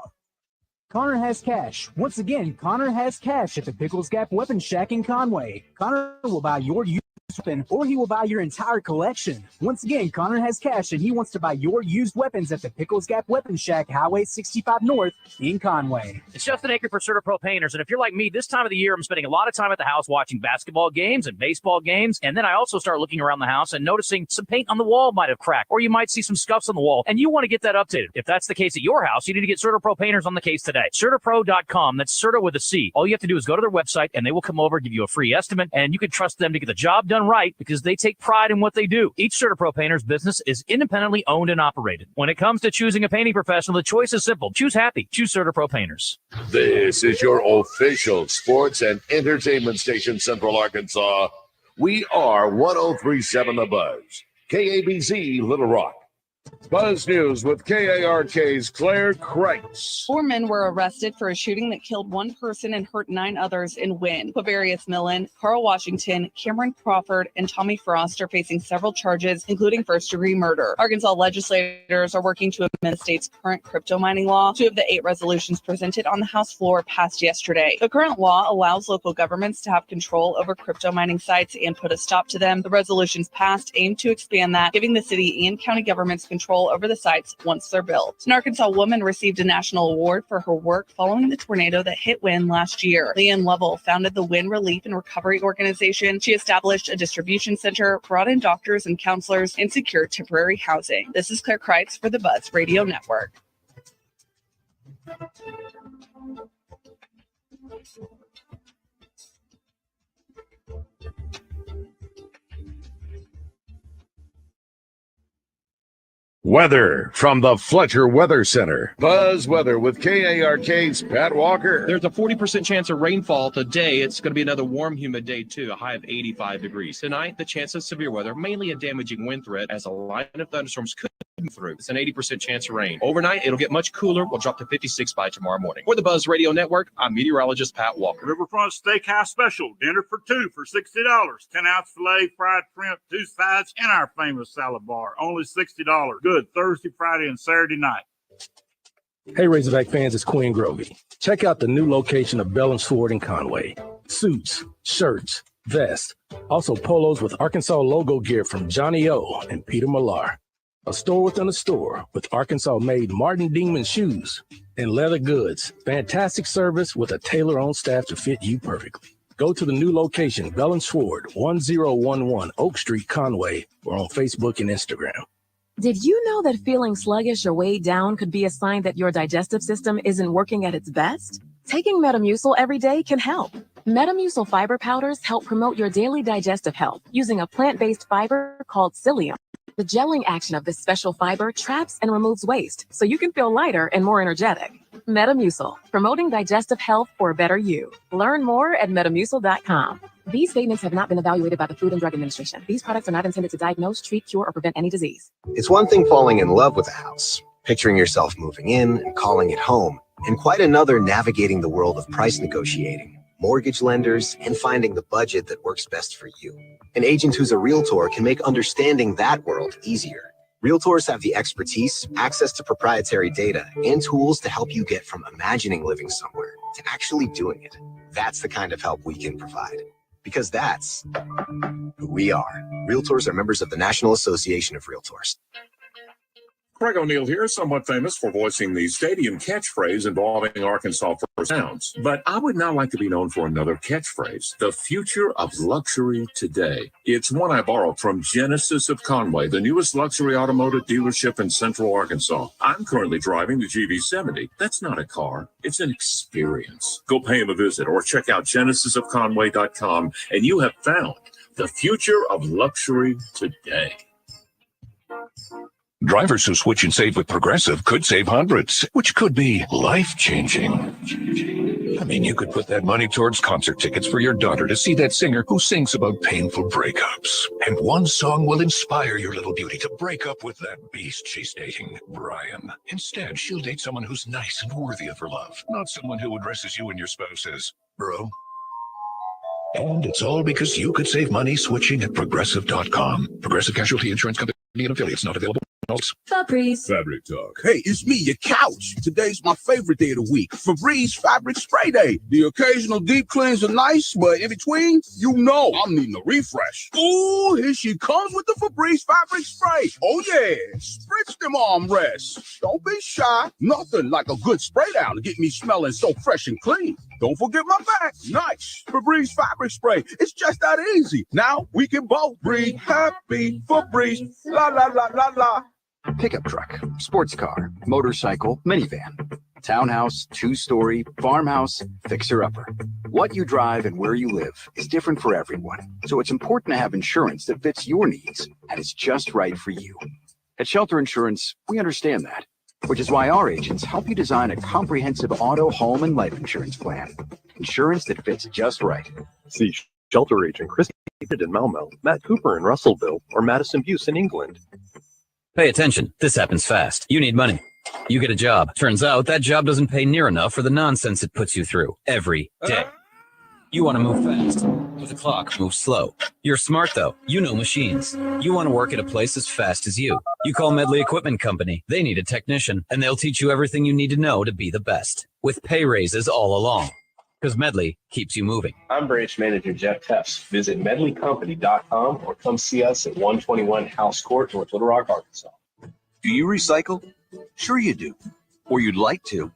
Connor has cash. Once again, Connor has cash at the Pickles Gap Weapon Shack in Conway. Connor will buy your used weapon or he will buy your entire collection. Once again, Connor has cash and he wants to buy your used weapons at the Pickles Gap Weapon Shack, Highway 65 North in Conway. It's Justin Aker for CertaPro Painters, and if you're like me, this time of the year, I'm spending a lot of time at the house watching basketball games and baseball games, and then I also start looking around the house and noticing some paint on the wall might have cracked, or you might see some scuffs on the wall, and you want to get that updated. If that's the case at your house, you need to get CertaPro Painters on the case today. CertaPro.com, that's Certa with a C. All you have to do is go to their website, and they will come over, give you a free estimate, and you can trust them to get the job done right because they take pride in what they do. Each CertaPro Painters business is independently owned and operated. When it comes to choosing a painting professional, the choice is simple. Choose happy. Choose CertaPro Painters. This is your official sports and entertainment station, Central Arkansas. We are 103.7 The Buzz, KABZ Little Rock. Buzz News with KARK's Claire Kreitz. 4 men were arrested for a shooting that killed 1 person and hurt 9 others in Wynn. Quavarius Millen, Carl Washington, Cameron Crawford, and Tommy Frost are facing several charges, including first-degree murder. Arkansas legislators are working to amend the state's current crypto mining law. 2 of the 8 resolutions presented on the House floor passed yesterday. The current law allows local governments to have control over crypto mining sites and put a stop to them. The resolutions passed aim to expand that, giving the city and county governments control over the sites once they're built. An Arkansas woman received a national award for her work following the tornado that hit Wynn last year. Leanne Lovell founded the Wynn Relief and Recovery Organization. She established a distribution center, brought in doctors and counselors, and secured temporary housing. This is Claire Kreitz for the Buzz Radio Network. Weather from the Fletcher Weather Center. Buzz Weather with KARK's Pat Walker. There's a 40% chance of rainfall today. It's going to be another warm, humid day, too, a high of 85 degrees. Tonight, the chance of severe weather, mainly a damaging wind threat as a line of thunderstorms could move through. It's an 80% chance of rain. Overnight, it'll get much cooler. We'll drop to 56 by tomorrow morning. For the Buzz Radio Network, I'm meteorologist Pat Walker. Riverfront Steakhouse Special. Dinner for 2 for $60. 10-ounce filet, fried shrimp, 2 sides, and our famous salad bar. Only $60. Good Thursday, Friday, and Saturday night. Hey, Razorback fans, it's Quinn Grovey. Check out the new location of Bellins Ford in Conway. Suits, shirts, vests, also polos with Arkansas logo gear from Johnny O and Peter Millar. A store within a store with Arkansas-made Martin Dingman shoes and leather goods. Fantastic service with a tailor on staff to fit you perfectly. Go to the new location, Bellins Ford, 1011 Oak Street, Conway, or on Facebook and Instagram. Did you know that feeling sluggish or weighed down could be a sign that your digestive system isn't working at its best? Taking Metamucil every day can help. Metamucil fiber powders help promote your daily digestive health using a plant-based fiber called psyllium. The gelling action of this special fiber traps and removes waste, so you can feel lighter and more energetic. Metamucil, promoting digestive health for a better you. Learn more at metamucil.com. These statements have not been evaluated by the Food and Drug Administration. These products are not intended to diagnose, treat, cure, or prevent any disease. It's one thing falling in love with a house, picturing yourself moving in and calling it home, and quite another navigating the world of price negotiating, mortgage lenders, and finding the budget that works best for you. An agent who's a realtor can make understanding that world easier. Realtors have the expertise, access to proprietary data, and tools to help you get from imagining living somewhere to actually doing it. That's the kind of help we can provide. Because that's who we are. Realtors are members of the National Association of Realtors. Craig O'Neill here, somewhat famous for voicing the stadium catchphrase involving Arkansas first downs. But I would now like to be known for another catchphrase, the future of luxury today. It's one I borrowed from Genesis of Conway, the newest luxury automotive dealership in Central Arkansas. I'm currently driving the GV70. That's not a car, it's an experience. Go pay him a visit or check out genesisofconway.com and you have found the future of luxury today. Drivers who switch and save with Progressive could save hundreds, which could be life-changing. I mean, you could put that money towards concert tickets for your daughter to see that singer who sings about painful breakups. And one song will inspire your little beauty to break up with that beast she's dating, Brian. Instead, she'll date someone who's nice and worthy of her love, not someone who addresses you and your spouse as bro. And it's all because you could save money switching at Progressive.com. Progressive Casualty Insurance Company and affiliates not available. Febreze. Fabric Talk. Hey, it's me, your couch. Today's my favorite day of the week, Febreze Fabric Spray Day. The occasional deep cleans are nice, but in between, you know I'm needing a refresh. Ooh, here she comes with the Febreze Fabric Spray. Oh yeah, spritz them armrests. Don't be shy. Nothing like a good spray down to get me smelling so fresh and clean. Don't forget my back. Nice. Febreze Fabric Spray. It's just that easy. Now we can both breathe happy. Febreze. La la la la la. Pickup truck, sports car, motorcycle, minivan, townhouse, two-story, farmhouse, fixer-upper. What you drive and where you live is different for everyone, so it's important to have insurance that fits your needs and is just right for you. At Shelter Insurance, we understand that, which is why our agents help you design a comprehensive auto, home, and life insurance plan. Insurance that fits just right. See Shelter Agent Chris in Malmo, Matt Cooper in Russellville, or Madison Buse in England. Pay attention. This happens fast. You need money. You get a job. Turns out that job doesn't pay near enough for the nonsense it puts you through every day. You want to move fast, but the clock moves slow. You're smart, though. You know machines. You want to work at a place as fast as you. You call Medley Equipment Company. They need a technician, and they'll teach you everything you need to know to be the best, with pay raises all along. Because Medley keeps you moving. I'm Branch Manager Jeff Tefts. Visit medleycompany.com or come see us at 121 House Court, North Little Rock, Arkansas. Do you recycle? Sure you do. Or you'd like to.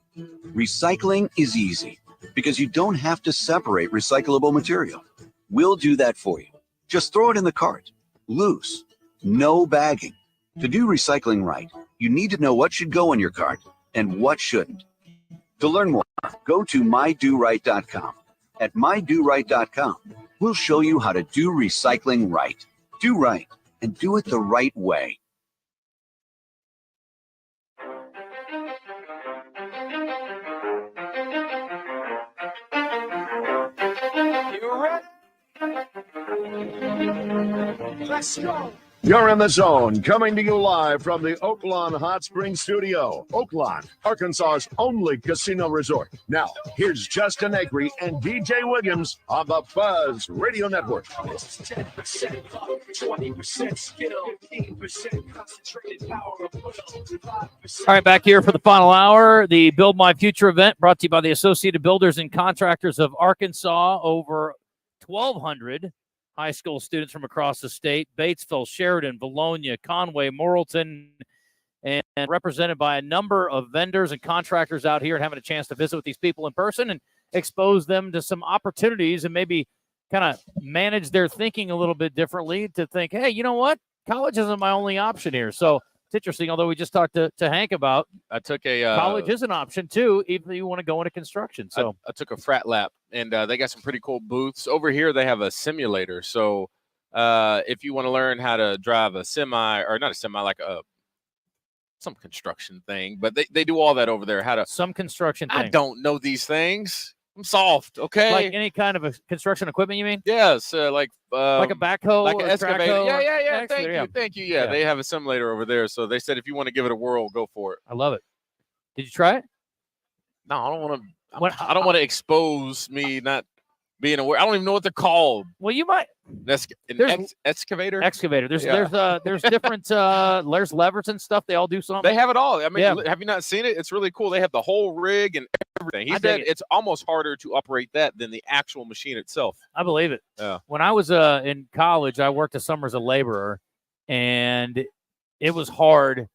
Recycling is easy because you don't have to separate recyclable material. We'll do that for you. Just throw it in the cart. Loose. No bagging. To do recycling right, you need to know what should go in your cart and what shouldn't. To learn more, go to mydoright.com. At mydoright.com, we'll show you how to do recycling right. Do right, and do it the right way. Let's go. You're in the zone, coming to you live from the Oaklawn Hot Springs Studio. Oaklawn, Arkansas's only casino resort. Now, here's Justin Acree and DJ Williams on the Buzz Radio Network. 10% luck, 20% skill, 15% concentrated power of will, 5%. All right, back here for the final hour, the Build My Future event brought to you by the Associated Builders and Contractors of Arkansas. Over 1,200 high school students from across the state, Batesville, Sheridan, Bologna, Conway, Morrilton, and represented by a number of vendors and contractors out here, and having a chance to visit with these people in person and expose them to some opportunities and maybe kind of manage their thinking a little bit differently to think, hey, you know what? College isn't my only option here. So interesting. Although we just talked to Hank about I took a college is an option too, even if you want to go into construction. So I took a frat lap, and they got some pretty cool booths over here. They have a simulator, so if you want to learn how to drive a semi, or not a semi, like some construction thing, but they do all that over there. How to some construction thing. I don't know these things. I'm soft, okay? Like any kind of a construction equipment, you mean? Yes, like a backhoe, like an excavator. Yeah. Thank you. Yeah. They have a simulator over there, so they said if you want to give it a whirl, go for it. I love it. Did you try it? No, I don't want to. I don't want to expose me not being aware. I don't even know what they're called. Well, you might. Excavator. Excavator. There's different there's levers and stuff. They all do something. They have it all. I mean, have you not seen it? It's really cool. They have the whole rig and everything. He said it's almost harder to operate that than the actual machine itself. I believe it. Yeah. When I was in college, I worked a summer as a laborer, and it was hard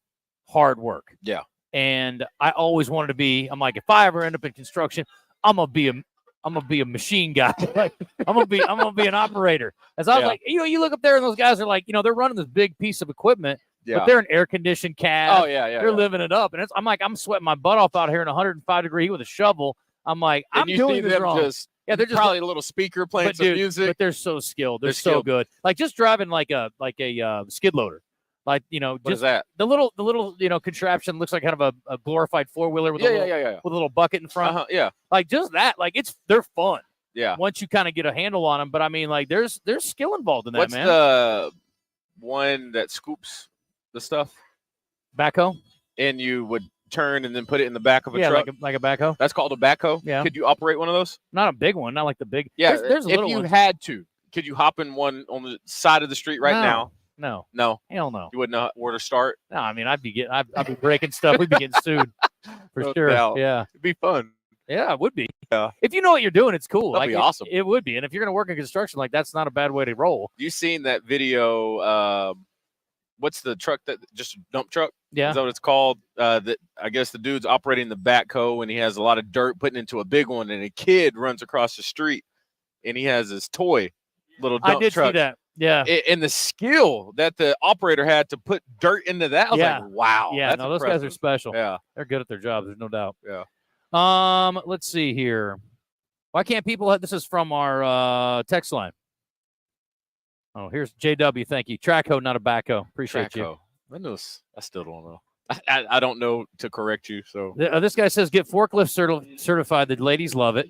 work. Yeah. And I always wanted to be. I'm like, if I ever end up in construction, I'm gonna be a machine guy. Like, I'm gonna be an operator. As I was like, you look up there and those guys are like, they're running this big piece of equipment, but they're an air conditioned cab. Oh yeah. They're living it up, and I'm like, I'm sweating my butt off out here in 105 degree heat with a shovel. I'm like, I'm doing this wrong. They're just probably a little speaker playing some music. But they're so skilled. They're so good. Like just driving like a skid loader. Like, what is that? The little contraption looks like kind of a glorified four-wheeler with a little bucket in front. Yeah. Like just that, like they're fun. Yeah. Once you kind of get a handle on them, but I mean, like there's skill involved in that, What's man. the one that scoops the stuff? Backhoe? And you would turn and then put it in the back of a truck? like a backhoe. That's called a backhoe? Yeah. Could you operate one of those? Not a big one, not like the big. Yeah. There's a little one. If you had to, could you hop in one on the side of the street now? No. Hell no. You wouldn't know where to start? No, I mean, I'd be breaking stuff. We'd be getting sued for No sure. doubt. Yeah. It'd be fun. Yeah, it would be. Yeah. If you know what you're doing, it's cool. That'd be awesome. It would be. And if you're going to work in construction, like that's not a bad way to roll. You seen that video? What's the truck that just dump truck? Yeah. Is that what it's called? That I guess the dude's operating the backhoe and he has a lot of dirt putting into a big one, and a kid runs across the street and he has his toy little dump truck. I did see that. Yeah. And the skill that the operator had to put dirt into that, I was like, wow. Yeah, that's those impressive. guys are special. Yeah. They're good at their jobs, there's no doubt. Yeah. Let's see here. Why can't people this is from our text line. Oh, here's JW, thank you. Trackhoe, not a backhoe. Appreciate you. I still don't know. I don't know to correct you. So this guy says get forklift certified. The ladies love it.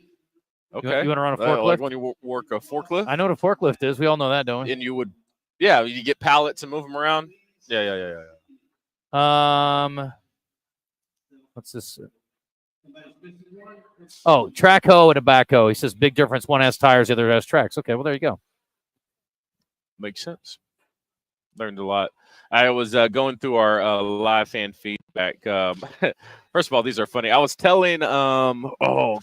okay. You want to run a forklift? Like when you work a forklift? I know what a forklift is. We all know that, don't we? And you would, you get pallets and move them around. Yeah. What's this? Oh, trackhoe and a backhoe. He says big difference. One has tires, the other has tracks. Okay, well there you go. Makes sense. Learned a lot. I was going through our live fan feedback. First of all, these are funny. I was telling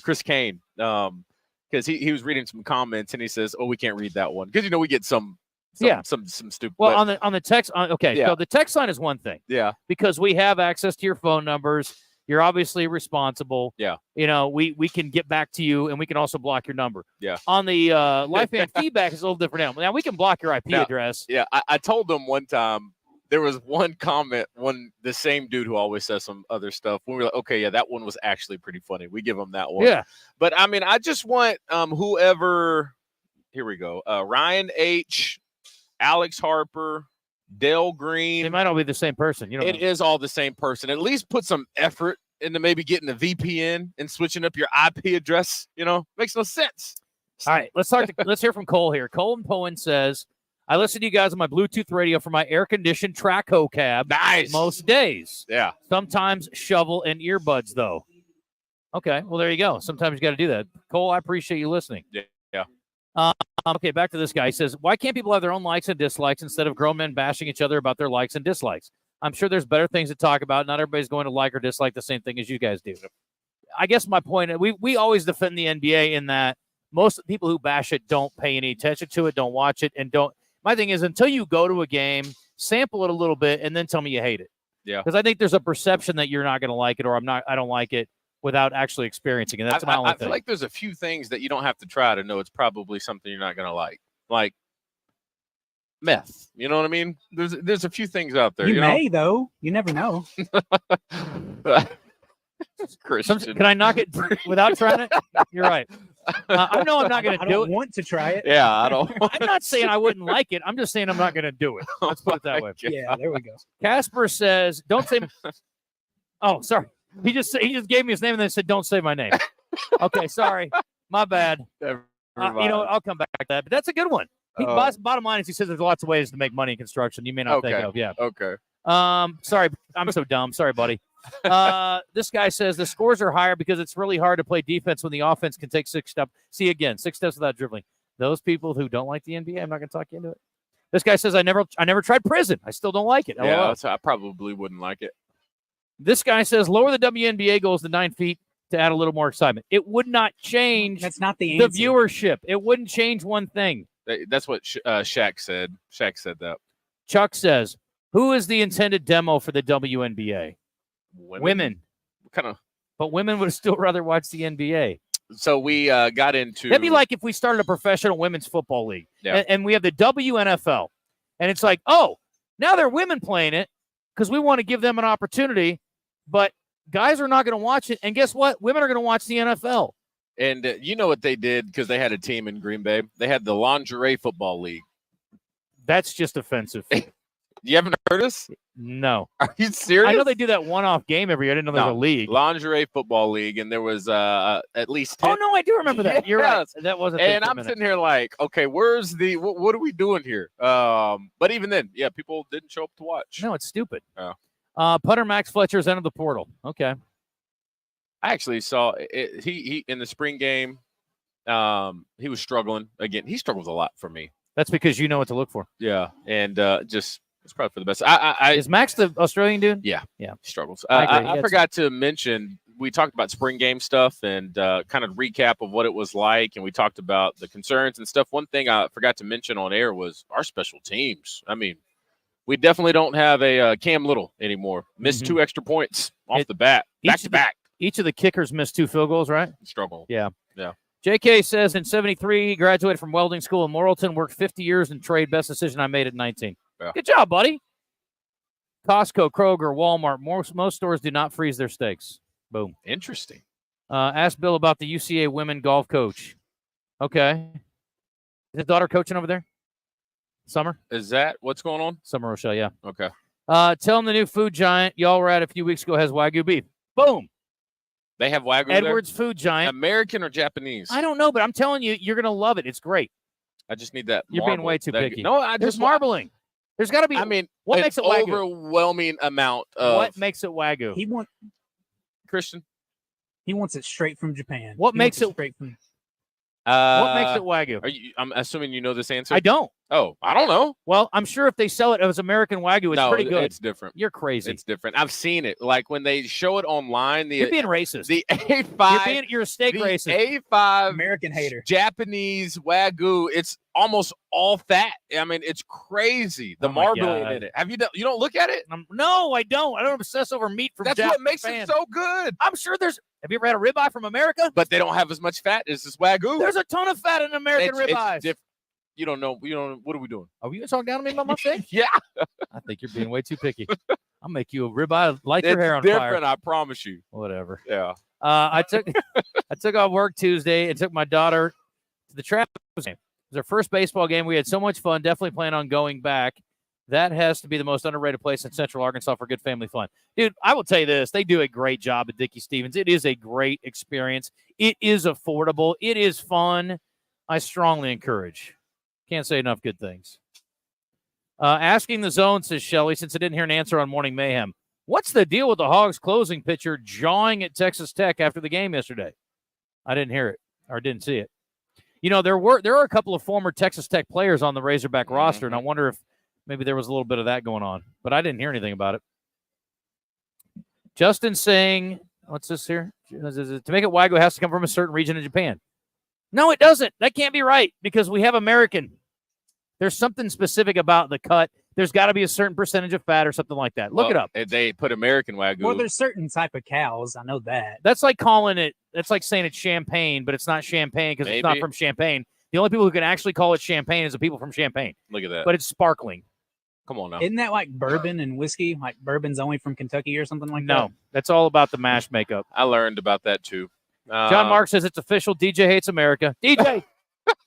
Chris Kane because he was reading some comments and he says, "Oh, we can't read that one," because we get some stupid. Well, on the text, okay. Yeah. So the text line is one thing. Yeah. Because we have access to your phone numbers. You're obviously responsible. Yeah. We can get back to you, and we can also block your number. Yeah. On the live fan feedback is a little different now. Now we can block your IP address. Yeah. I told them one time there was one comment, the same dude who always says some other stuff. We were like, okay, yeah, that one was actually pretty funny. We give him that one. Yeah. But I mean, I just want whoever. Here we go. Ryan H, Alex Harper, Dale Green. They might all be the same person. It is all the same person. At least put some effort into maybe getting a VPN and switching up your IP address. Makes no sense. All right, let's hear from Cole here. Cole and Poen says, I listen to you guys on my Bluetooth radio for my air-conditioned Trackhoe cab. Nice. Most days. Yeah. Sometimes shovel and earbuds, though. Okay, well, there you go. Sometimes you got to do that. Cole, I appreciate you listening. Yeah. Okay, back to this guy. He says, why can't people have their own likes and dislikes instead of grown men bashing each other about their likes and dislikes? I'm sure there's better things to talk about. Not everybody's going to like or dislike the same thing as you guys do. I guess my point, we always defend the NBA in that most people who bash it don't pay any attention to it, don't watch it, and don't. My thing is, until you go to a game, sample it a little bit, and then tell me you hate it. Yeah. Because I think there's a perception that you're not going to like it, or I don't like it, without actually experiencing it. That's my only I thing. feel like there's a few things that you don't have to try to know it's probably something you're not going to like. Like, meth. You know what I mean? There's a few things out there. You know? may, though. You never know. Christian. Can I knock it without trying it? You're right. I know I'm not going to do it. I don't want to try it. Yeah, I don't. I'm not saying I wouldn't like it. I'm just saying I'm not going to do it. Let's put it that way. Yeah, there we go. Casper says, "Don't say." Oh, sorry. He just gave me his name and then said, "Don't say my name." Okay, sorry, my bad. I'll come back to that. But that's a good one. Bottom line is, he says there's lots of ways to make money in construction. You may not think of. Yeah. Okay. Sorry, I'm so dumb. Sorry, buddy. This guy says the scores are higher because it's really hard to play defense when the offense can take 6 steps. See again, 6 steps without dribbling. Those people who don't like the NBA, I'm not going to talk you into it. This guy says I never tried prison. I still don't like it. Yeah, I probably wouldn't like it. This guy says lower the WNBA goals to 9 feet to add a little more excitement. It would not change. That's not the answer. Viewership. It wouldn't change one thing. That's what Shaq said. Shaq said that. Chuck says, who is the intended demo for the WNBA? Women. But women would still rather watch the NBA. So we got into. That'd be like if we started a professional women's football league, and we have the WNFL, and it's like, oh, now they're women playing it because we want to give them an opportunity, but guys are not going to watch it. And guess what? Women are going to watch the NFL. And you know what they did because they had a team in Green Bay? They had the lingerie football league. That's just offensive. You haven't heard us? No. Are you serious? I know they do that one-off game every year. I didn't know there was a league. Lingerie football league, and there was at least 10. Oh, no, I do remember that. You're right. Yes. That wasn't. And I'm sitting here like, okay, where's the what are we doing here? But even then, yeah, people didn't show up to watch. No, it's stupid. Oh. Putter Max Fletcher's entered the portal. Okay. I actually saw it, he in the spring game, he was struggling. Again, he struggles a lot for me. That's because you know what to look for. Yeah, and just it's probably for the best. Is Max the Australian dude? Yeah, yeah, he struggles. I agree. I forgot to mention we talked about spring game stuff and kind of recap of what it was like, and we talked about the concerns and stuff. One thing I forgot to mention on air was our special teams. I mean, we definitely don't have a Cam Little anymore. Missed 2 extra points off the bat, back to back. Each of the kickers missed 2 field goals, right? Struggle. Yeah. Yeah. JK says in 73, graduated from welding school in Morrilton, worked 50 years in trade. Best decision I made at 19. Yeah. Good job, buddy. Costco, Kroger, Walmart, most stores do not freeze their steaks. Boom. Interesting. Ask Bill about the UCA women golf coach. Okay. Is his daughter coaching over there? Summer? Is that what's going on? Summer Rochelle, yeah. Okay. Tell him the new food giant y'all were at a few weeks ago has Wagyu beef. Boom. They have Wagyu Edwards there? Food Giant. American or Japanese? I don't know, but I'm telling you, you're going to love it. It's great. I just need that. You're being way too picky. No, There's marbling. There's got to be. I mean, what makes it Wagyu? Overwhelming amount of. What makes it Wagyu? Christian. He wants it straight from Japan. What makes it straight from? What makes it Wagyu? I'm assuming you know this answer. I don't. Oh, I don't know. Well, I'm sure if they sell it as American Wagyu, it's pretty good. It's different. You're crazy. It's different. I've seen it. Like when they show it online. You're being racist. The A5. You're a steak racist. A5 American hater. Japanese Wagyu. It's almost all fat. I mean, it's crazy. The marbling in it. Have you? You don't look at it? No, I don't. I don't obsess over meat from. That's what makes it so good. I'm sure there's. Have you ever had a ribeye from America? But they don't have as much fat as this Wagyu. There's a ton of fat in American ribeyes. You don't know. You don't. What are we doing? Are you gonna talk down to me about my steak? Yeah. I think you're being way too picky. I'll make you a ribeye, light your It's hair on different, fire. I promise you. Whatever. Yeah. I took off work Tuesday and took my daughter to the Travis game. It was our first baseball game. We had so much fun. Definitely plan on going back. That has to be the most underrated place in Central Arkansas for good family fun. Dude, I will tell you this. They do a great job at Dickie Stevens. It is a great experience. It is affordable. It is fun. I strongly encourage. Can't say enough good things. Asking the zone, says Shelley, since I didn't hear an answer on Morning Mayhem. What's the deal with the Hogs closing pitcher jawing at Texas Tech after the game yesterday? I didn't hear it or didn't see it. You know, there are a couple of former Texas Tech players on the Razorback roster, and I wonder if maybe there was a little bit of that going on, but I didn't hear anything about it. Justin saying, what's this here? To make it Wagyu, it has to come from a certain region in Japan. No, it doesn't. That can't be right because we have American. There's something specific about the cut. There's got to be a certain percentage of fat or something like that. Look it up. They put American Wagyu. Well, there's certain type of cows. I know that. That's like calling it, that's like saying it's champagne, but it's not champagne because it's not from Champagne. The only people who can actually call it champagne is the people from Champaign. Look at that. But it's sparkling. Come on now. Isn't that like bourbon and whiskey? Like bourbon's only from Kentucky or something like that? No, that's all about the mash makeup. I learned about that too. John Mark says it's official. DJ hates America. DJ.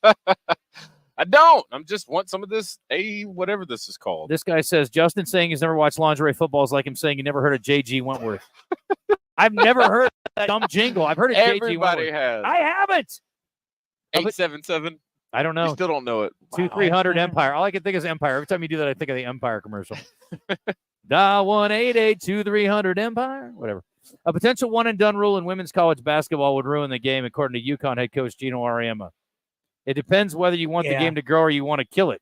I don't. I'm just want some of this, whatever this is called. This guy says Justin saying he's never watched lingerie football is like him saying he never heard of J.G. Wentworth. I've never heard that dumb jingle. I've heard of J.G. Everybody Wentworth. has. I haven't. 877. I don't know. You still don't know it. 2-300 Empire. All I can think is Empire. Every time you do that, I think of the Empire commercial. Dial 1-888-2300 Empire. Whatever. A potential one-and-done rule in women's college basketball would ruin the game, according to UConn head coach Gino Auriemma. It depends whether you want the game to grow or you want to kill it.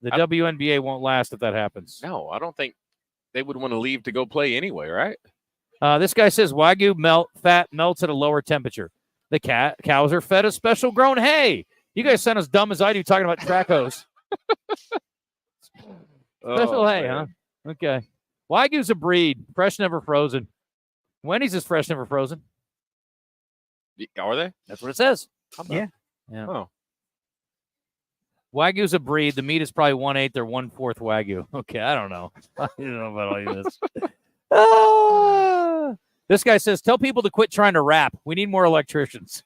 The WNBA won't last if that happens. No, I don't think they would want to leave to go play anyway, right? This guy says Wagyu fat melts at a lower temperature. The cows are fed a special grown hay. You guys sound as dumb as I do talking about track hose. Special hay, huh? Okay. Wagyu's a breed. Fresh, never frozen. Wendy's is fresh, never frozen. Are they? That's what it says. Yeah. Oh. Wagyu's a breed. The meat is probably 1/8 or 1/4 Wagyu. Okay, I don't know. I don't know about all of this. This guy says, tell people to quit trying to rap. We need more electricians.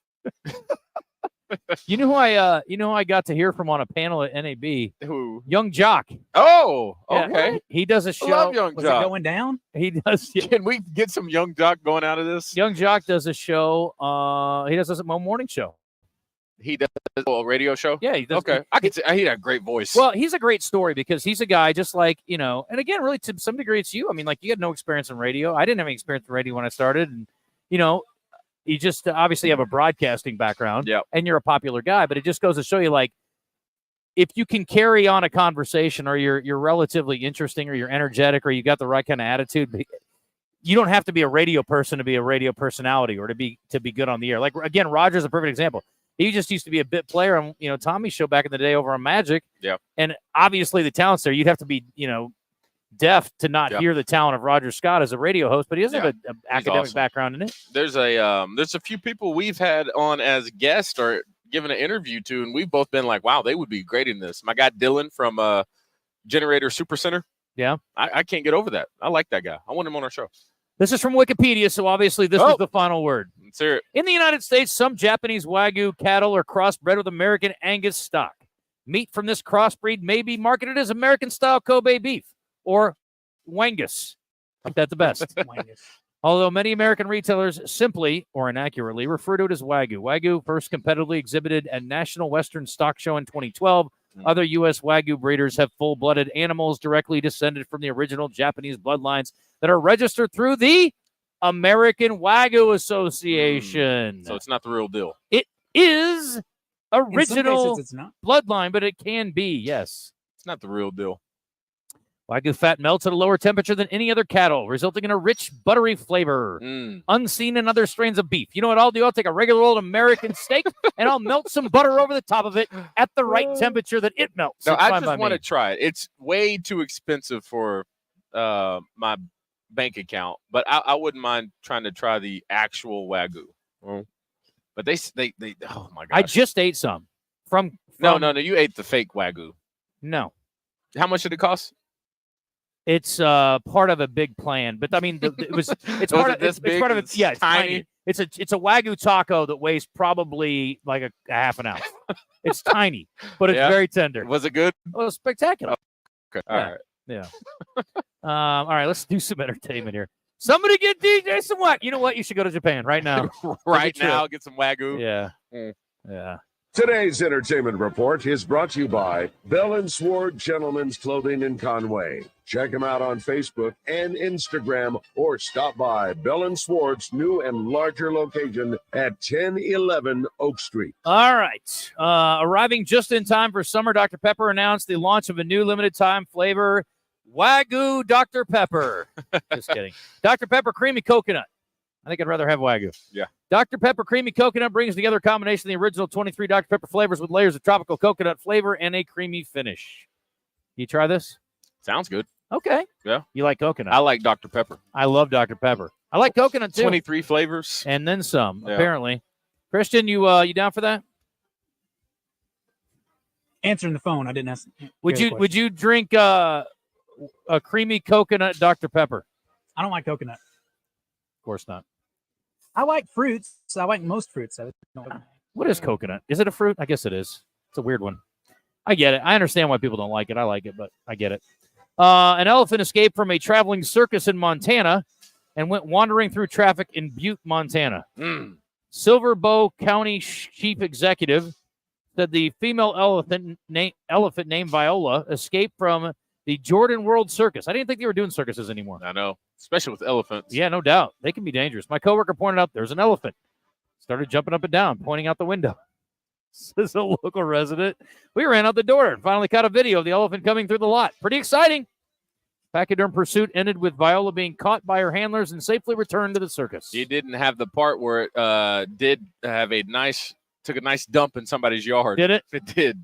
You know who I got to hear from on a panel at NAB? Who? Young Jock. Oh, Yeah, okay. He does a show. I love Young Was Jock. it going down? He does. Yeah. Can we get some Young Jock going out of this? Young Jock does a show. He does a morning show. He does a radio show? Yeah, he does. Okay. I can see he had a great voice. Well, he's a great story because he's a guy just like, and again, really to some degree it's you. I mean, like you had no experience in radio. I didn't have any experience in radio when I started. And, you just obviously have a broadcasting background and you're a popular guy, but it just goes to show you, like, if you can carry on a conversation or you're relatively interesting or you're energetic or you got the right kind of attitude, you don't have to be a radio person to be a radio personality or to be good on the air. Like, again, Roger's a perfect example. He just used to be a bit player on, Tommy's show back in the day over on Magic. Yeah. And obviously the talent's there. You'd have to be, deaf to not hear the talent of Roger Scott as a radio host, but he doesn't have an academic background in it. There's a few people we've had on as guests or given an interview to, and we've both been like, wow, they would be great in this. My guy Dylan from Generator Super Center. Yeah. I can't get over that. I like that guy. I want him on our show. This is from Wikipedia, so obviously this is the final word. Let's hear it. In the United States, some Japanese Wagyu cattle are crossbred with American Angus stock. Meat from this crossbreed may be marketed as American-style Kobe beef or Wangus. I think that's the best. Although many American retailers simply or inaccurately refer to it as Wagyu. Wagyu first competitively exhibited at National Western Stock Show in 2012. Other U.S. Wagyu breeders have full-blooded animals directly descended from the original Japanese bloodlines that are registered through the American Wagyu Association. So it's not the real deal. It is original In some cases, it's not. bloodline, but it can be, yes. It's not the real deal. Wagyu fat melts at a lower temperature than any other cattle, resulting in a rich, buttery flavor, unseen in other strains of beef. You know what I'll do? I'll take a regular old American steak, and I'll melt some butter over the top of it at the right temperature that it melts. No, It's I fine just by want me. to try it. It's way too expensive for my bank account, but I wouldn't mind trying to try the actual Wagyu. But they oh my gosh. I just ate some from No, you ate the fake Wagyu. No. How much did it cost? It's part of a big plan, but I mean, it's part of this it's big? part of it. It's Yeah, it's tiny? tiny. It's a Wagyu taco that weighs probably like a half an ounce. It's tiny, but it's Yeah? very tender. Was it good? Oh, it was spectacular. Okay. All right. Yeah. All right, let's do some entertainment here. Somebody get DJ some whack. You know what? You should go to Japan right now. Right Take a now, trip. get some Wagyu. Yeah. Yeah. Today's entertainment report is brought to you by Bell & Sword Gentlemen's Clothing in Conway. Check them out on Facebook and Instagram or stop by Bell & Sword's new and larger location at 1011 Oak Street. All right. Arriving just in time for summer, Dr. Pepper announced the launch of a new limited time flavor, Wagyu Dr. Pepper. Just kidding. Dr. Pepper Creamy Coconut. I think I'd rather have Wagyu. Yeah. Dr. Pepper Creamy Coconut brings together a combination of the original 23 Dr. Pepper flavors with layers of tropical coconut flavor and a creamy finish. You try this? Sounds good. Okay. Yeah. You like coconut? I like Dr. Pepper. I love Dr. Pepper. I like coconut too. 23 flavors. And then some, Yeah. apparently. Christian, you down for that? answering the phone. I didn't ask. Would you drink a creamy coconut Dr. Pepper? I don't like coconut. Of course not. I like fruits. I like most fruits. What is coconut? Is it a fruit? I guess it is. It's a weird one. I get it. I understand why people don't like it. I like it, but I get it. An elephant escaped from a traveling circus in Montana and went wandering through traffic in Butte, Montana. Silver Bow County chief executive said the female elephant named Viola escaped from the Jordan World Circus. I didn't think they were doing circuses anymore. I know, especially with elephants. Yeah, no doubt. They can be dangerous. My coworker pointed out there's an elephant. Started jumping up and down, pointing out the window. Says a local resident. We ran out the door and finally caught a video of the elephant coming through the lot. Pretty exciting. Pachyderm pursuit ended with Viola being caught by her handlers and safely returned to the circus. You didn't have the part where it took a nice dump in somebody's yard. Did it? It did.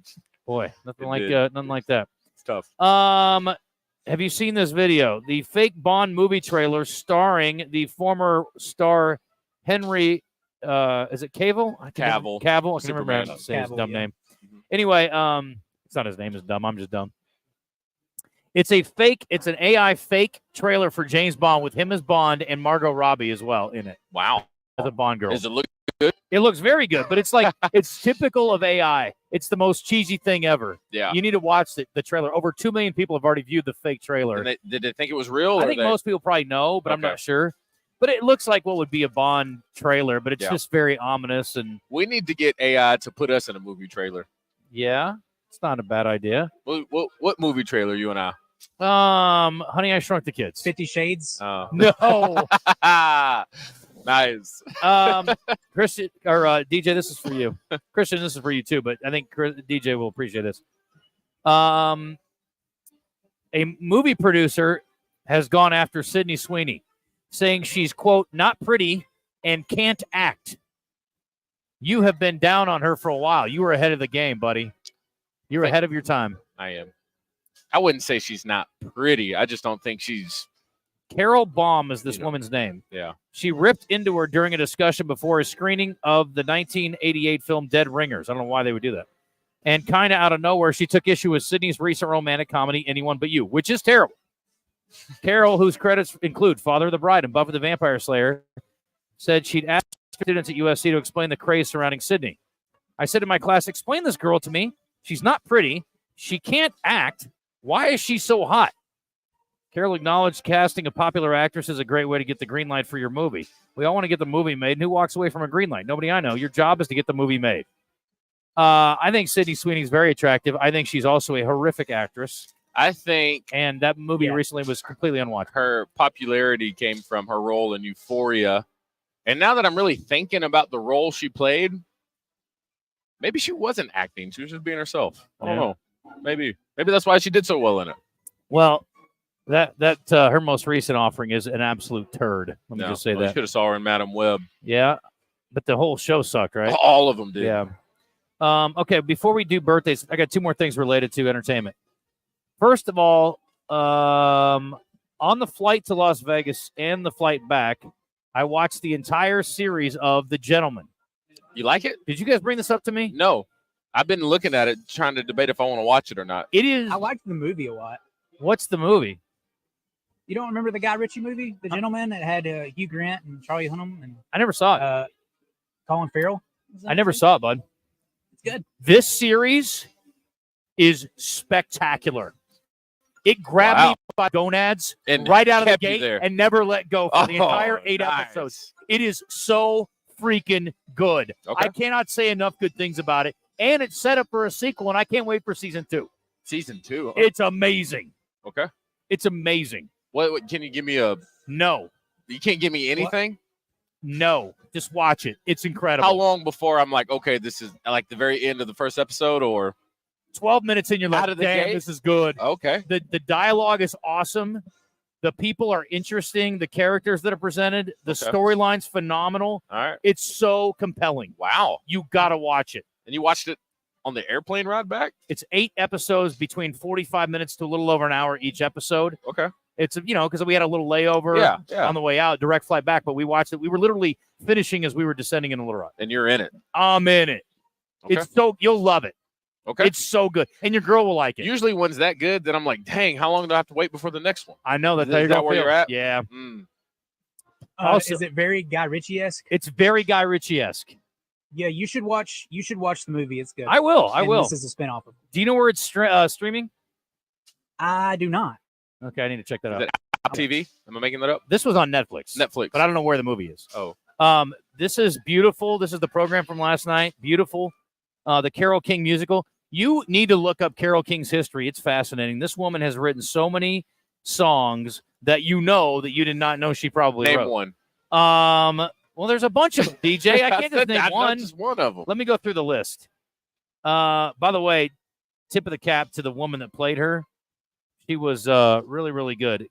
Boy, nothing like that. It's tough. Have you seen this video? The fake Bond movie trailer starring the former star Henry. Is it Cavill? Cavill. Cavill. I can't remember how to say his dumb name. Anyway, it's not his name. It's dumb. I'm just dumb. It's an AI fake trailer for James Bond with him as Bond and Margot Robbie as well in it. Wow. As a Bond girl. Does it look good? It looks very good, but it's like it's typical of AI. It's the most cheesy thing ever. Yeah. You need to watch the trailer. Over 2 million people have already viewed the fake trailer. Did they think it was real? I think most people probably know, but I'm not sure. But it looks like what would be a Bond trailer, but it's just very ominous. And we need to get AI to put us in a movie trailer. Yeah, it's not a bad idea. What movie trailer, you and I? Honey, I Shrunk the Kids. 50 Shades? Oh. No. Nice. Christian or DJ, this is for you. Christian, this is for you too, but I think DJ will appreciate this. A movie producer has gone after Sydney Sweeney, saying she's, quote, not pretty and can't act. You have been down on her for a while. You were ahead of the game, buddy. You're ahead of your time. I am. I wouldn't say she's not pretty. I just don't think she's... Carol Baum is this woman's name. Yeah. She ripped into her during a discussion before a screening of the 1988 film Dead Ringers. I don't know why they would do that. And kind of out of nowhere, she took issue with Sydney's recent romantic comedy, Anyone But You, which is terrible. Carol, whose credits include Father of the Bride and Buffy the Vampire Slayer, said she'd asked students at USC to explain the craze surrounding Sydney. I said in my class, explain this girl to me. She's not pretty. She can't act. Why is she so hot? Carol acknowledged casting a popular actress is a great way to get the green light for your movie. We all want to get the movie made, and who walks away from a green light? Nobody I know. Your job is to get the movie made. I think Sydney Sweeney is very attractive. I think she's also a horrific actress. I think... And that movie recently was completely unwatchable. Her popularity came from her role in Euphoria. And now that I'm really thinking about the role she played, maybe she wasn't acting. She was just being herself. I don't know. Maybe that's why she did so well in it. Well, that her most recent offering is an absolute turd. Let me just say that. You could have saw her in Madam Web. Yeah, but the whole show sucked, right? All of them did. Yeah. Okay, before we do birthdays, I got 2 more things related to entertainment. First of all, on the flight to Las Vegas and the flight back, I watched the entire series of The Gentleman. You like it? Did you guys bring this up to me? No. I've been looking at it, trying to debate if I want to watch it or not. It is. I liked the movie a lot. What's the movie? You don't remember the Guy Ritchie movie, The Gentleman, that had Hugh Grant and Charlie Hunnam and I never saw it. Colin Farrell? I never saw it, bud. It's good. This series is spectacular. It grabbed me by gonads and right out of the kept you gate there. and never let go for the entire 8 nice. episodes. It is so freaking good. Okay. I cannot say enough good things about it. And it's set up for a sequel, and I can't wait for season 2. Season 2? Huh? It's amazing. Okay. It's amazing. What can you give me a... No. You can't give me anything? No. Just watch it. It's incredible. How long before I'm like, okay, this is like the very end of the first episode, or... 12 minutes in, you're like, damn, this is good. Okay. The dialogue is awesome. The people are interesting. The characters that are presented, the storyline's phenomenal. All right. It's so compelling. Wow. You got to watch it. And you watched it on the airplane ride back? It's 8 episodes between 45 minutes to a little over an hour each episode. Okay. It's, because we had a little layover on the way out, direct flight back, but we watched it. We were literally finishing as we were descending in a Little Rock. And you're in it. I'm in it. Okay. You'll love it. Okay. It's so good, and your girl will like it. Usually one's that good that I'm like, dang, how long do I have to wait before the next one? I know that. Is that where you're at? Yeah. Also, is it very Guy Ritchie-esque? It's very Guy Ritchie-esque. Yeah, you should watch the movie. It's good. I will. I And will. This is a spinoff of it. Do you know where it's streaming? I do not. Okay, I need to check that Is out. it Apple TV? Am I making that up? This was on Netflix. Netflix. But I don't know where the movie is. Oh. This is beautiful. This is the program from last night. Beautiful. The Carole King musical. You need to look up Carole King's history. It's fascinating. This woman has written so many songs that you did not know she probably Name wrote. one. Well, there's a bunch of them, DJ. I can't just name one. Just one of them. Let me go through the list. By the way, tip of the cap to the woman that played her. She was really, really good.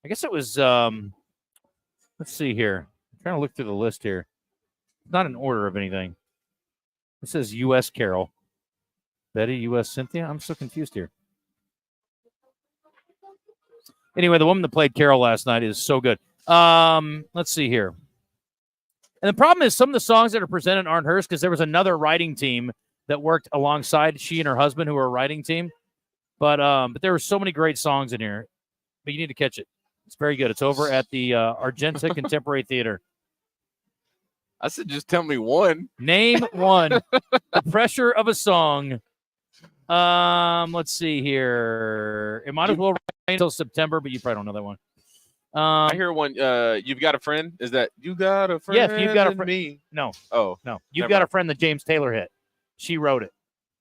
I guess it was, let's see here. I'm trying to look through the list here. Not in order of anything. It says U.S. Carol. Betty, U.S. Cynthia? I'm so confused here. Anyway, the woman that played Carol last night is so good. Let's see here. And the problem is some of the songs that are presented aren't hers because there was another writing team that worked alongside she and her husband who were a writing team. But there were so many great songs in here. But you need to catch it. It's very good. It's over at the Argenta Contemporary Theater. I said just tell me one. Name one. The Pressure of a Song. Let's see here. It might as well rain until September, but you probably don't know that one. I hear one. You've got a friend. Is that you got a friend? Yes, You've Got a in Friend. Me? No. Oh No. You've never Got a mind. Friend that James Taylor hit. She wrote it.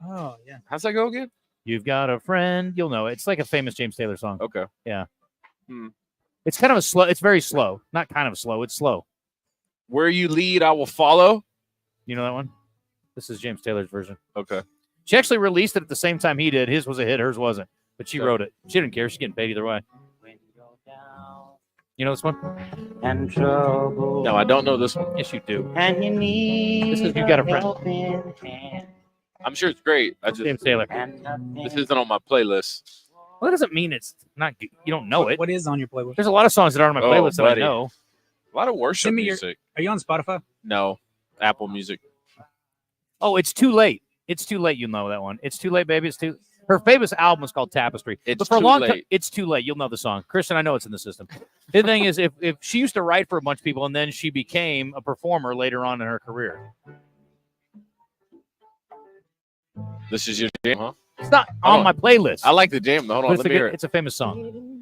Oh, yeah. How's that go again? You've Got a Friend. You'll know it. It's like a famous James Taylor song. Okay. Yeah. Hmm. It's kind of a slow. It's very slow. Not kind of slow. It's slow. Where you lead, I will follow. You know that one? This is James Taylor's version. Okay. She actually released it at the same time he did. His was a hit. Hers wasn't. But she wrote it. She didn't care. She's getting paid either way. You know this one? And trouble. No, I don't know this one. Yes, you do. And you need This is You've Got a Friend. helping hand. I'm sure it's great. I just James Taylor. this isn't on my playlist. Well, that doesn't mean it's not good. You don't know it. What is on your playlist? There's a lot of songs that aren't on my Oh, playlist that I buddy. know. A lot of worship Send me music. Are you on Spotify? No, Apple Music. Oh, It's Too Late. It's Too Late. You'll know that one. It's Too Late, baby. It's too. Her famous album is called Tapestry. It's but for a Too long Late. time, It's Too Late. You'll know the song. Christian, I know it's in the system. The thing is, if she used to write for a bunch of people and then she became a performer later on in her career. This is your jam, huh? It's not on my playlist. I like the jam. Hold But on, it's, let me hear it. it's a famous song.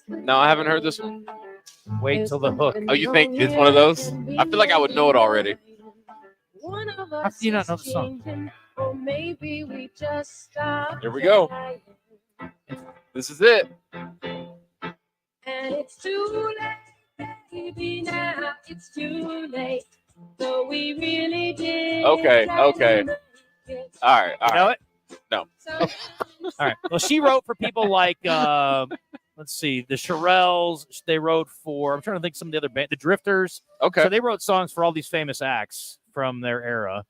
No, I haven't heard this one. Wait till the hook. Oh, you think it's one of those? I feel like I would know it already. How do you not know the song? Here we go. This is it. And it's too late, baby, now it's too late. So we really did. Okay. All right. You know it? No. All right. Well, she wrote for people like, let's see, the Shirelles. They wrote for, I'm trying to think some of the other bands, the Drifters. Okay. So they wrote songs for all these famous acts from their era.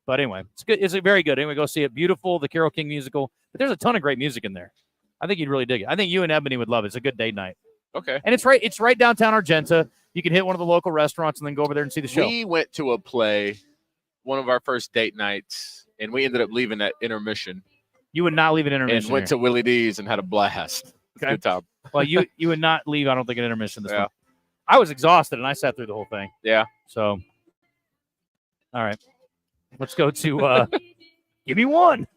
But anyway, it's good. It's very good. Anyway, go see it. Beautiful, the Carole King musical. But there's a ton of great music in there. I think you'd really dig it. I think you and Ebony would love it. It's a good date night. Okay. And it's right downtown Argenta. You can hit one of the local restaurants and then go over there and see the show. We went to a play, one of our first date nights, and we ended up leaving at intermission. You would not leave an intermission. And went here. to Willie D's and had a blast. Okay. Good time. Well, you would not leave, I don't think, an intermission this Yeah. one. I was exhausted, and I sat through the whole thing. Yeah. So, all right. Let's go to give me one.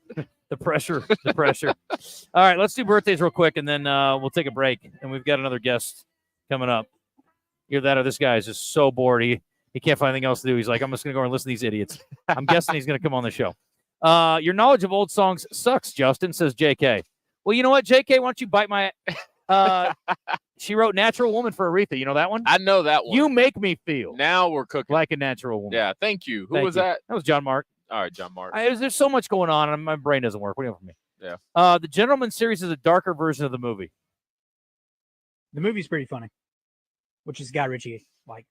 The pressure. All right, let's do birthdays real quick, and then we'll take a break. And we've got another guest coming up. Either that or this guy is just so bored. He can't find anything else to do. He's like, I'm just going to go and listen to these idiots. I'm guessing he's going to come on the show. Your knowledge of old songs sucks, Justin, says JK. Well, you know what, JK? Why don't you bite my she wrote Natural Woman for Aretha. You know that one? I know that one. You make me feel Now we're cooking. like a natural woman. Yeah, thank you. Who Thank was you. that? That was John Mark. All right, John Mark. There's so much going on, and my brain doesn't work. What do you want from me? Yeah. The Gentleman series is a darker version of the movie. The movie's pretty funny, which is Guy Ritchie. Like,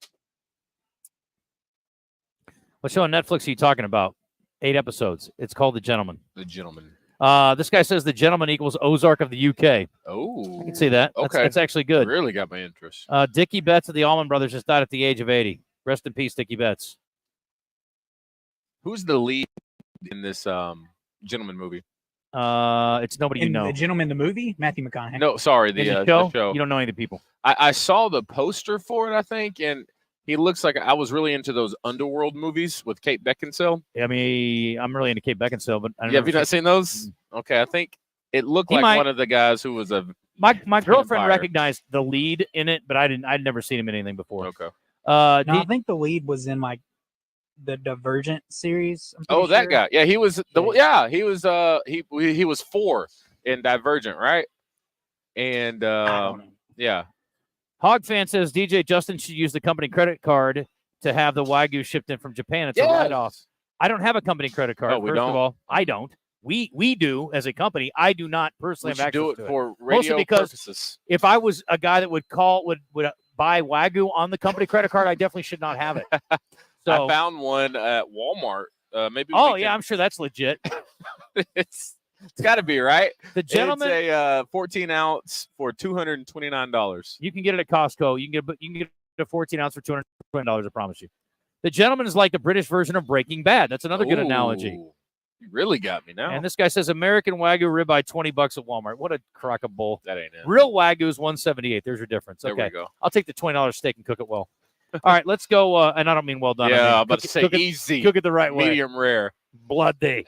What show on Netflix are you talking about? 8 episodes. It's called The Gentleman. The Gentleman. This guy says The Gentleman equals Ozark of the UK. Oh. I can see that. Okay. That's actually good. Really got my interest. Dickie Betts of the Allman Brothers just died at the age of 80. Rest in peace, Dickie Betts. Who's the lead in this Gentleman movie? It's nobody you In know. The Gentleman, the movie, Matthew McConaughey. No, sorry, In the show? show. You don't know any of the people. I saw the poster for it, I think, and he looks like I was really into those Underworld movies with Kate Beckinsale. I mean, I'm really into Kate Beckinsale, but Yeah, have you not seen those? Okay, I think it looked He like might- one of the guys who was a My girlfriend vampire. recognized the lead in it, but I'd never seen him in anything before. Okay. No, I think the lead was in like the Divergent series. I'm pretty Oh, that sure. guy. Yeah, he was he was he was 4 in Divergent, right? And yeah. Hog fan says DJ Justin should use the company credit card to have the Wagyu shipped in from Japan. It's a write-off. I don't have a company credit card. Oh, we First don't? of all, I don't. We do as a company. I do not personally We have should access do it to for Mostly radio because purposes. if I was a guy that would buy Wagyu on the company credit card, I definitely should not have it. So, I found one at Walmart. Maybe. oh we yeah, can- I'm sure that's legit. it's got to be right. The gentleman, it's a 14 ounce for $229. you can get it at Costco. You can get a 14 ounce for $220. I promise you. The gentleman is like the British version of Breaking Bad. That's another good analogy. Ooh, you really got me now. And this guy says American Wagyu ribeye $20 at Walmart. What a crock of bull. That ain't it. Real Wagyu is $178. There's your difference. There Okay. we go. I'll take the $20 steak and cook it well. All right, let's go. And I don't mean well done. Yeah, I mean, I'm about cook to it- say cook it- easy. Cook it the right way. Medium rare. Bloody.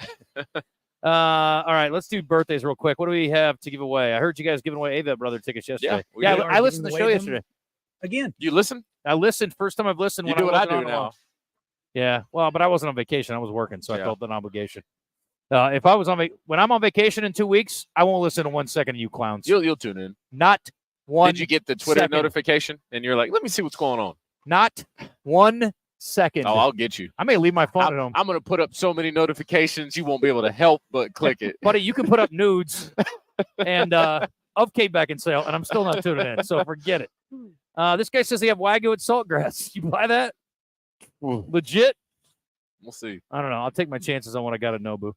All right, let's do birthdays real quick. What do we have to give away? I heard you guys giving away Ava Brother tickets yesterday. we Yeah, did. I listened to the show Giving away them? yesterday. Again. You listen? I listened. First time I've listened. You when do what I wasn't do on the now. line. Yeah, well, but I wasn't on vacation. I was working, so I Yeah. felt an obligation. If I was on when I'm on vacation in 2 weeks, I won't listen to 1 second of you clowns. You'll tune in. Not one. Did you get the Twitter second. notification? And you're like, let me see what's going on. Not 1 second. Oh, I'll get you. I may leave my phone at home. I'm going to put up so many notifications, you won't be able to help but click it. Buddy, you can put up nudes and of Kate Beckinsale, and I'm still not tuning in. So forget it. This guy says they have Wagyu at Saltgrass. You buy that? Legit? We'll see. I don't know. I'll take my chances on what I got at Nobu.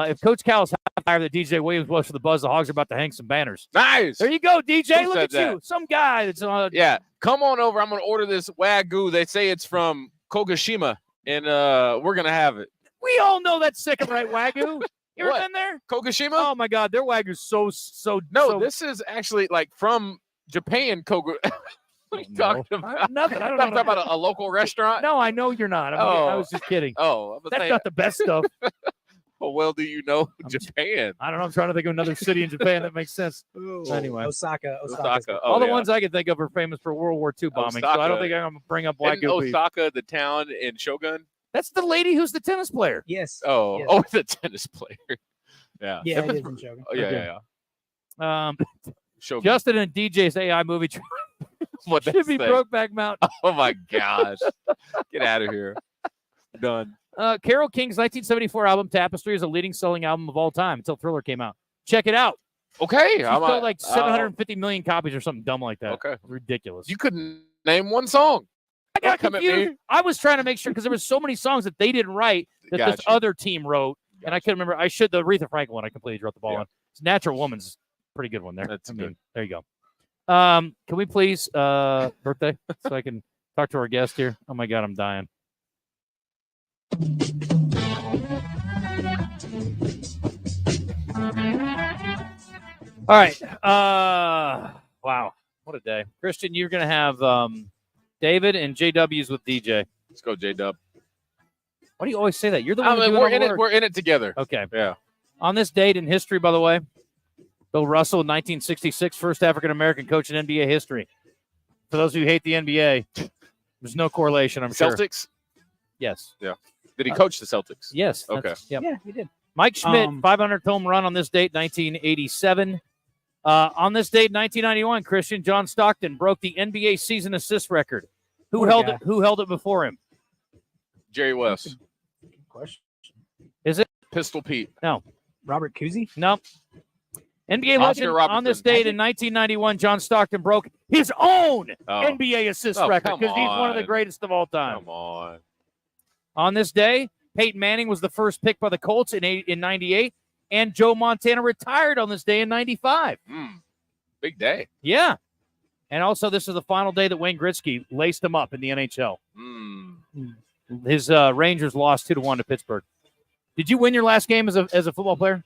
If Coach Cal is higher than DJ Williams was for the Buzz, the Hogs are about to hang some banners. Nice. There you go, DJ. Who Look said at you. that? Some guy that's on. Yeah, come on over. I'm going to order this Wagyu. They say it's from Kogashima, and we're going to have it. We all know that second right Wagyu. You ever What? been there? Kogashima? Oh, my God. Their Wagyu's so. No, so, this is actually like from Japan, What are you talking about? Nothing. I don't I'm know. talking about a local restaurant. No, I know you're not. I was just kidding. Oh, That's not the best stuff. How well do you know Japan? I don't know. I'm trying to think of another city in Japan that makes sense. Anyway, Osaka. Osaka. all the yeah. ones I can think of are famous for World War II bombing. So I Osaka. don't think I'm going to bring up Isn't Wagyu beef. Osaka the town in Shogun? That's the lady who's the tennis player. Yes. Oh, Yes. oh, the tennis player. Yeah. Yeah, it is in Shogun. Oh, yeah, Okay. yeah. Um, Shogun. Justin and DJ's AI movie What should that be say? Brokeback Mountain. Oh my gosh! Get out of here. Done. Carole King's 1974 album Tapestry is a leading selling album of all time until Thriller came out. Check it out. Okay. She sold like 750 million copies or something dumb like that. Okay. Ridiculous. You couldn't name one song. I got Don't come at me. confused. I was trying to make sure because there was so many songs that they didn't write that this Gotcha. other team wrote, and I couldn't remember. The Aretha Franklin one I completely dropped the ball Yeah. on. It's Natural Woman's a pretty good one there. That's good. There you go. Can we please birthday so I can talk to our guest here? Oh my God, I'm dying. All right. Wow. What a day. Christian, you're going to have David and JW's with DJ. Let's go, J-Dub. Why do you always say that? You're the one doing we're all in the it. work. We're in it together. Okay. Yeah. On this date in history, by the way, Bill Russell, 1966, first African-American coach in NBA history. For those who hate the NBA, there's no correlation, I'm sure. Celtics. Yes. Yeah. Did he coach the Celtics? Yes. Okay. that's- Yep. Yeah, he did. Mike Schmidt, 500th home run on this date, 1987. On this date, 1991, Christian John Stockton broke the NBA season assist record. Who What a held guy. it? Who held it before him? Jerry West. Good question. Is it? Pistol Pete. No. Robert Cousy? No. NBA Oscar legend Robertson. on this date in 1991, John Stockton broke his own Oh. NBA assist Oh, record come because he's one of the on. greatest of all time. Come on. On this day, Peyton Manning was the first pick by the Colts in 98, and Joe Montana retired on this day in 95. Big day. Yeah. And also, this is the final day that Wayne Gretzky laced him up in the NHL. His Rangers lost 2-1 to Pittsburgh. Did you win your last game as a football player,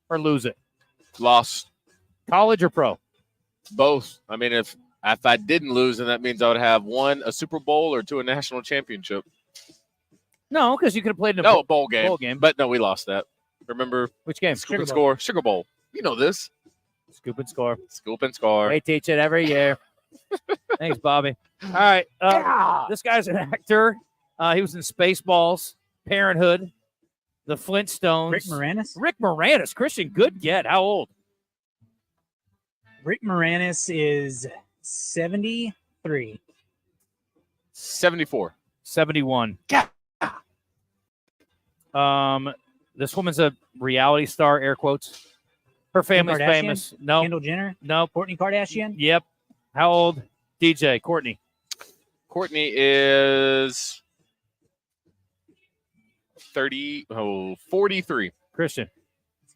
or lose it? Lost. College or pro? Both. I mean, if I didn't lose, then that means I would have won a Super Bowl or two a national championship. No, because you could have played in a bowl game. Bowl game. But no, we lost that. Remember which game? Scoop and Score. Sugar Bowl. You know this. Scoop and Score. Scoop and Score. They teach it every year. Thanks, Bobby. All right. This guy's an actor. He was in Spaceballs, Parenthood, The Flintstones. Rick Moranis? Rick Moranis. Christian, good get. How old? Rick Moranis is 73. 74. 71. This woman's a reality star, air quotes. Her family's Kardashian? famous. No. Kendall Jenner? No. Courtney Kardashian? Yep. How old? DJ, Courtney. Courtney is 43. That's Christian.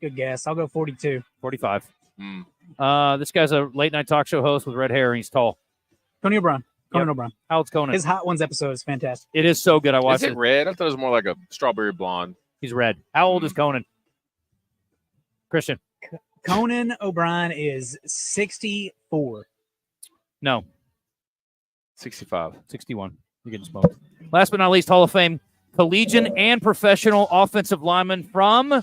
a good guess. I'll go 42. 45. This guy's a late night talk show host with red hair, and he's tall. Tony O'Brien. Conan Yep. O'Brien. How old's Conan? His Hot Ones episode is fantastic. It is so good. I watched Is it red? I thought it was more like a strawberry blonde. He's red. How old is Conan? Christian. Conan O'Brien is 64. No. 65. 61. You're getting smoked. Last but not least, Hall of Fame collegiate and professional offensive lineman from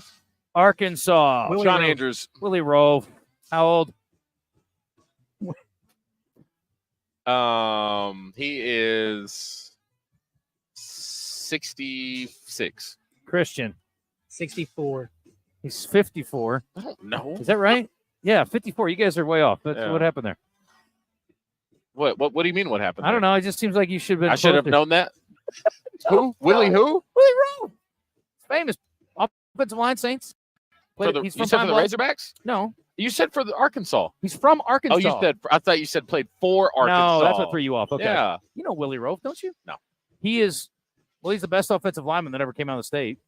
Arkansas. Sean Andrews. Willie Rove. How old? He is 66. Christian. 64. He's 54. I don't know. Is that right? Yeah, 54. You guys are way off. That's Yeah. what happened there. What do you mean what happened? I don't know. It just seems like you should have been. I should have closer. known that. Who? Willie who? Willie Rove. Famous offensive line Saints. You said for the Razorbacks? No. You said for the Arkansas. He's from Arkansas. Oh, you said. I thought you said played for Arkansas. No, that's what threw you off. Okay. Yeah. You know Willie Rove, don't you? No. He is. Well, he's the best offensive lineman that ever came out of the state.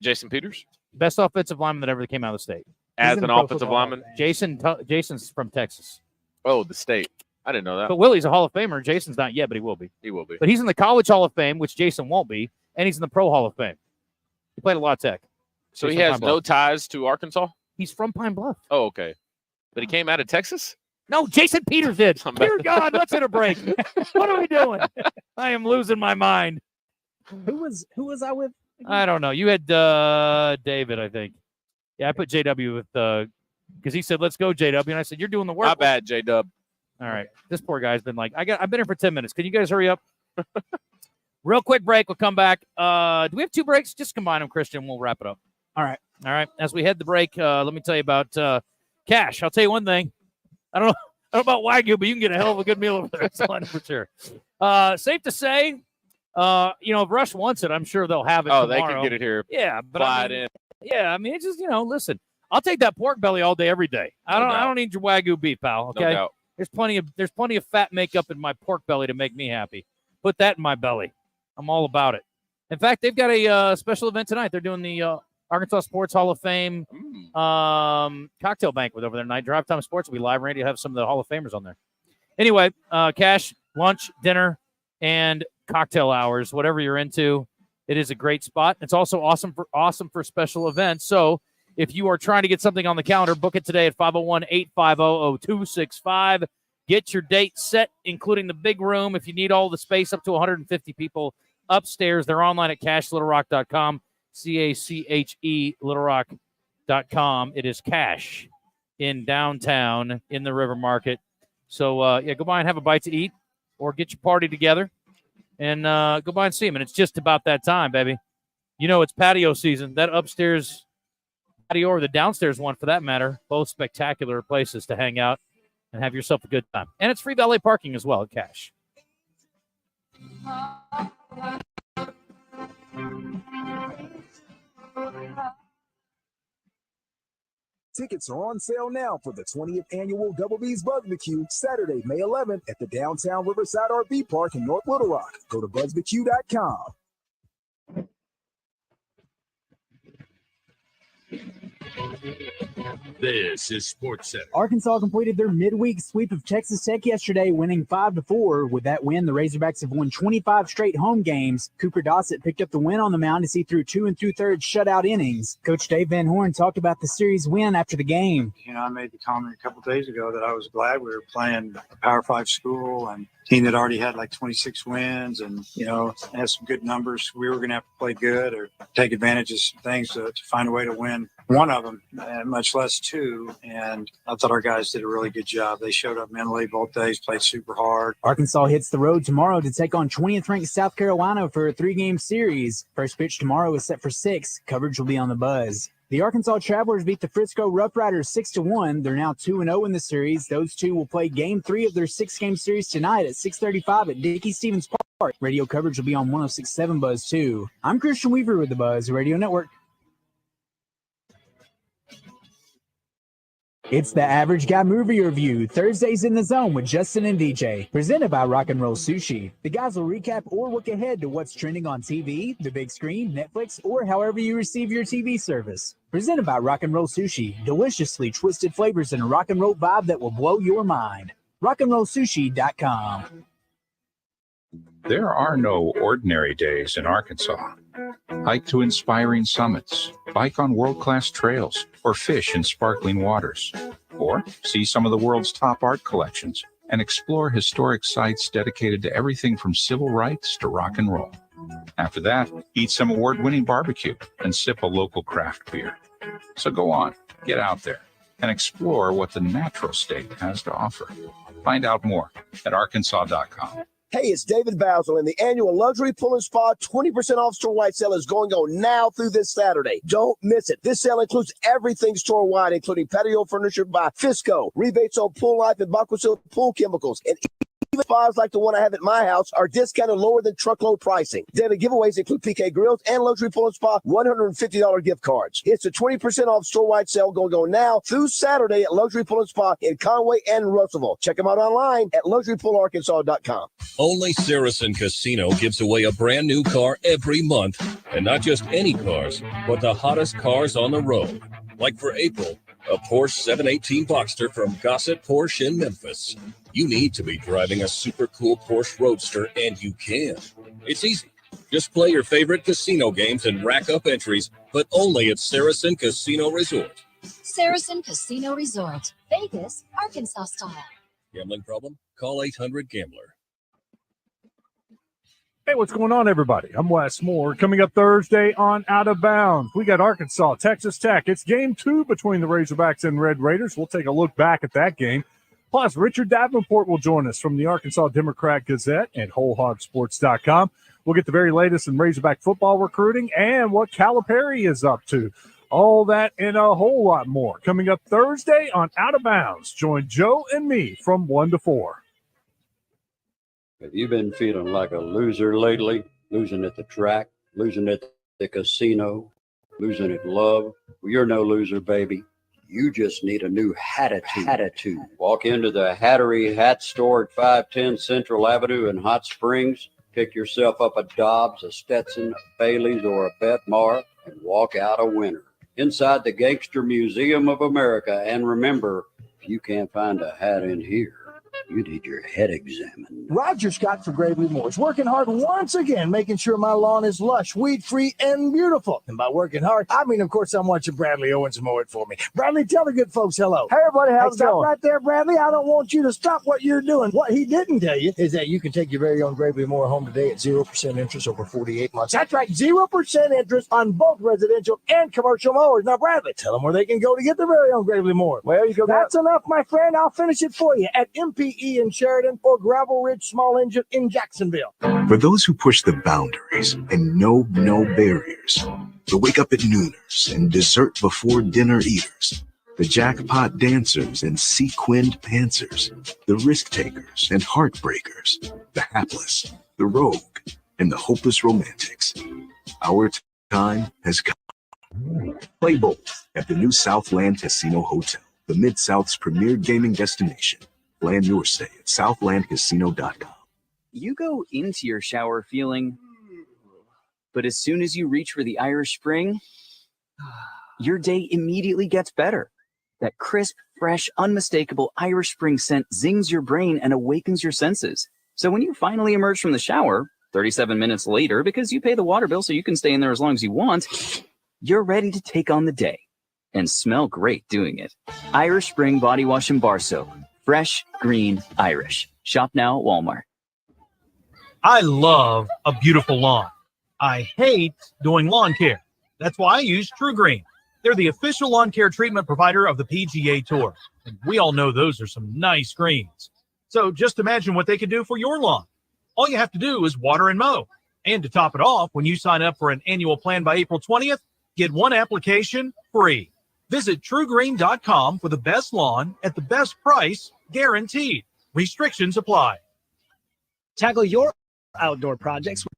Jason Peters? Best offensive lineman that ever came out of the state. As an offensive lineman? Jason's from Texas. Oh, the state. I didn't know that. But Willie's a Hall of Famer. Jason's not yet, but he will be. He will be. But he's in the College Hall of Fame, which Jason won't be, and he's in the Pro Hall of Fame. He played a lot of tech. So He's he from has Pine no Bluff. ties to Arkansas? He's from Pine Bluff. Oh, okay. But he came out of Texas? No, Jason Peters did. Dear God, let's hit a break. What are we doing? I am losing my mind. Who was I with? I don't know. You had David, I think. Yeah, I put JW with because he said, "Let's go, JW," and I said, "You're doing the work." Not bad, J-Dub. All right, this poor guy's been like, I've been here for 10 minutes. Can you guys hurry up? Real quick break. We'll come back. Do we have two breaks? Just combine them, Christian. We'll wrap it up. All right. All right. As we head the break, let me tell you about Cash. I'll tell you one thing. I don't know about Wagyu, but you can get a hell of a good meal over there. That's all I know for sure. Safe to say, if Rush wants it, I'm sure they'll have it Oh, tomorrow. they can get it here. Yeah, but Fly it in. Yeah, I mean, it's just, listen. I'll take that pork belly all day, every day. I don't need your Wagyu beef, pal. Okay. No doubt. There's plenty of fat makeup in my pork belly to make me happy. Put that in my belly. I'm all about it. In fact, they've got a special event tonight. They're doing the Arkansas Sports Hall of Fame cocktail banquet over there tonight. Drive Time Sports will be live. Randy will have some of the Hall of Famers on there. Anyway, Cash, lunch, dinner, and cocktail hours, whatever you're into. It is a great spot. It's also awesome for special events. So if you are trying to get something on the calendar, book it today at 501-850-0265. Get your date set, including the big room. If you need all the space, up to 150 people upstairs. They're online at cashlittlerock.com, CACHE littlerock.com. It is Cash in downtown in the River Market. So, go by and have a bite to eat or get your party together and go by and see them. And it's just about that time, baby. It's patio season. That upstairs patio or the downstairs one, for that matter, both spectacular places to hang out and have yourself a good time. And it's free valet parking as well at Cash. Tickets are on sale now for the 20th annual Double B's Barbecue, Saturday, May 11th at the downtown Riverside RV Park in North Little Rock. Go to buzzbq.com. This is Sports Center. Arkansas completed their midweek sweep of Texas Tech yesterday, winning 5-4. With that win, the Razorbacks have won 25 straight home games. Cooper Dossett picked up the win on the mound as he threw 2 2/3 shutout innings. Coach Dave Van Horn talked about the series win after the game. I made the comment a couple days ago that I was glad we were playing a Power 5 school and a team that already had like 26 wins and, has some good numbers. We were going to have to play good or take advantage of some things to find a way to win one of them, much less two. And I thought our guys did a really good job. They showed up mentally both days, played super hard. Arkansas hits the road tomorrow to take on 20th-ranked South Carolina for a 3-game series. First pitch tomorrow is set for 6. Coverage will be on the Buzz. The Arkansas Travelers beat the Frisco Rough Riders 6-1. They're now 2-0 in the series. Those two will play Game 3 of their 6-game series tonight at 6:35 at Dickey-Stevens Park. Radio coverage will be on 106.7 Buzz, too. I'm Christian Weaver with the Buzz Radio Network. It's the Average Guy Movie Review, Thursdays in the Zone with Justin and DJ, presented by Rock and Roll Sushi. The guys will recap or look ahead to what's trending on TV, the big screen, Netflix, or however you receive your TV service. Presented by Rock and Roll Sushi, deliciously twisted flavors and a rock and roll vibe that will blow your mind. rockandrollsushi.com. There are no ordinary days in Arkansas. Hike to inspiring summits, bike on world-class trails, or fish in sparkling waters. Or see some of the world's top art collections and explore historic sites dedicated to everything from civil rights to rock and roll. After that, eat some award-winning barbecue and sip a local craft beer. So go on, get out there, and explore what the natural state has to offer. Find out more at arkansas.com. Hey, it's David Basil, and the annual Luxury Pool and Spa 20% off store-wide sale is going on now through this Saturday. Don't miss it. This sale includes everything store-wide, including patio furniture by Fisco, rebates on Pool Life and Baquasil pool chemicals, and even spas like the one I have at my house are discounted lower than truckload pricing. Daily giveaways include PK Grills and Luxury Pool and Spa $150 gift cards. It's a 20% off store-wide sale going on now through Saturday at Luxury Pool and Spa in Conway and Russellville. Check them out online at luxurypoolarkansas.com. Only Saracen Casino gives away a brand new car every month. And not just any cars, but the hottest cars on the road. Like for April, a Porsche 718 Boxster from Gossett Porsche in Memphis. You need to be driving a super cool Porsche Roadster, and you can. It's easy. Just play your favorite casino games and rack up entries, but only at Saracen Casino Resort. Saracen Casino Resort, Vegas, Arkansas style. Gambling problem? Call 800-GAMBLER. Hey, what's going on, everybody? I'm Wes Moore. Coming up Thursday on Out of Bounds, we got Arkansas, Texas Tech. It's game 2 between the Razorbacks and Red Raiders. We'll take a look back at that game. Plus, Richard Davenport will join us from the Arkansas Democrat Gazette and WholeHogSports.com. We'll get the very latest in Razorback football recruiting and what Calipari is up to. All that and a whole lot more coming up Thursday on Out of Bounds. Join Joe and me from 1 to 4. Have you been feeling like a loser lately? Losing at the track, losing at the casino, losing at love? Well, you're no loser, baby. You just need a new attitude. Walk into the Hattery Hat Store at 510 Central Avenue in Hot Springs. Pick yourself up a Dobbs, a Stetson, a Bailey's, or a Betmar, and walk out a winner. Inside the Gangster Museum of America. And remember, if you can't find a hat in here, you need your head examined. Roger Scott for Gravely Moore is working hard once again, making sure my lawn is lush, weed-free, and beautiful. And by working hard, I mean, of course, I'm watching Bradley Owens mow it for me. Bradley, tell the good folks hello. Hey, everybody, how's it going? Right there, Bradley. I don't want you to stop what you're doing. What he didn't tell you is that you can take your very own Gravely Moore home today at 0% interest over 48 months. That's right, 0% interest on both residential and commercial mowers. Now, Bradley, tell them where they can go to get their very own Gravely Moore. Well, you go. That's enough, my friend. I'll finish it for you at MPE in Sheridan or Gravel Ridge Small Engine in Jacksonville. For those who push the boundaries and know no barriers, the wake up at nooners and dessert before dinner eaters, the jackpot dancers and sequined pantsers, the risk takers and heartbreakers, the hapless, the rogue, and the hopeless romantics. Our time has come. Play both at the new Southland Casino Hotel, the Mid-South's premier gaming destination. Plan your stay at southlandcasino.com. You go into your shower feeling, but as soon as you reach for the Irish Spring, your day immediately gets better. That crisp, fresh, unmistakable Irish Spring scent zings your brain and awakens your senses. So when you finally emerge from the shower, 37 minutes later, because you pay the water bill so you can stay in there as long as you want, you're ready to take on the day and smell great doing it. Irish Spring Body Wash and Bar Soap. Fresh, green, Irish. Shop now at Walmart. I love a beautiful lawn. I hate doing lawn care. That's why I use True Green. They're the official lawn care treatment provider of the PGA Tour. And we all know those are some nice greens. So just imagine what they could do for your lawn. All you have to do is water and mow. And to top it off, when you sign up for an annual plan by April 20th, get one application free. Visit truegreen.com for the best lawn at the best price, guaranteed. Restrictions apply. Tackle your outdoor projects with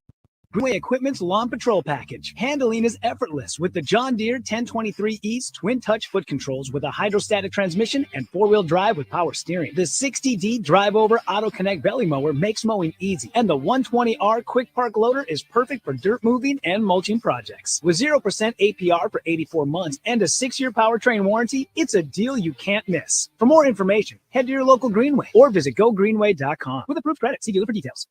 Greenway Equipment's Lawn Patrol Package. Handling is effortless with the John Deere 1023 East Twin Touch Foot Controls with a hydrostatic transmission and four-wheel drive with power steering. The 60D Drive-Over Auto Connect Belly Mower makes mowing easy. And the 120R Quick Park Loader is perfect for dirt moving and mulching projects. With 0% APR for 84 months and a 6-year powertrain warranty, it's a deal you can't miss. For more information, head to your local Greenway or visit gogreenway.com. With approved credit, see dealer for details.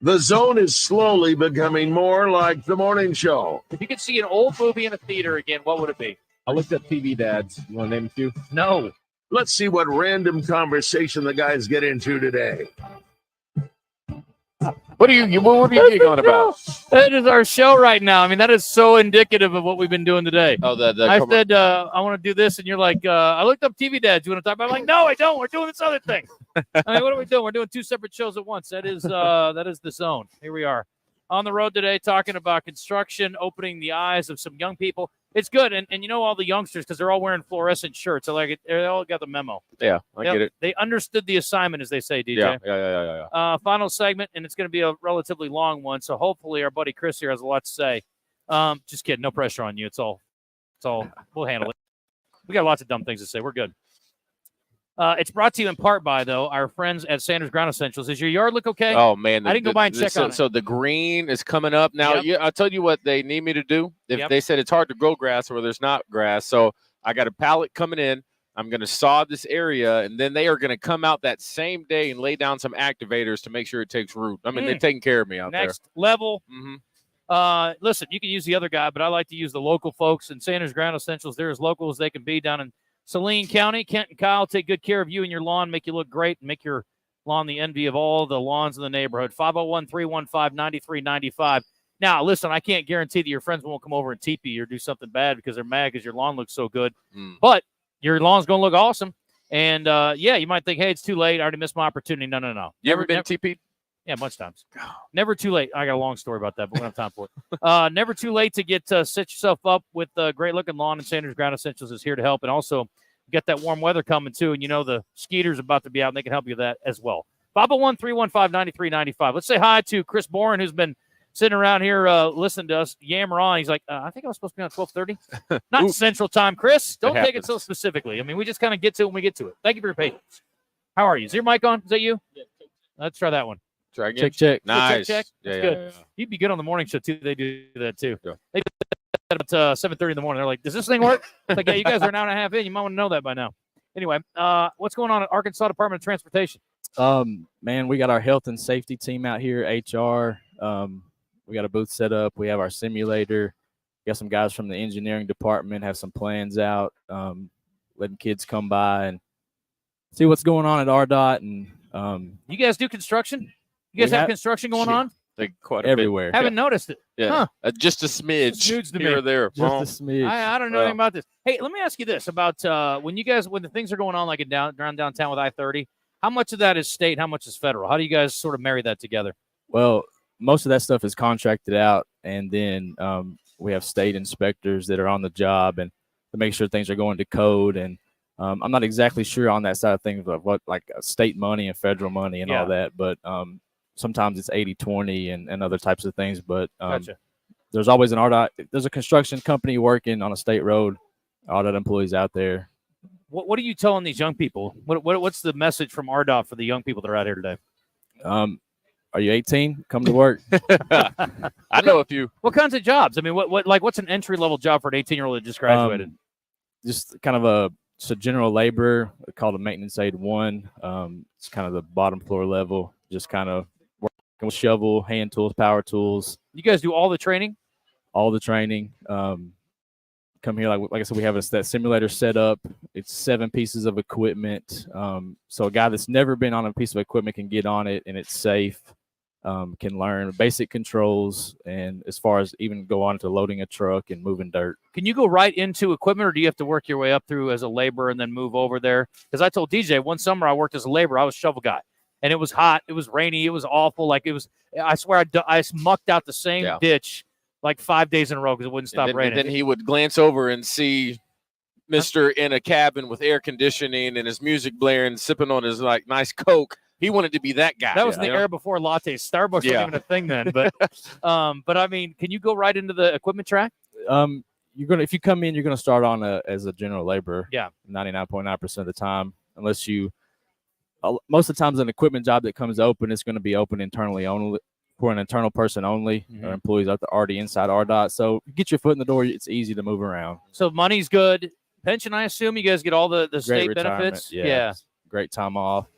The Zone is slowly becoming more like the morning show. If you could see an old movie in a theater again, what would it be? I looked up TV dads. You want to name a few? No. Let's see what random conversation the guys get into today. What are you going about? That is our show right now. I mean, that is so indicative of what we've been doing today. Oh, I said, I want to do this, and you're like, I looked up TV dads. You want to talk about it? I'm like, no, I don't. We're doing this other thing. I mean, what are we doing? We're doing two separate shows at once. That is the Zone. Here we are on the road today talking about construction, opening the eyes of some young people. It's good. And you know, all the youngsters, because they're all wearing fluorescent shirts. I like it. They all got the memo. Yeah, I get it. They understood the assignment, as they say, DJ. Yeah. Final segment, and it's going to be a relatively long one. So hopefully our buddy Chris here has a lot to say. Just kidding. No pressure on you. It's all. We'll handle it. We got lots of dumb things to say. We're good. It's brought to you in part by, though, our friends at Sanders Ground Essentials. Does your yard look okay? Oh, man. I didn't go by and check on it. So the green is coming up. Now, I'll tell you what they need me to do. If they said it's hard to grow grass or there's not grass. So I got a pallet coming in. I'm going to sod this area, and then they are going to come out that same day and lay down some activators to make sure it takes root. I mean, they're taking care of me out there. Next level. Listen, you can use the other guy, but I like to use the local folks. And Sanders Ground Essentials, they're as local as they can be down in Saline County. Kent and Kyle take good care of you and your lawn, make you look great, and make your lawn the envy of all the lawns in the neighborhood. 501-315-9395. Now, listen, I can't guarantee that your friends won't come over and teepee or do something bad because they're mad because your lawn looks so good. But your lawn's going to look awesome. And, you might think, hey, it's too late. I already missed my opportunity. No. You ever been TP'd? Yeah, a bunch of times. Never too late. I got a long story about that, but we don't have time for it. Never too late to get set yourself up with a great-looking lawn, and Sanders Ground Essentials is here to help. And also, get that warm weather coming, too, and you know the skeeter's about to be out, and they can help you with that as well. 501-315-9395. Let's say hi to Chris Boren, who's been sitting around here listening to us yammer on. He's like, I think I was supposed to be on 12:30. Not Central Time, Chris. Don't take it so specifically. I mean, we just kind of get to it when we get to it. Thank you for your patience. How are you? Is your mic on? Is that you? Yeah. Let's try that one. Try again. Check. Nice. Check. That's good. Yeah. You'd be good on the morning show, too. They do that, too. Yeah. They do that at 7:30 in the morning. They're like, does this thing work? It's like, yeah, you guys are an hour and a half in. You might want to know that by now. Anyway, what's going on at Arkansas Department of Transportation? Man, we got our health and safety team out here, HR. We got a booth set up. We have our simulator. We got some guys from the engineering department, have some plans out, letting kids come by and see what's going on at RDOT. And you guys do construction? You guys have construction going on? Like quite everywhere. Haven't noticed it. Yeah. Huh. Just a smidge here or there. Just a smidge. I don't know anything about this. Hey, let me ask you this about when the things are going on like around downtown with I-30, how much of that is state, how much is federal? How do you guys sort of marry that together? Well, most of that stuff is contracted out, and then we have state inspectors that are on the job and to make sure things are going to code. And I'm not exactly sure on that side of things of what like state money and federal money and all that, but sometimes it's 80-20 and other types of things. But Gotcha. There's always an RDOT. There's a construction company working on a state road. RDOT employees out there. What are you telling these young people? What's the message from RDOT for the young people that are out here today? Are you 18? Come to work. I know a few. What kinds of jobs? I mean, what's an entry level job for an 18-year-old that just graduated? Just kind of It's a general labor called a maintenance aid 1. It's kind of the bottom floor level, just kind of working with shovel, hand tools, power tools. You guys do all the training? All the training. Come here, like I said, we have that simulator set up. It's 7 pieces of equipment. So a guy that's never been on a piece of equipment can get on it, and it's safe. Can learn basic controls, and as far as even go on to loading a truck and moving dirt. Can you go right into equipment, or do you have to work your way up through as a laborer and then move over there? Because I told DJ one summer I worked as a laborer. I was shovel guy, and it was hot. It was rainy. It was awful. Like, it was, I swear I mucked out the same ditch like 5 days in a row because it wouldn't stop raining. And then he would glance over and see Mr. in a cabin with air conditioning and his music blaring, sipping on his like nice Coke. He wanted to be that guy. That was the era before lattes. Starbucks wasn't even a thing then. But I mean, can you go right into the equipment track? If you come in, you're gonna start on as a general laborer. Yeah, 99.9% of the time, unless you. Most of the times, an equipment job that comes open, it's going to be open internally only for an internal person only, or employees are already inside RDOT. So you get your foot in the door, it's easy to move around. So money's good. Pension, I assume you guys get all the state retirement, benefits. Yeah, great time off.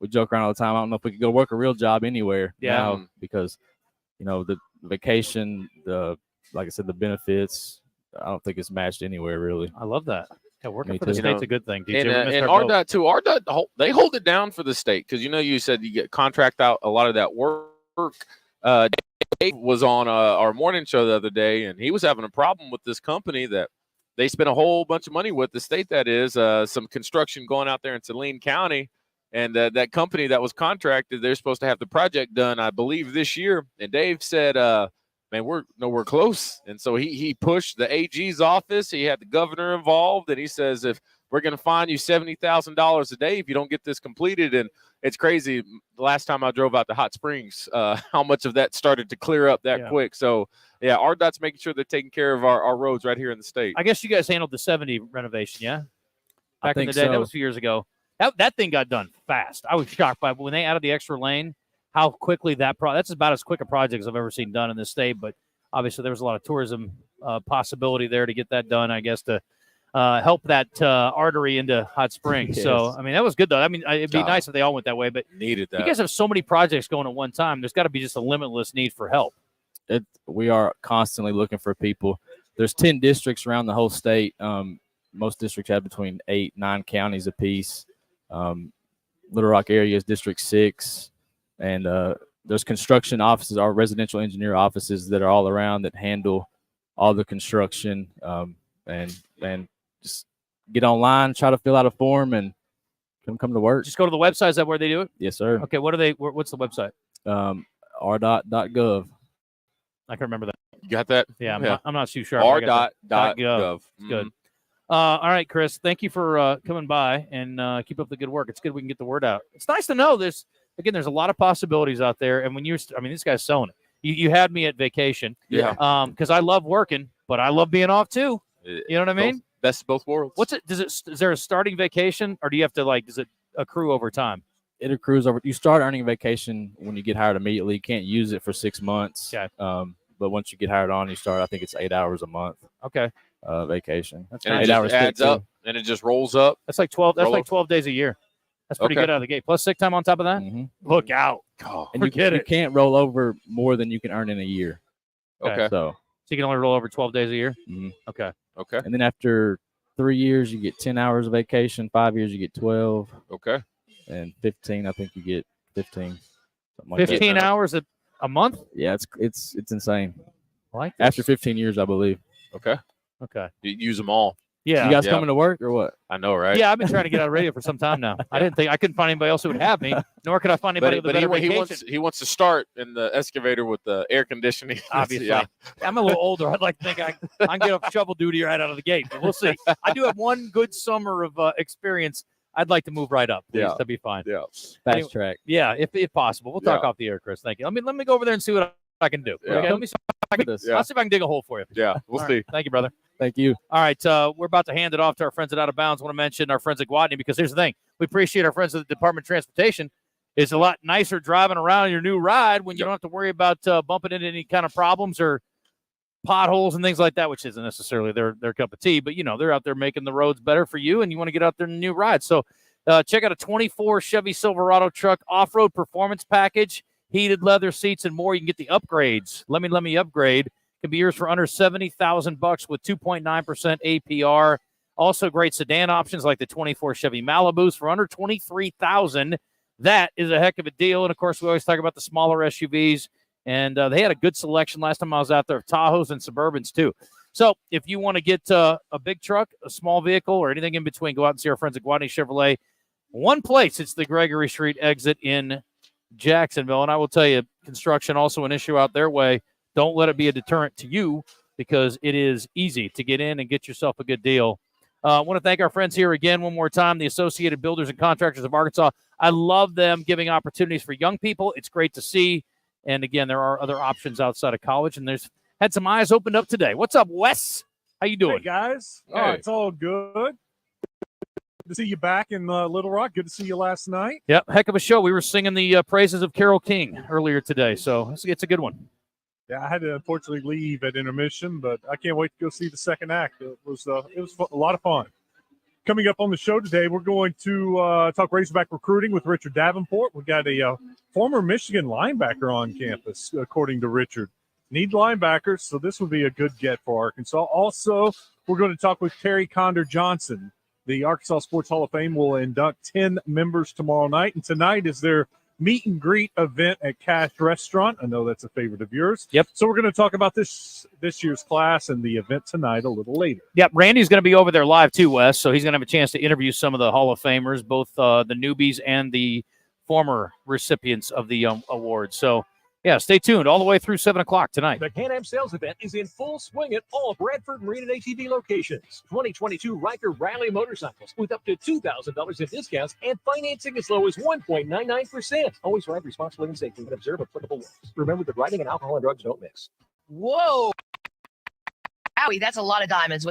We joke around all the time. I don't know if we could go work a real job anywhere now because, the vacation, like I said, the benefits, I don't think it's matched anywhere really. I love that. Yeah, working for the state's a good thing. DJ. And RDOT too. RDOT, they hold it down for the state because you said you get contract out a lot of that work. Dave was on our morning show the other day, and he was having a problem with this company that they spent a whole bunch of money with, the state that is, some construction going out there in Saline County. And that company that was contracted, they're supposed to have the project done, I believe, this year. And Dave said, man, we're nowhere close. And so he pushed the AG's office. He had the governor involved. And he says, if we're going to fine you $70,000 a day if you don't get this completed. And it's crazy. The last time I drove out to Hot Springs, how much of that started to clear up that quick. So, yeah, RDOT's making sure they're taking care of our roads right here in the state. I guess you guys handled the 70 renovation, yeah? Back in the day. So. That was a few years ago. That thing got done fast. I was shocked by when they added the extra lane, how quickly that's about as quick a project as I've ever seen done in this state. But obviously there was a lot of tourism possibility there to get that done, I guess, to help that artery into Hot Springs. Yes. So, I mean, that was good, though. I mean, it'd be nice if they all went that way. But needed that. You guys have so many projects going at one time. There's got to be just a limitless need for help. We are constantly looking for people. There's 10 districts around the whole state. Most districts have between 8-9 counties apiece. Little Rock area is District 6, and there's construction offices, our residential engineer offices that are all around that handle all the construction, and just get online, try to fill out a form, and come to work. Just go to the website. Is that where they do it? Yes, sir. Okay, what's the website? rdot.gov. I can remember that. You got that? Yeah, I'm not too sure. r.gov. Good. All right, Chris, thank you for coming by, and keep up the good work. It's good we can get the word out. It's nice to know there's a lot of possibilities out there. And when this guy's selling it. You had me at vacation. Yeah. Because I love working, but I love being off too. You know what I mean? Best of both worlds. Is there a starting vacation, or do you have to does it accrue over time? It accrues over. You start earning vacation when you get hired immediately. You can't use it for 6 months. Okay. But once you get hired on, you start. I think it's 8 hours a month. Okay. Vacation. That's and 8 hours adds up, and it just rolls up. That's like 12. That's like 12 days a year. That's pretty good out of the gate. Plus sick time on top of that. Mm-hmm. Look out! And you can't roll over more than you can earn in a year. Okay. So you can only roll over 12 days a year. Mm-hmm. Okay. And then after 3 years, you get 10 hours of vacation. 5 years, you get 12. Okay. And 15, I think you get 15. 15 hours a month? Yeah, it's insane. Like after 15 years, I believe. Okay. You use them all. Yeah. You guys coming to work or what? I know, right? Yeah, I've been trying to get out of radio for some time now. I couldn't find anybody else who would have me, nor could I find anybody with a better vacation. He wants to start in the excavator with the air conditioning. Obviously. Yeah. I'm a little older. I'd like to think I can get a shovel duty right out of the gate, but we'll see. I do have one good summer of experience. I'd like to move right up. Please. That'd be fine. Yeah. Fast track. Yeah, if possible. We'll talk off the air, Chris. Thank you. Let me go over there and see what I can do. Yeah. Okay, let me see if I can, I'll see if I can dig a hole for you. Yeah, we'll see. Right. Thank you, brother. Thank you. All right, we're about to hand it off to our friends at Out of Bounds. I want to mention our friends at Guadney, because here's the thing. We appreciate our friends at the Department of Transportation. It's a lot nicer driving around your new ride when you don't have to worry about bumping into any kind of problems or potholes and things like that, which isn't necessarily their cup of tea, but they're out there making the roads better for you, and you want to get out there in a new ride. So check out a 24 Chevy Silverado truck off-road performance package, heated leather seats, and more. You can get the upgrades. Let me upgrade. Can be yours for under $70,000 with 2.9% APR. Also, great sedan options like the 24 Chevy Malibus for under $23,000. That is a heck of a deal. And of course, we always talk about the smaller SUVs. And they had a good selection last time I was out there of Tahoes and Suburbans too. So if you want to get a big truck, a small vehicle, or anything in between, go out and see our friends at Guadney Chevrolet. One place, it's the Gregory Street exit in Jacksonville. And I will tell you, construction also an issue out their way. Don't let it be a deterrent to you, because it is easy to get in and get yourself a good deal. I want to thank our friends here again one more time, the Associated Builders and Contractors of Arkansas. I love them giving opportunities for young people. It's great to see. And again, there are other options outside of college, and there's had some eyes opened up today. What's up, Wes? How you doing? Hey, guys. Hey. Oh, it's all good. Good to see you back in Little Rock. Good to see you last night. Yep, heck of a show. We were singing the praises of Carole King earlier today, so it's a good one. Yeah, I had to unfortunately leave at intermission, but I can't wait to go see the second act. It was a lot of fun. Coming up on the show today, we're going to talk Razorback recruiting with Richard Davenport. We got a former Michigan linebacker on campus, according to Richard. Need linebackers, so this would be a good get for Arkansas. Also, we're going to talk with Terry Condor Johnson. The Arkansas Sports Hall of Fame will induct 10 members tomorrow night, and tonight is their meet and greet event at Cash Restaurant. I know that's a favorite of yours. Yep. So we're going to talk about this year's class and the event tonight a little later. Yep. Randy's going to be over there live too, Wes. So he's going to have a chance to interview some of the Hall of Famers, both the newbies and the former recipients of the awards. So yeah, stay tuned all the way through 7 o'clock tonight. The Can-Am sales event is in full swing at all Bradford Marine and ATV locations. 2022 Riker Rally motorcycles with up to $2,000 in discounts and financing as low as 1.99%. Always ride responsibly and safely and observe applicable laws. Remember that riding and alcohol and drugs don't mix. Whoa. Howie, that's a lot of diamonds. With